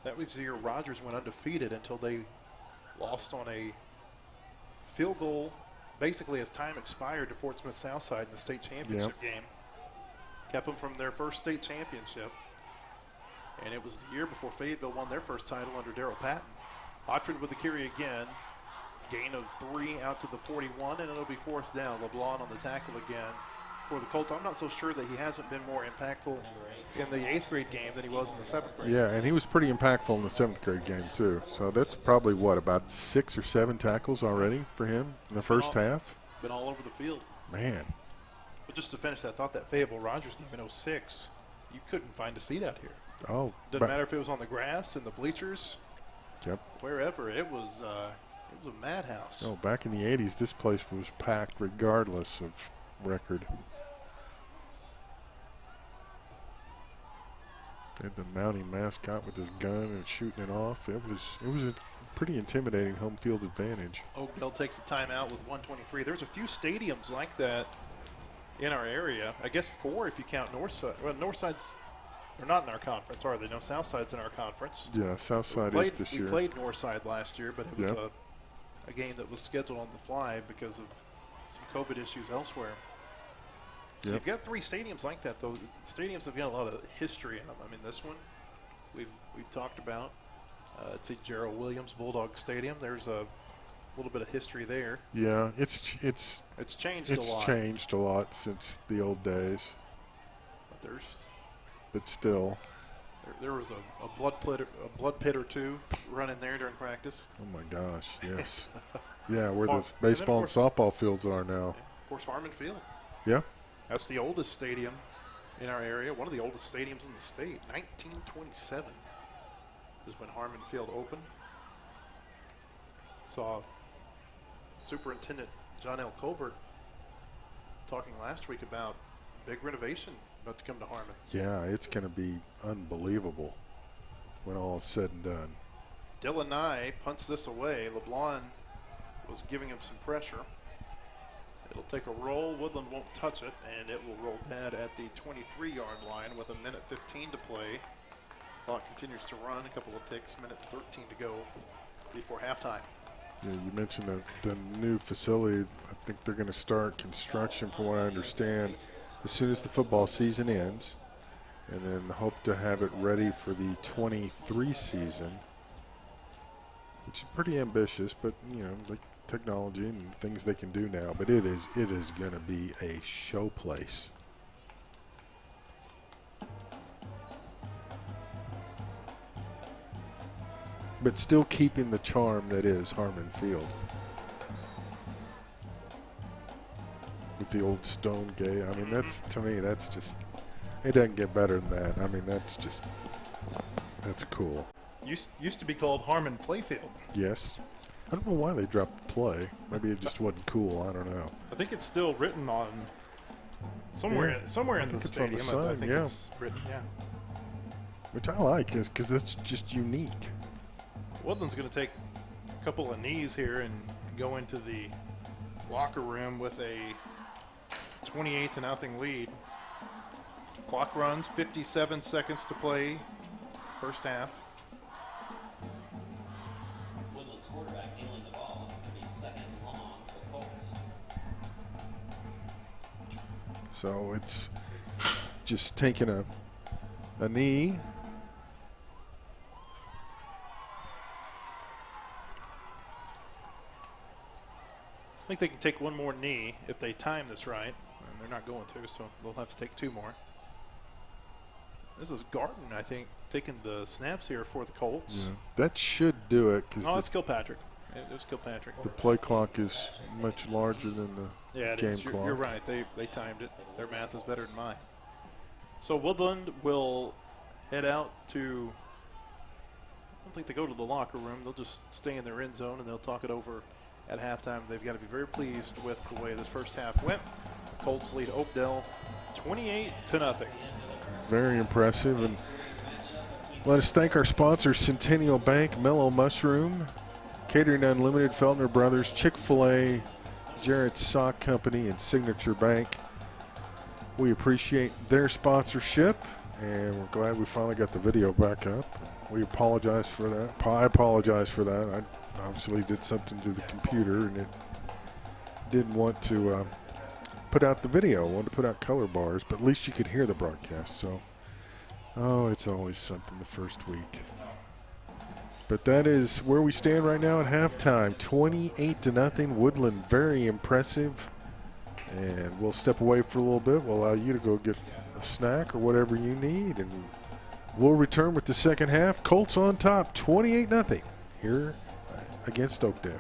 that was the year Rogers went undefeated until they lost on a field goal, basically as time expired, to Fort Smith Southside in the state championship game. Kept them from their first state championship. And it was the year before Fayetteville won their first title under Darrell Patton. Autry with the carry again. Gain of 3 out to the 41, and it'll be fourth down. LeBlanc on the tackle again for the Colts. I'm not so sure that he hasn't been more impactful in the 8th grade game than he was in the 7th grade. Yeah, and he was pretty impactful in the 7th grade game too. So that's probably about 6 or 7 tackles already for him in the first half. Been all over the field. Man. But just to finish that thought, that Fayetteville Rogers game in 06, you couldn't find a seat out here. Oh. Doesn't matter if it was on the grass, in the bleachers. Yep. Wherever. It was a madhouse. Oh, back in the 80s, this place was packed regardless of record. They had the mounting mascot with his gun and shooting it off. It was a pretty intimidating home field advantage. Oakdale takes a timeout with 1:23. There's a few stadiums like that in our area. I guess 4 if you count Northside. Well, Northside's, they're not in our conference, are they? No, Southside's in our conference. Yeah, Southside is this year. We played Northside last year, but it was a game that was scheduled on the fly because of some COVID issues elsewhere. So you've got 3 stadiums like that, though. Stadiums have got a lot of history in them. I mean, this one we've talked about. It's a Gerald Williams Bulldog Stadium. There's a little bit of history there. Yeah, it's changed a lot. It's changed a lot since the old days. But still. There was a blood pit or two running there during practice. Oh my gosh, yes. Yeah, where the baseball and softball fields are now. Of course, Harmon Field. Yeah. That's the oldest stadium in our area, one of the oldest stadiums in the state. 1927 is when Harmon Field opened. Saw Superintendent John L. Colbert talking last week about big renovation about to come to Harmon. Yeah, it's going to be unbelievable when all is said and done. Dylan Nye punts this away. LeBlanc was giving him some pressure. It'll take a roll. Woodland won't touch it, and it will roll dead at the 23-yard line with 1:15 to play. Clock continues to run. A couple of ticks. 1:13 to go before halftime. Yeah, you mentioned the new facility. I think they're going to start construction, from what I understand, as soon as the football season ends. and then hope to have it ready for the 23 season, which is pretty ambitious, but you know, like technology and things they can do now. But it is going to be a show place. But still keeping the charm that is Harmon Field. With the old stone gate. I mean, that's, to me, that's just, it doesn't get better than that. I mean, that's cool. Used to be called Harmon Playfield. Yes. I don't know why they dropped play. Maybe it just wasn't cool. I don't know. I think it's still written on somewhere in the stadium. I think it's written, yeah. Which I like, because that's just unique. Woodland's going to take a couple of knees here and go into the locker room with a 28-0 lead. Clock runs, 57 seconds to play, first half. Woodland's quarterback kneeling the ball. It's going to be second and long for the Colts. So it's just taking a knee. I think they can take one more knee if they time this right, and they're not going to, so they'll have to take two more. This is Garden, I think, taking the snaps here for the Colts. Yeah, that should do it. Oh, it's Kilpatrick. It was Kilpatrick. The play clock is much larger than the game clock. You're right. They timed it. Their math is better than mine. So Woodland will head out to, I don't think they go to the locker room. They'll just stay in their end zone, and they'll talk it over at halftime. They've got to be very pleased with the way this first half went. The Colts lead Oakdale 28-0. Very impressive. And let us thank our sponsors, Centennial Bank, Mellow Mushroom, Catering Unlimited, Feltner Brothers, Chick-fil-A, Jarrett's Sock Company, and Signature Bank. We appreciate their sponsorship, and we're glad we finally got the video back up. We apologize for that. I apologize for that. I obviously did something to the computer, and it didn't want to put out the video. I wanted to put out color bars, but at least you could hear the broadcast. So, it's always something the first week. But that is where we stand right now at halftime. 28-0. Woodland, very impressive. And we'll step away for a little bit. We'll allow you to go get a snack or whatever you need, and we'll return with the second half. Colts on top, 28-0 here against Oakdale.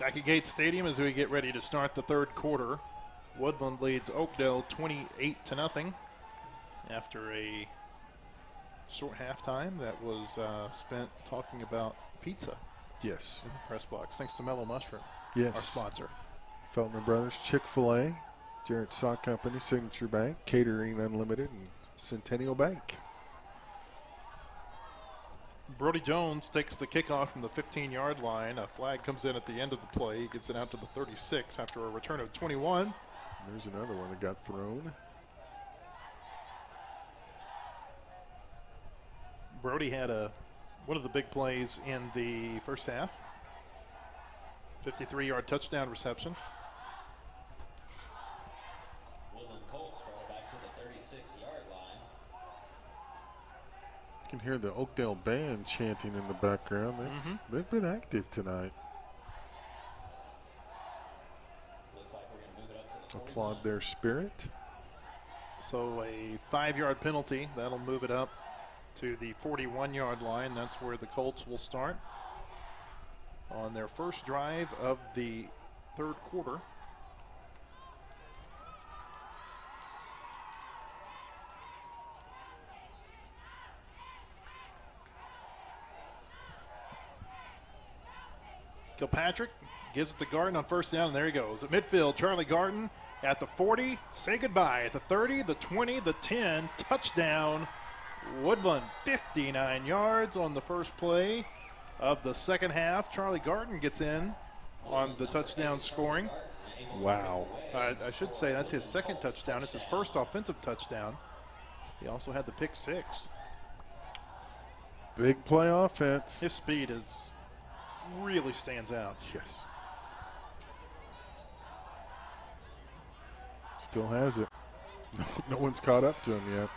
Back at Gates Stadium as we get ready to start the third quarter. Woodland leads Oakdale 28-0 after a short halftime that was spent talking about pizza. Yes. In the press box, thanks to Mellow Mushroom, yes, our sponsor. Feltner Brothers, Chick-fil-A, Jarrett Sock Company, Signature Bank, Catering Unlimited, and Centennial Bank. Brody Jones takes the kickoff from the 15-yard line. A flag comes in at the end of the play. He gets it out to the 36 after a return of 21. There's another one that got thrown. Brody had one of the big plays in the first half. 53-yard touchdown reception. Woodland Colts brought back to the 36-yard line. You can hear the Oakdale band chanting in the background. They've been active tonight. Looks like we're going to move it up to the 49. Applaud their spirit. So a 5-yard penalty. That'll move it up to the 41-yard line. That's where the Colts will start on their first drive of the third quarter. Kilpatrick gives it to Garden on first down, and there he goes. At midfield, Charlie Garden at the 40. Say goodbye at the 30, the 20, the 10. Touchdown, Woodland. 59 yards on the first play of the second half. Charlie Garden gets in on the touchdown scoring. Wow. I should say that's his second touchdown. It's his first offensive touchdown. He also had the pick six. Big play offense. His speed really stands out. Yes. Still has it. No one's caught up to him yet.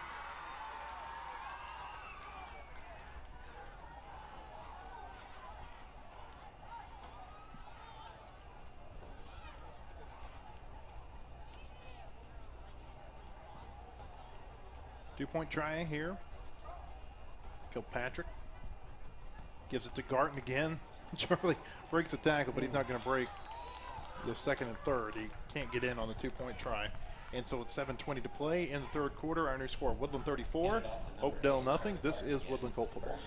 Two-point try here. Kilpatrick gives it to Garten again. Charlie breaks the tackle, but he's not going to break the second and third. He can't get in on the two-point try. And so it's 7:20 to play in the third quarter. Our new score, Woodland 34, Oakdale nothing. This is Woodland Colt football.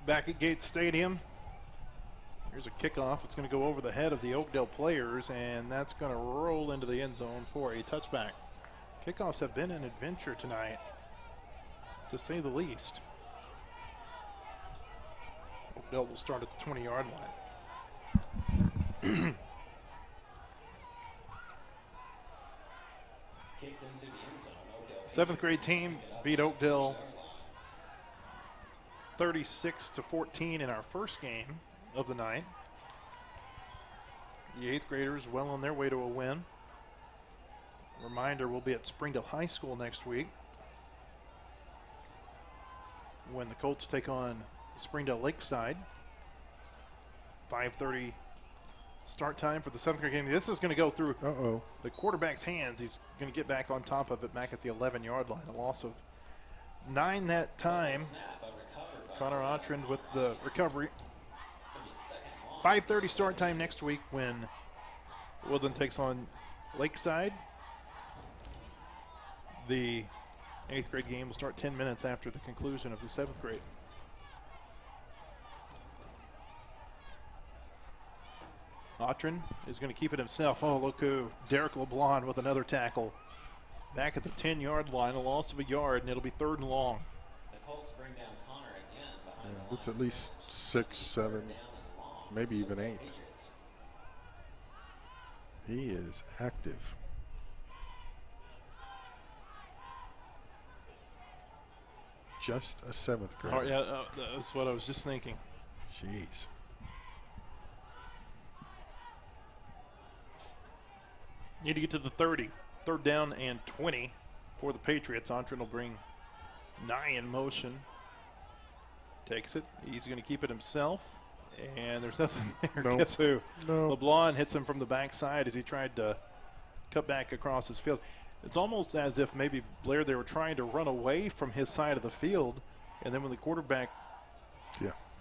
Back at Gates Stadium. Here's a kickoff. It's going to go over the head of the Oakdale players, and that's going to roll into the end zone for a touchback. Kickoffs have been an adventure tonight, to say the least. Oakdale will start at the 20-yard line. Seventh grade team beat Oakdale 36-14 in our first game of the night. The eighth graders well on their way to a win. Reminder, we'll be at Springdale High School next week when the Colts take on Springdale Lakeside. 5:30 start time for the seventh grade game. This is going to go through the quarterback's hands. He's going to get back on top of it back at the 11-yard line. A loss of 9 that time. Connor Otrand with the recovery. 5:30 start time next week when Woodland takes on Lakeside. The eighth grade game will start 10 minutes after the conclusion of the seventh grade. Autrin is going to keep it himself. Oh, look who. Derek LeBlanc with another tackle. Back at the 10-yard line, a loss of a yard, and it'll be 3rd and long. The Colts bring down Connor again behind the That's line. at least 6, 7, maybe even 8. He is active. Just a 7th grader. Oh, yeah, that's what I was just thinking. Jeez. Need to get to the 30. 3rd down and 20 for the Patriots. Autrin will bring Nye in motion. Takes it. He's going to keep it himself. And there's nothing there. Nope. Guess who? No. LeBlanc hits him from the backside as he tried to cut back across his field. It's almost as if maybe Blair, they were trying to run away from his side of the field. And then when the quarterback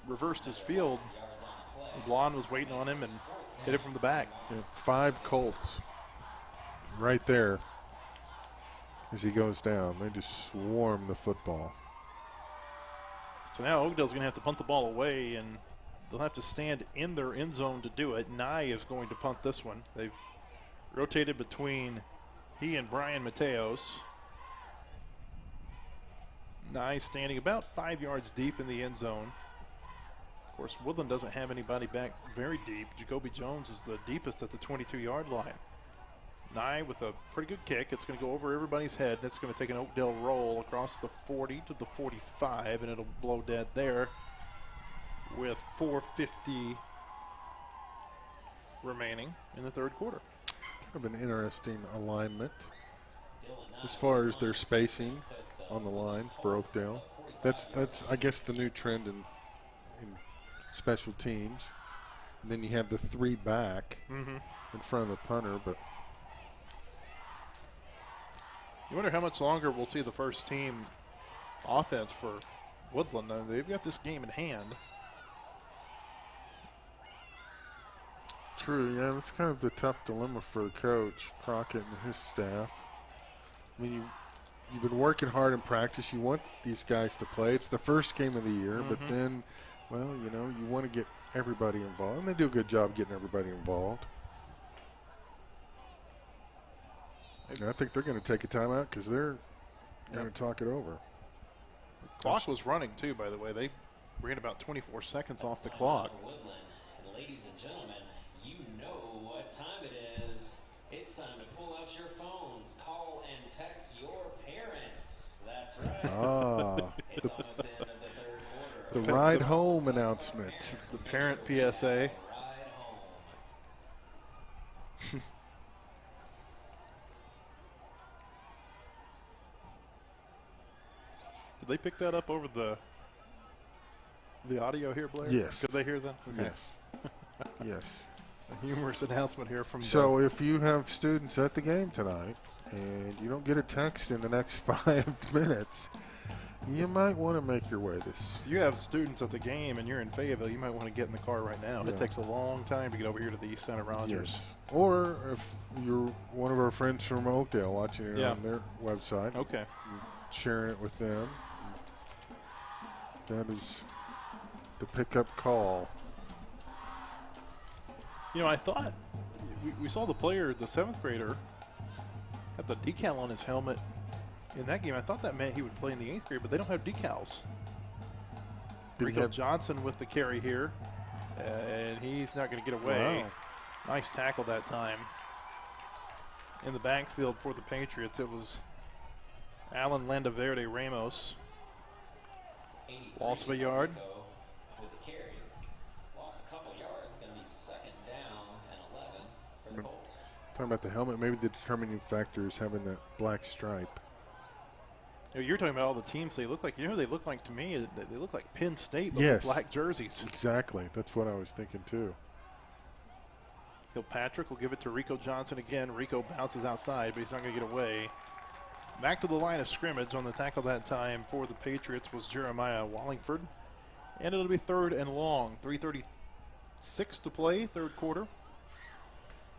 reversed his field, LeBlanc was waiting on him and hit it from the back. 5 Colts right there as he goes down. They just swarm the football. So now Oakdale's going to have to punt the ball away, and they'll have to stand in their end zone to do it. Nye is going to punt this one. They've rotated between he and Brian Mateos. Nye standing about 5 yards deep in the end zone. Of course, Woodland doesn't have anybody back very deep. Jacoby Jones is the deepest at the 22-yard line. Nye with a pretty good kick. It's going to go over everybody's head. It's going to take an Oakdale roll across the 40 to the 45, and it'll blow dead there with 4:50 remaining in the 3rd quarter. Kind of an interesting alignment as far as their spacing on the line for Oakdale. That's I guess the new trend in special teams. And then you have the 3 back in front of the punter, but you wonder how much longer we'll see the first team offense for Woodland. They've got this game in hand. true, yeah, that's kind of the tough dilemma for the coach, Crockett and his staff. I mean, you've been working hard in practice. You want these guys to play. It's the first game of the year, but then, well, you know, you want to get everybody involved. And they do a good job getting everybody involved. And I think they're going to take a timeout because they're going to talk it over. The clock was running, too, by the way. They ran about 24 seconds off the clock. Woodland. Ladies and gentlemen, you know what time it is. It's time to pull out your phones, call and text your parents. That's right. It's almost the end of the 3rd quarter. The ride home announcement. The parent PSA. Ride home. Did they pick that up over the audio here, Blair? Yes. Did they hear that? Okay. Yes. Yes. A humorous announcement here from So if you have students at the game tonight and you don't get a text in the next 5 minutes, you might want to make your way this. If you have students at the game and you're in Fayetteville, you might want to get in the car right now. Yeah. It takes a long time to get over here to the East Santa Rogers. Yes. Or if you're one of our friends from Oakdale watching it on their website, Okay. sharing it with them. That is the pickup call. You know, I thought we saw the player, the 7th grader, had the decal on his helmet in that game. I thought that meant he would play in the 8th grade, but they don't have decals. Rico Johnson with the carry here, and he's not going to get away. Wow. Nice tackle that time. In the backfield for the Patriots, it was Alan Landaverde Ramos. Loss of a yard. With the carry. Lost a couple yards. Going to be 2nd down and 11 for the Colts. Talking about the helmet, maybe the determining factor is having that black stripe. You know, you're talking about all the teams they look like. You know who they look like to me? They look like Penn State, but Yes. with black jerseys. Exactly. That's what I was thinking too. Kilpatrick will give it to Rico Johnson again. Rico bounces outside, but he's not going to get away. Back to the line of scrimmage on the tackle that time for the Patriots was Jeremiah Wallingford. And it'll be 3rd and long. 3:36 to play, 3rd quarter.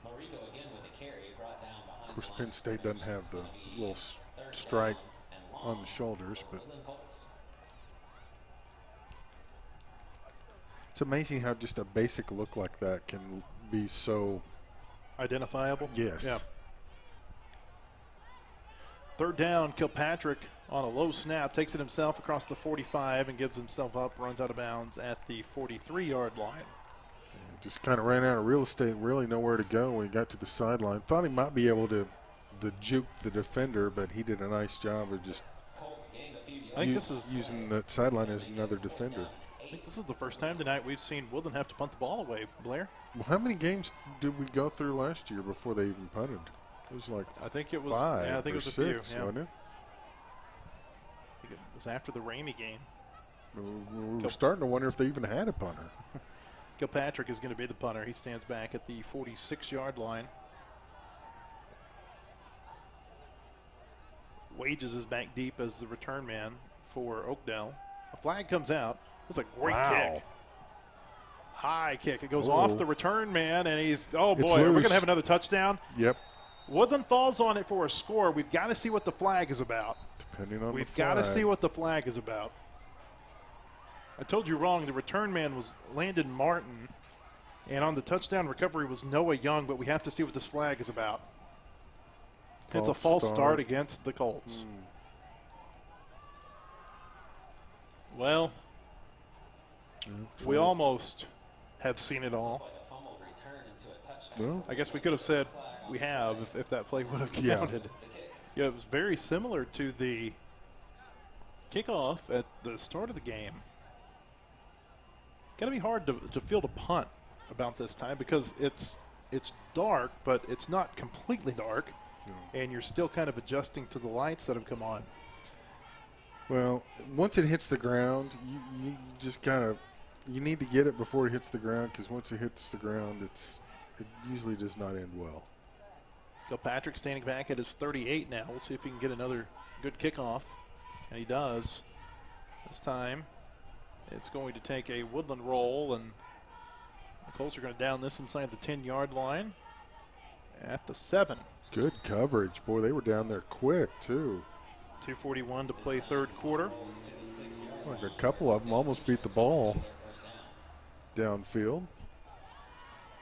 Marico again with the carry, brought down behind. Of course, Penn State doesn't have the little stripe on the shoulders, but it's amazing how just a basic look like that can be so identifiable. Yes. Yeah. Third down, Kilpatrick on a low snap takes it himself across the 45 and gives himself up, runs out of bounds at the 43-yard line. Just kind of ran out of real estate, really nowhere to go when he got to the sideline. Thought he might be able to juke the defender, but he did a nice job of just I think this is using the sideline as another defender. I think this is the first time tonight we've seen Woodland have to punt the ball away, Blair. Well, how many games did we go through last year before they even punted? It was like I think it was 5 yeah, I think or it was a 6, few. Yeah. wasn't it? I think it was after the Ramey game. We were starting to wonder if they even had a punter. Kilpatrick is going to be the punter. He stands back at the 46-yard line. Wages is back deep as the return man for Oakdale. A flag comes out. That's a great kick. High kick. It goes off the return man, and he's, oh boy, are we going to have another touchdown? Yep. Woodland falls on it for a score. We've got to see what the flag is about. Depending on We've got to see what the flag is about. I told you wrong. The return man was Landon Martin, and on the touchdown recovery was Noah Young, but we have to see what this flag is about. It's a false start against the Colts. Well, we almost have seen it all. Well, I guess we could have said we have if that play would have counted. Yeah, it was very similar to the kickoff at the start of the game. Got to be hard to field a punt about this time because it's dark, but it's not completely dark, and you're still kind of adjusting to the lights that have come on. Well, once it hits the ground, you just kind of you need to get it before it hits the ground because once it hits the ground, it usually does not end well. Kilpatrick standing back at his 38 now. We'll see if he can get another good kickoff, and he does. This time, it's going to take a Woodland roll, and the Colts are going to down this inside the 10-yard line at the 7. Good coverage. Boy, they were down there quick, too. 2:41 to play third quarter. Like a couple of them almost beat the ball downfield.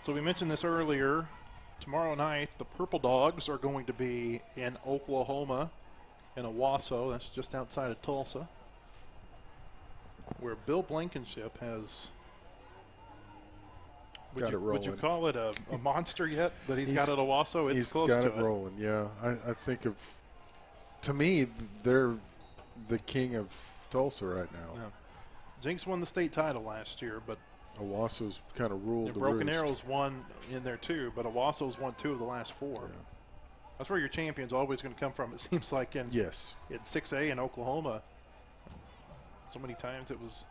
So we mentioned this earlier. Tomorrow night, the Purple Dogs are going to be in Oklahoma in Owasso. That's just outside of Tulsa, where Bill Blankenship has. Would you call it a monster yet that he's got at Owasso? It's close to it. He's got it rolling, yeah. I think to me, they're the king of Tulsa right now. Yeah. Jinx won the state title last year, but Owasso's kind of ruled the Broken roost. Arrow's won in there too, but Owasso's won 2 of the last 4. Yeah. That's where your champion's always going to come from, it seems like, in 6A in Oklahoma. So many times it was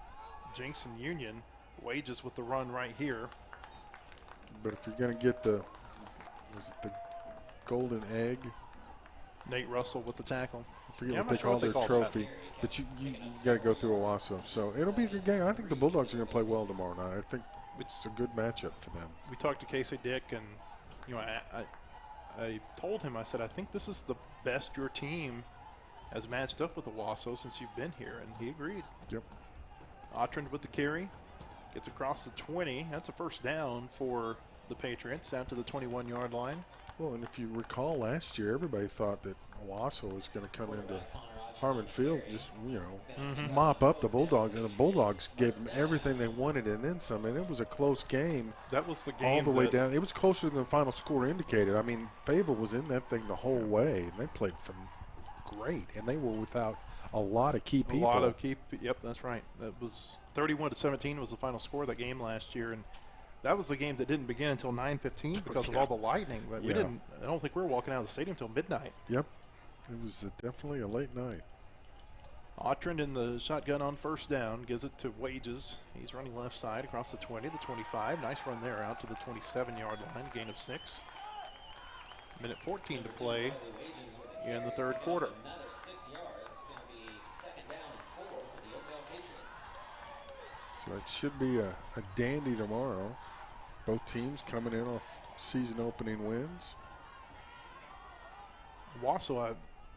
Jinx and Union. Wages with the run right here. But if you're going to get the golden egg? Nate Russell with the tackle. I forget what they call their trophy. But you got to go through Owasso. So it'll be a good game. I think the Bulldogs are going to play well tomorrow night. I think it's a good matchup for them. We talked to Casey Dick, and I told him, I said, I think this is the best your team has matched up with Owasso since you've been here, and he agreed. Yep. Otrand with the carry. Gets across the 20. That's a first down for the Patriots out to the 21-yard line. Well, and if you recall last year, everybody thought that Owasso was going to come into Harmon Field, just, mop up the Bulldogs. And the Bulldogs gave them everything they wanted and then some. And it was a close game. That was the game. All the way down. It was closer than the final score indicated. I mean, Fayetteville was in that thing the whole way. And they played great. And they were without a lot of key people. Yep, that's right. That was 31-17 was the final score of that game last year. And that was the game that didn't begin until 9:15 because of all the lightning. But I don't think we were walking out of the stadium until midnight. Yep. It was definitely a late night. Otrand in the shotgun on first down. Gives it to Wages. He's running left side across the 20, the 25. Nice run there out to the 27-yard line. Gain of 6. Minute 14 to play in the third quarter. So it should be a dandy tomorrow. Both teams coming in off season opening wins. Owasso, I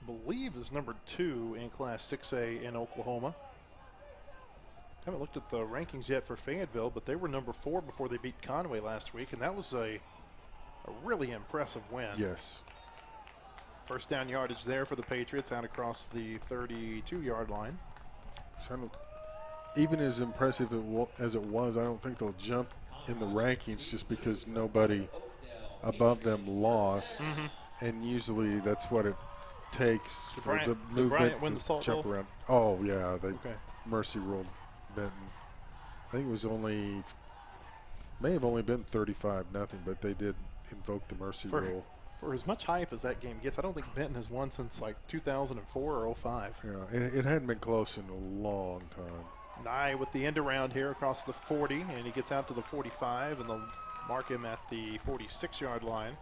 believe, is number 2 in Class 6A in Oklahoma. Haven't looked at the rankings yet for Fayetteville, but they were number 4 before they beat Conway last week, and that was a really impressive win. Yes. First down yardage there for the Patriots out across the 32-yard line. So even as impressive as it was, I don't think they'll jump in the rankings just because nobody above them lost. And usually that's what it takes for the movement win the to Salt jump Bowl? around. Oh, yeah. They Okay. mercy ruled Benton. I think it was may have only been 35-0, but they did invoke the mercy rule. For as much hype as that game gets, I don't think Benton has won since like 2004 or 05. Yeah, it hadn't been close in a long time. Nye with the end around here across the 40, and he gets out to the 45, and they'll mark him at the 46-yard line.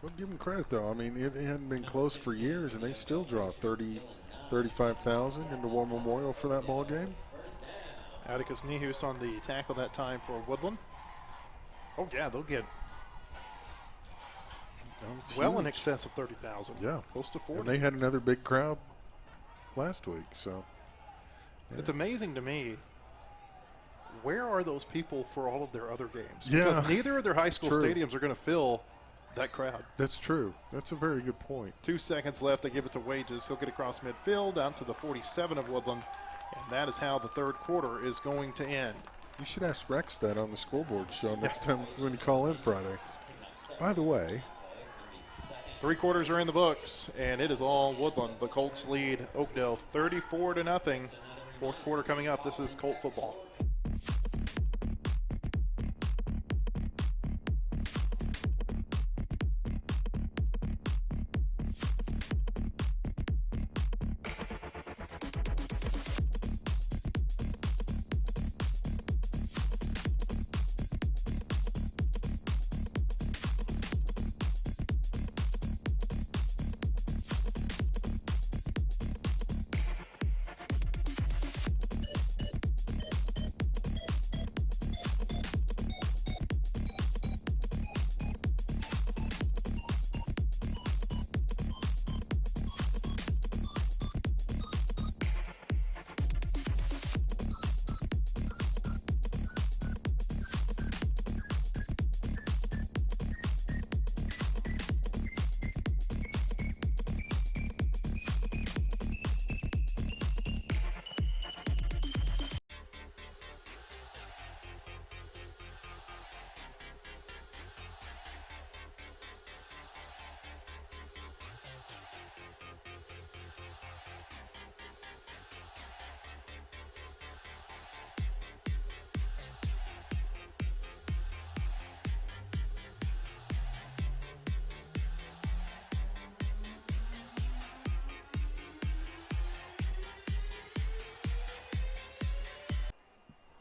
Well, give them credit, though. I mean, it hadn't been close for years, and they still draw 35,000 into War Memorial for that ball game. Atticus Nihus on the tackle that time for Woodland. Oh, yeah, they'll get well in excess of 30,000. Yeah. Close to 40. And they had another big crowd last week, so. Yeah. It's amazing to me. Where are those people for all of their other games? Yeah. Because neither of their high school True. stadiums are going to fill that crowd. That's true. That's a very good point. 2 seconds left. They give it to Wages. He'll get across midfield down to the 47 of Woodland. And that is how the third quarter is going to end. You should ask Rex that on the scoreboard show next time when you call in Friday. By the way, 3 quarters are in the books, and it is all Woodland. The Colts lead Oakdale 34-0. Fourth quarter coming up. This is Colt football.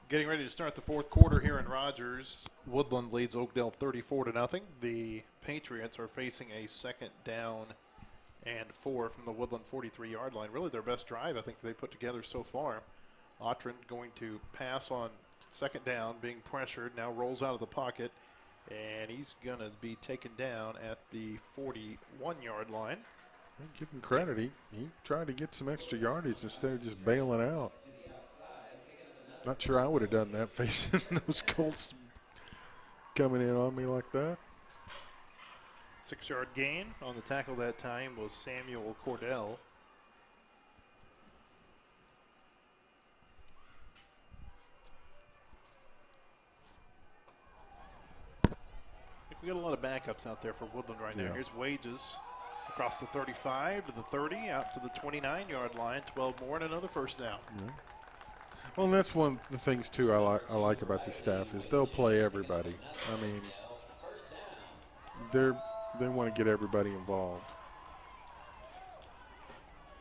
Getting ready to start the fourth quarter here in Rogers. Woodland leads Oakdale 34-0. The Patriots are facing a second down and 4 from the Woodland 43-yard line. Really their best drive, I think, they put together so far. Autran going to pass on second down, being pressured, now rolls out of the pocket, and he's going to be taken down at the 41-yard line. give him credit. He tried to get some extra yardage instead of just bailing out. Not sure I would have done that facing those Colts coming in on me like that. 6-yard gain on the tackle that time was Samuel Cordell. I think we got a lot of backups out there for Woodland right now. Yeah. Here's Wages across the 35 to the 30, out to the 29-yard line. 12 more and another first down. Yeah. Well, and that's one of the things, too, I like about this staff is they'll play everybody. I mean, they want to get everybody involved.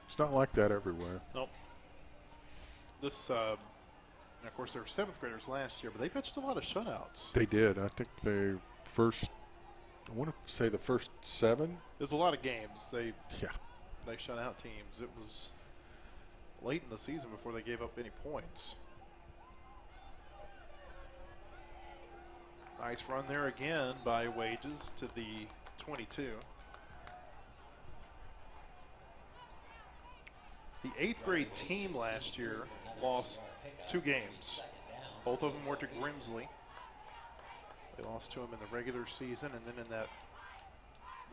It's not like that everywhere. Nope. This, of course, they were 7th graders last year, but they pitched a lot of shutouts. They did. I think I want to say the first 7. There's a lot of games. They Yeah. shut out teams. It was late in the season before they gave up any points. Nice run there again by Wages to the 22. The 8th grade team last year lost 2 games. Both of them were to Grimsley. They lost to him in the regular season, and then in that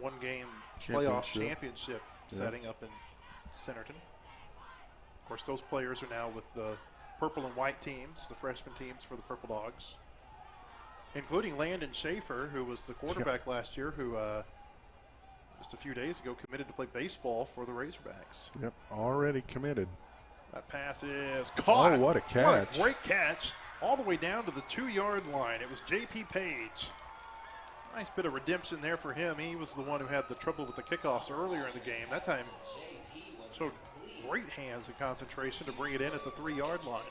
1-game playoff championship setting up in Centerton. Of course, those players are now with the purple and white teams, the freshman teams for the Purple Dogs, including Landon Schaefer, who was the quarterback last year, who just a few days ago committed to play baseball for the Razorbacks. Yep, already committed. That pass is caught. Oh, what a catch. What a great catch. All the way down to the 2-yard line. It was J.P. Page. Nice bit of redemption there for him. He was the one who had the trouble with the kickoffs earlier in the game. That time showed great hands and concentration to bring it in at the 3-yard line.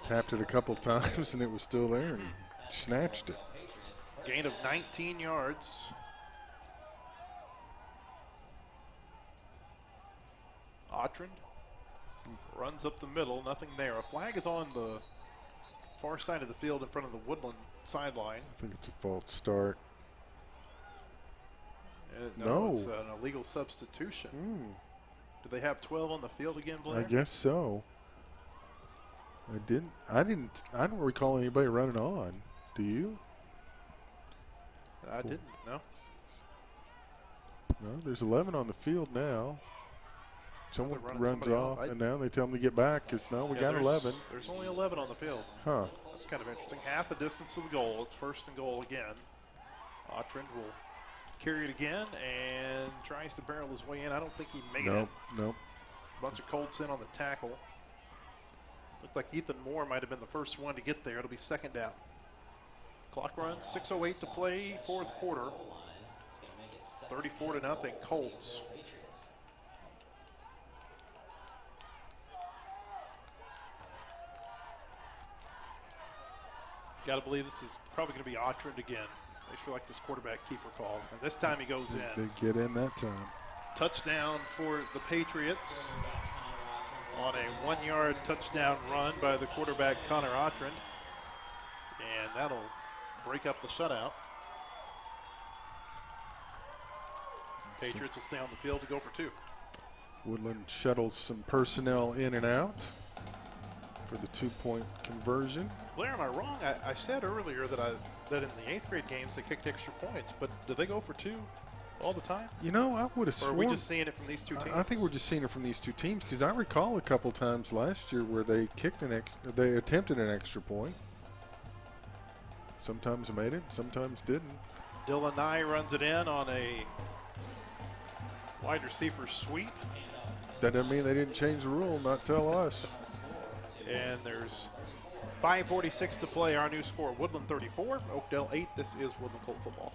Tapped it a couple times and it was still there and snatched it. Gain of 19 yards. Otrand runs up the middle, nothing there. A flag is on the far side of the field in front of the Woodland sideline. I think it's a false start. No, it's an illegal substitution. Do they have 12 on the field again, Blair? I guess so. I don't recall anybody running on. Do you? I didn't, no. No, there's 11 on the field now. Someone runs off, and now they tell them to get back because no, we got 11. There's only 11 on the field. Huh. That's kind of interesting. Half a distance to the goal. It's 1st and goal again. Otrand will carry it again and tries to barrel his way in. I don't think he made it. Nope. Bunch of Colts in on the tackle. Looked like Ethan Moore might have been the first one to get there. It'll be 2nd down. Clock runs, 6:08 to play, 4th quarter. 34-0 Colts. Got to believe this is probably going to be Otrand again. They sure like this quarterback keeper call. And this time he goes in. They get in that time. Touchdown for the Patriots on a 1-yard touchdown run by the quarterback Connor Otrand. And that'll break up the shutout. Patriots will stay on the field to go for 2. Woodland shuttles some personnel in and out for the 2-point conversion. Blair, am I wrong? I said earlier that in the 8th grade games they kicked extra points, but do they go for 2 all the time? You know, I would have sworn. Or are we just seeing it from these 2 teams? I think we're just seeing it from these 2 teams because I recall a couple times last year where they they attempted an extra point. Sometimes made it, sometimes didn't. Dylan Nye runs it in on a wide receiver sweep. That doesn't mean they didn't change the rule, not tell us. And there's 5:46 to play. Our new score, Woodland 34, Oakdale 8. This is Woodland Colt football.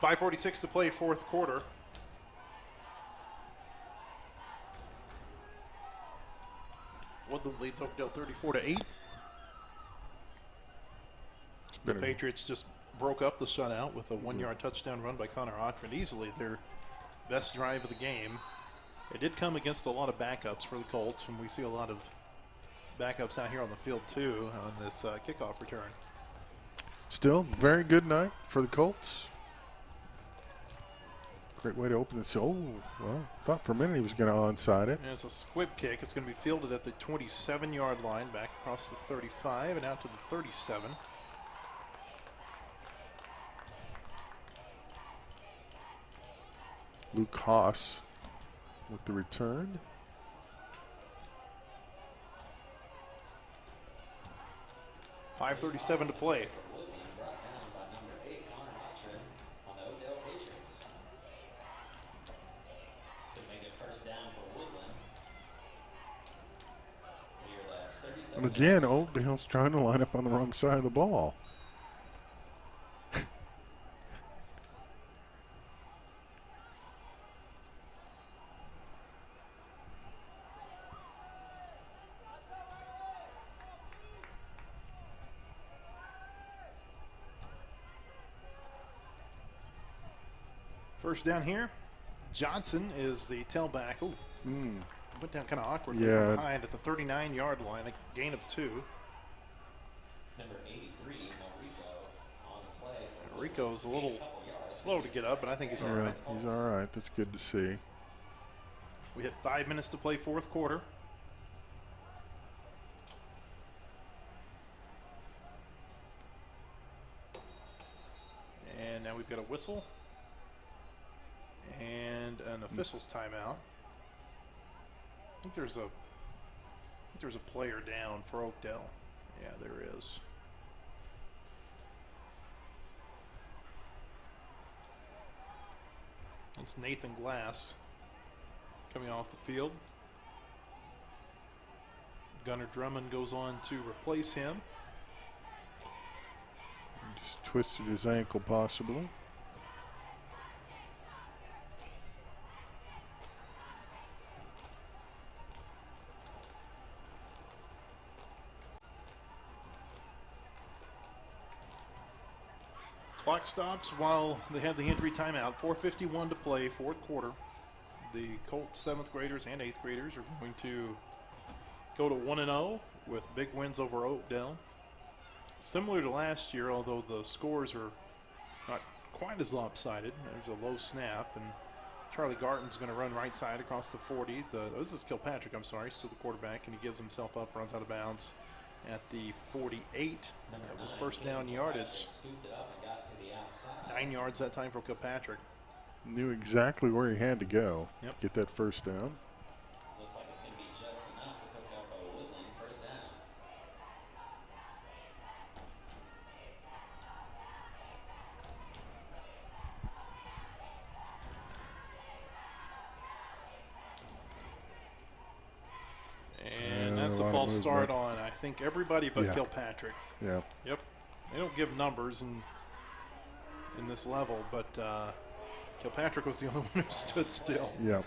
.546 to play, 4th quarter. Woodland leads Oakdale 34-8. The Patriots just broke up the shutout with a 1-yard touchdown run by Connor Otrand. Easily their best drive of the game. It did come against a lot of backups for the Colts, and we see a lot of backups out here on the field too on this kickoff return. Still, very good night for the Colts. Great way to open this. Oh, well, thought for a minute he was going to onside it. And it's a squib kick. It's going to be fielded at the 27-yard line, back across the 35 and out to the 37. Luke Haas with the return. .537 to play. And again, Oakdale's trying to line up on the wrong side of the ball. First down here. Johnson is the tailback. Ooh, went down kind of awkwardly from behind at the 39-yard line, a gain of 2. Number 83, Rico on the play. Rico's a little slow to get up, but I think he's all right. He's all right. That's good to see. We hit 5 minutes to play fourth quarter. And now we've got a whistle and an official's timeout. I think there's a player down for Oakdale. Yeah, there is. It's Nathan Glass coming off the field. Gunnar Drummond goes on to replace him. Just twisted his ankle possibly. Clock stops while they have the injury timeout. 4:51 to play, fourth quarter. The Colts 7th graders and 8th graders are going to go to 1-0 with big wins over Oakdale. Similar to last year, although the scores are not quite as lopsided. There's a low snap, and Charlie Garton's going to run right side across the 40. This is Kilpatrick, I'm sorry, still the quarterback, and he gives himself up, runs out of bounds at the 48. That was first down yardage. 9 yards that time for Kilpatrick. Knew exactly where he had to go. Yep. Get that first down. Looks like it's going to be just enough to pick up a Woodland first down. And that's a false start on, I think, everybody but Kilpatrick. Yeah. Yep. They don't give numbers in this level, but Kilpatrick was the only one who stood still. Yeah.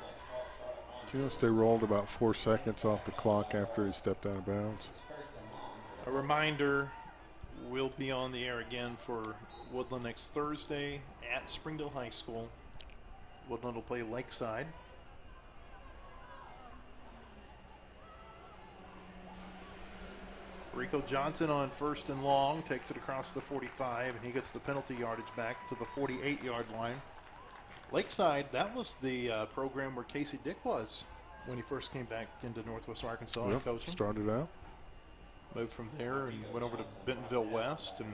Do you notice they rolled about 4 seconds off the clock after he stepped out of bounds? A reminder, we'll be on the air again for Woodland next Thursday at Springdale High School. Woodland will play Lakeside. Rico Johnson on first and long, takes it across the 45, and he gets the penalty yardage back to the 48-yard line. Lakeside, that was the program where Casey Dick was when he first came back into Northwest Arkansas and coaching. Started out. Moved from there and went over to Bentonville West and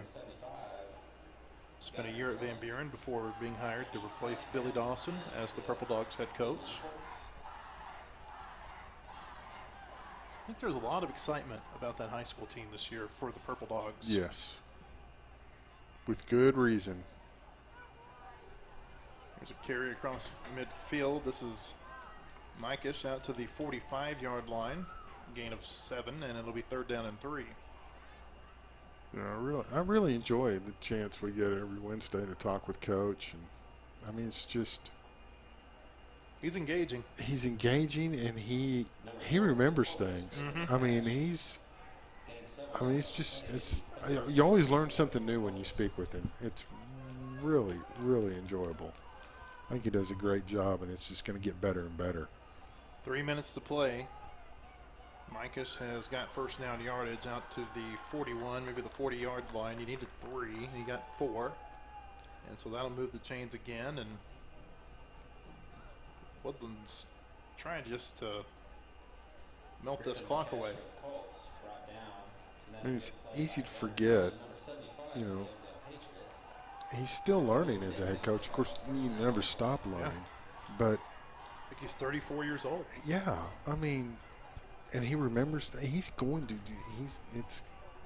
spent a year at Van Buren before being hired to replace Billy Dawson as the Purple Dogs head coach. I think there's a lot of excitement about that high school team this year for the Purple Dogs. Yes. With good reason. There's a carry across midfield. This is Mikish out to the 45-yard line. Gain of 7, and it'll be third down and 3. You know, I really enjoy the chance we get every Wednesday to talk with Coach. And I mean, it's just... He's engaging. He's engaging, and he remembers things. Mm-hmm. I mean, you always learn something new when you speak with him. It's really, really enjoyable. I think he does a great job, and it's just going to get better and better. 3 minutes to play. Mikish has got first down yardage out to the 41, maybe the 40-yard line. He needed 3, and he got 4. And so that'll move the chains again, and Woodland's trying just to melt this clock away. I mean, it's easy to forget, you know, he's still learning as a head coach. Of course, you never stop learning, but I think he's 34 years old. Yeah, I mean, and he remembers. He's going to do.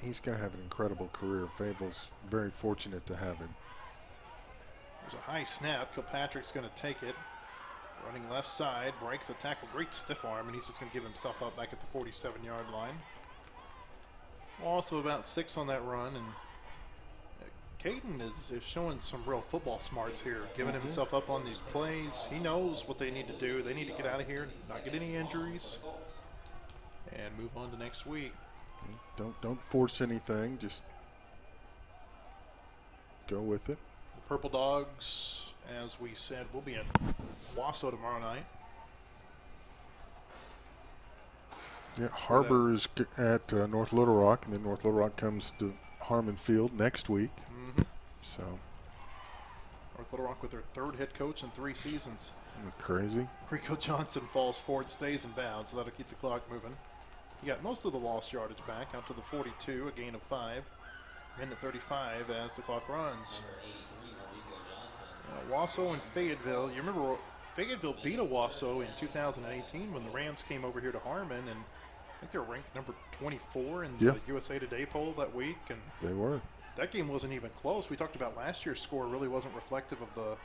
He's going to have an incredible career. Fayetteville's very fortunate to have him. There's a high snap. Kilpatrick's going to take it. Running left side, breaks a tackle, great stiff arm, and he's just going to give himself up back at the 47-yard line. Also about 6 on that run, and Caden is showing some real football smarts here, giving himself up on these plays. He knows what they need to do. They need to get out of here, not get any injuries, and move on to next week. Don't force anything. Just go with it. The Purple Dogs, as we said, will be in Wasso tomorrow night. Yeah, Harbor is at North Little Rock, and then North Little Rock comes to Harmon Field next week. So North Little Rock with their 3rd head coach in 3 seasons. isn't that crazy? Rico Johnson falls forward, stays in bounds, so that'll keep the clock moving. He got most of the lost yardage back out to the 42, a gain of 5. Minute 35 as the clock runs. Wasso and Fayetteville. You remember Fayetteville beat Wasso in 2018 when the Rams came over here to Harmon, and I think they were ranked number 24 in the USA Today poll that week. And they were. That game wasn't even close. We talked about last year's score really wasn't reflective of the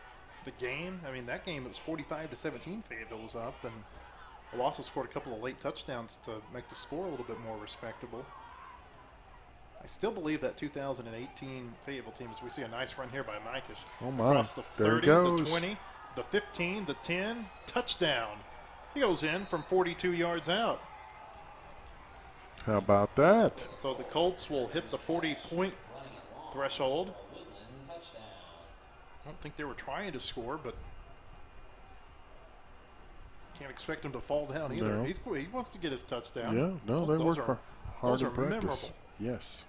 game. I mean, that game it was 45-17. Fayetteville was up, and Wasso scored a couple of late touchdowns to make the score a little bit more respectable. I still believe that 2018 Fayetteville team, as we see a nice run here by Mikish. Oh my! Across the 30, the 20, the 15, the 10, touchdown. He goes in from 42 yards out. How about that? So the Colts will hit the 40-point threshold. I don't think they were trying to score, but can't expect him to fall down either. No. He wants to get his touchdown. Yeah, no, they work hard those in are practice. memorable. Yes.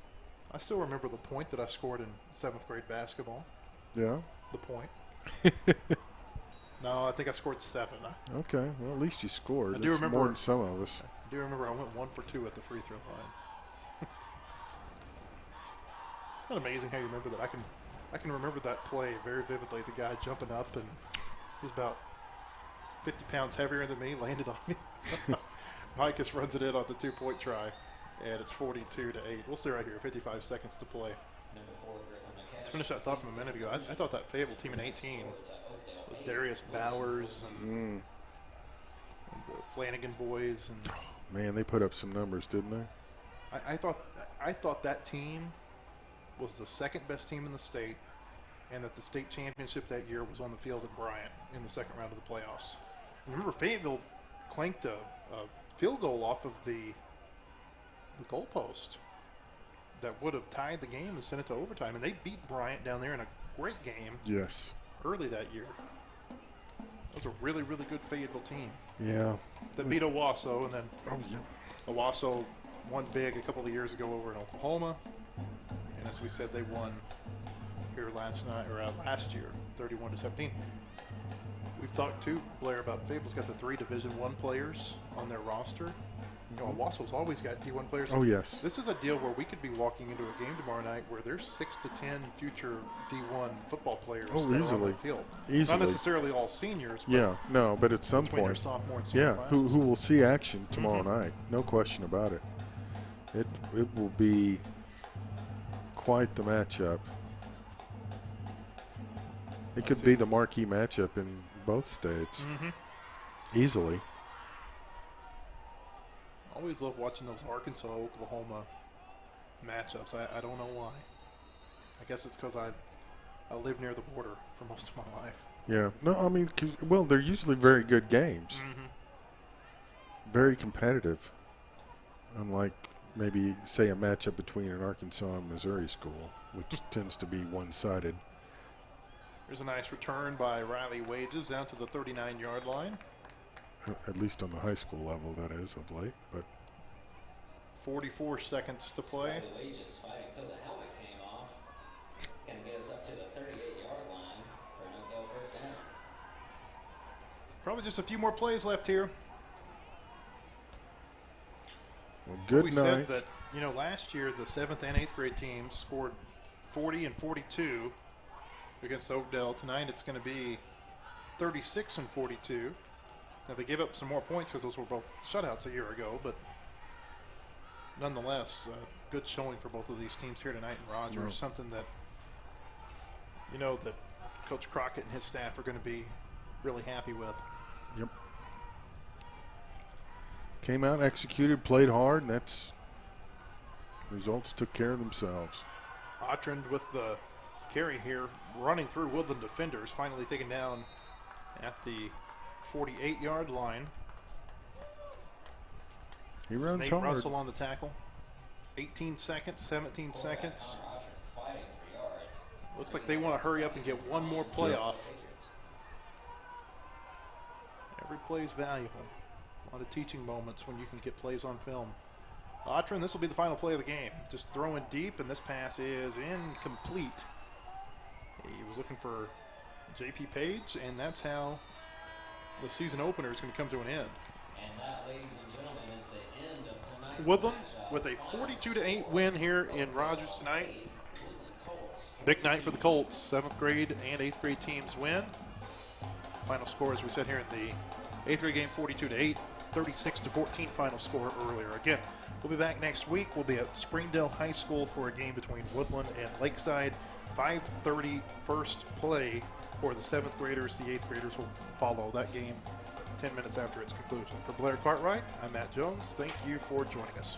I still remember the point that I scored in 7th grade basketball. Yeah. The point. No, I think I scored 7. Okay, well at least you scored. I do remember more than some of us. I do remember I went 1 for 2 at the free throw line. Isn't that amazing how you remember that? I can remember that play very vividly. The guy jumping up, and he's about 50 pounds heavier than me, landed on me. Mikas runs it in on the 2-point try, and it's 42-8. We'll stay right here. 55 seconds to play. Let's finish that thought from a minute ago. I thought that Fayetteville team in 18, with Darius Bowers and the Flanagan boys, and Man, they put up some numbers, didn't they? I thought that team was the 2nd best team in the state, and that the state championship that year was on the field at Bryant in the 2nd round of the playoffs. Remember, Fayetteville clanked a field goal off of the goalpost that would have tied the game and sent it to overtime, and they beat Bryant down there in a great game. Yes. Early that year. That was a really, really good Fayetteville team. Yeah. That beat Owasso, and then Owasso Owasso won big a couple of years ago over in Oklahoma. And as we said, they won here last year, 31-17. We've talked to Blair about Fayetteville's got the 3 Division I players on their roster. You know, Owasso's always got D1 players. Oh, yes. This is a deal where we could be walking into a game tomorrow night where there's 6 to 10 future D1 football players that are on the field. Easily. Not necessarily all seniors, but yeah, no, but at some between their point, sophomore and senior who classes. will see action tomorrow night. No question about it. It will be quite the matchup. It could be the marquee matchup in both states. Easily. Always love watching those Arkansas-Oklahoma matchups. I don't know why. I guess it's because I live near the border for most of my life. Yeah. No, I mean, well, they're usually very good games. Very competitive. Unlike maybe, say, a matchup between an Arkansas and Missouri school, which tends to be one-sided. There's a nice return by Riley Wages down to the 39-yard line. At least on the high school level, that is, of late. But 44 seconds to play. Riley Wages fighting till the helmet came off. Gonna get us up to the 38-yard line for an Oakdale first down. Probably just a few more plays left here. Well, good we night. said that, you know, last year the 7th and 8th grade teams scored 40 and 42 against Oakdale. Tonight it's going to be 36 and 42. Now they gave up some more points because those were both shutouts a year ago, but nonetheless, good showing for both of these teams here tonight in Rogers. Something that, you know, that Coach Crockett and his staff are going to be really happy with. Yep. Came out, executed, played hard, and results took care of themselves. Otrand with the carry here, running through Woodland defenders, finally taken down at the 48-yard line. He runs Nate hard. Russell on the tackle. 18 seconds, 17 seconds. Looks like they want to hurry up and get one more play off. Every play is valuable. A lot of teaching moments when you can get plays on film. Otrand, this will be the final play of the game. Just throwing deep, and this pass is incomplete. He was looking for J.P. Page, and that's how the season opener is going to come to an end. And that, ladies and gentlemen, is the end of tonight's Woodland matchup. with a 42-8 win here in Rogers tonight. Big night for the Colts. 7th grade and 8th grade teams win. Final score, as we said here in the 8th grade game, 42-8, 36-14 final score earlier. Again, we'll be back next week. We'll be at Springdale High School for a game between Woodland and Lakeside. 5:30 first play for the 7th graders. The 8th graders will follow that game 10 minutes after its conclusion. For Blair Cartwright, I'm Matt Jones. Thank you for joining us.